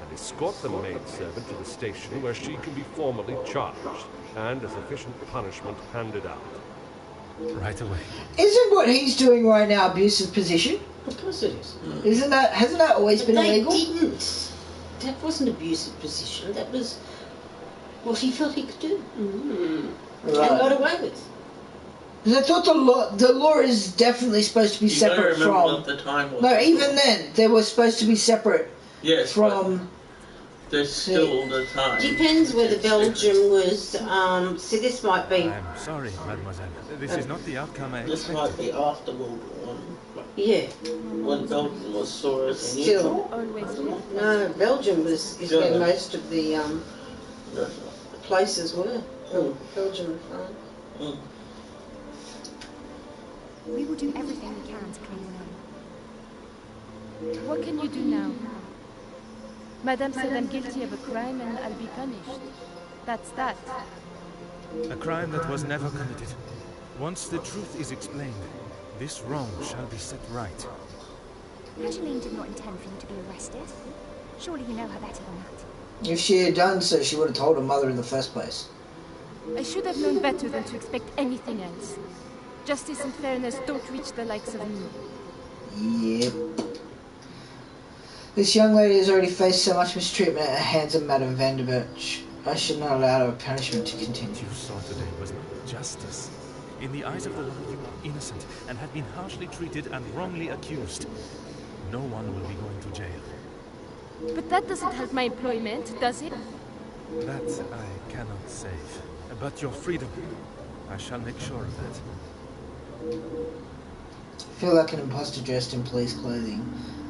and escort the maidservant to the station where she can be formally charged and a sufficient punishment handed out. Right away. Isn't what he's doing right now abusive position? Of course it is. Hasn't that always been illegal? They didn't. That wasn't abusive position. That was what he felt he could do. Right. And got away with. Because I thought the law is definitely supposed to be separate from... What the time was. No, even then, they were supposed to be separate from... There's still the time. Depends whether Belgium was... see, this might be... I'm sorry, mademoiselle. This is not the outcome I expected. This might be after World War I. Yeah. When Belgium was saw as still... No, Belgium is where most of the places were. Belgium and France. We will do everything we can to clear your name. What can you do now? Madame said I'm guilty of a crime and I'll be punished. That's that. A crime that was never committed. Once the truth is explained, this wrong shall be set right. Angeline did not intend for you to be arrested. Surely you know her better than that. If she had done so, she would have told her mother in the first place. I should have known better than to expect anything else. Justice and fairness don't reach the likes of me. Yep. This young lady has already faced so much mistreatment at the hands of Madame Van der Bosch. I should not allow her punishment to continue. What you saw today was not justice. In the eyes of the law, you are innocent and have been harshly treated and wrongly accused. No one will be going to jail. But that doesn't help my employment, does it? That I cannot say. But your freedom, I shall make sure of that. I feel like an imposter dressed in police clothing.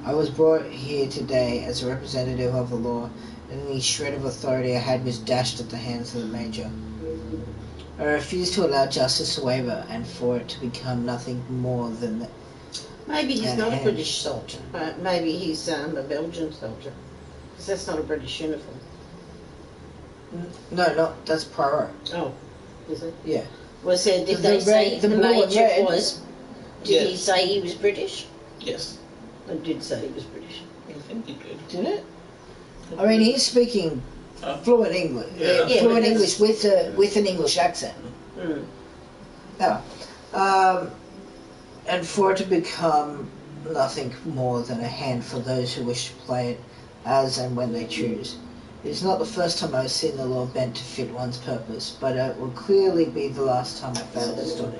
I was brought here today as a representative of the law, and any shred of authority I had was dashed at the hands of the Major. I refuse to allow justice to waver, and for it to become nothing more than that. Maybe he's not a British soldier. Maybe he's a Belgian soldier. Because that's not a British uniform. No, that's Poirot. Oh, is it? Yeah. Well, so did they say the Major was... Did he say he was British? Yes. I did say he was British. I think he did. Did it? I mean, he's speaking fluent English. Yeah, Fluent but English with an English accent. Mm. Yeah. And for it to become nothing more than a hand for those who wish to play it as and when they choose. It is not the first time I've seen the law bent to fit one's purpose, but it will clearly be the last time I failed to study.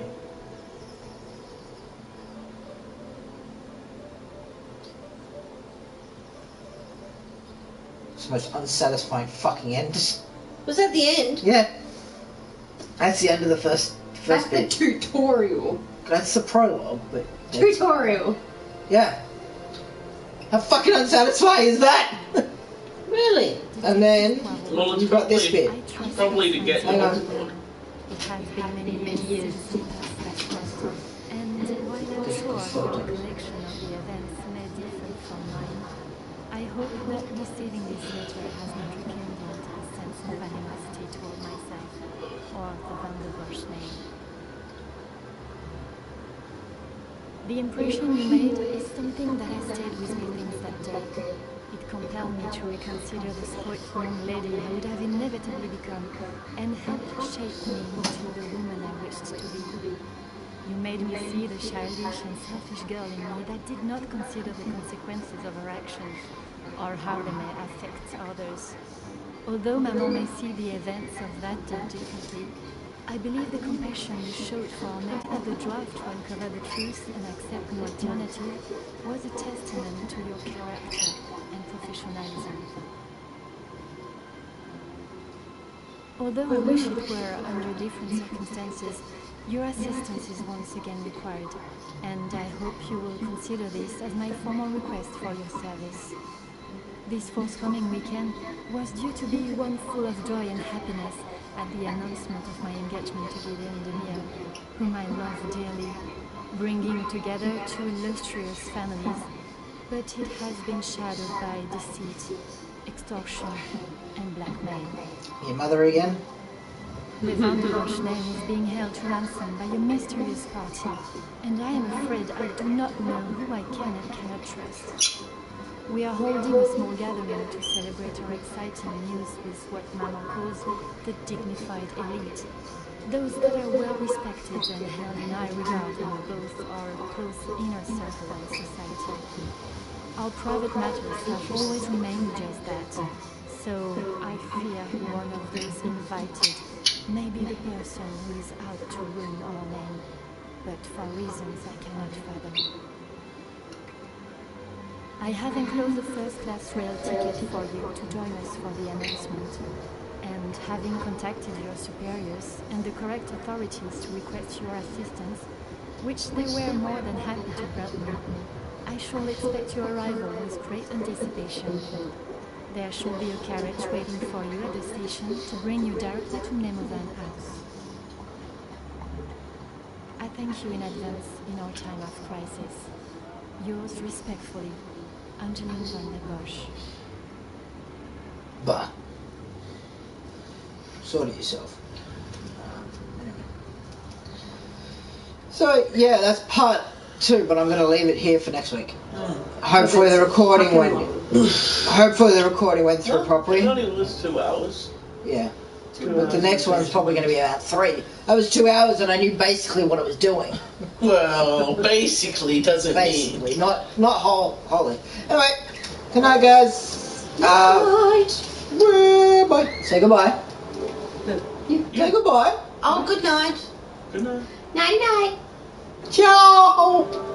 It's the most unsatisfying fucking end. Was that the end? Yeah. That's the end of the first That's bit. the tutorial. That's the prologue, but... Tutorial. Yeah. How fucking unsatisfying is that? Really? And then Well, it's you've got this bit. probably to get Hang on. It has been many years since that question, and while I'm sure your recollection of the events may differ from mine, I hope that receiving this letter has not rekindled a sense of animosity toward myself or the Van der Bosch name. The impression you made is something that has stayed with me since that day. It compelled me to reconsider the sport young lady I would have inevitably become, and helped shape me into the woman I wished to be. You made me see the childish and selfish girl in me that did not consider the consequences of her actions, or how they may affect others. Although Maman may see the events of that day differently, I believe the compassion you showed for Annette at the drive to uncover the truth and accept no alternative was a testament to your character and professionalism. Although I wish it were under different circumstances, your assistance is once again required, and I hope you will consider this as my formal request for your service. This forthcoming weekend was due to be one full of joy and happiness at the announcement of my engagement to Gideon Demir, whom I love dearly, bringing together two illustrious families, but it has been shadowed by deceit, extortion, and blackmail. Your mother again? The Van der Bosch name is being held to ransom by a mysterious party, and I am afraid I do not know who I can and cannot trust. We are holding a small gathering to celebrate our exciting news with what Maman calls the dignified elite, those that are well respected and held in high regard in both our close inner circle and society. Our private matters have always remained just that, so I fear one of those invited may be the person who is out to ruin our name, but for reasons I cannot fathom. I have enclosed a first-class rail ticket for you to join us for the announcement, and having contacted your superiors and the correct authorities to request your assistance, which they were more than happy to grant me, I shall expect your arrival with great anticipation. There shall be a carriage waiting for you at the station to bring you directly to Nemovan House. I thank you in advance in our time of crisis. Yours respectfully, Angeline Van der Bosch. Bah. Sort of yourself. Anyway. So, yeah, that's part 2, but I'm going to leave it here for next week. Hopefully the recording went through properly. It only was 2 hours. Yeah. But the next one's probably going to be about 3. That was 2 hours and I knew basically what it was doing. Well, basically doesn't Basically, mean. not wholly. Anyway, good night, guys. Bye. Say goodbye. Say goodbye. Oh, good night. Good night. Night-night. Ciao.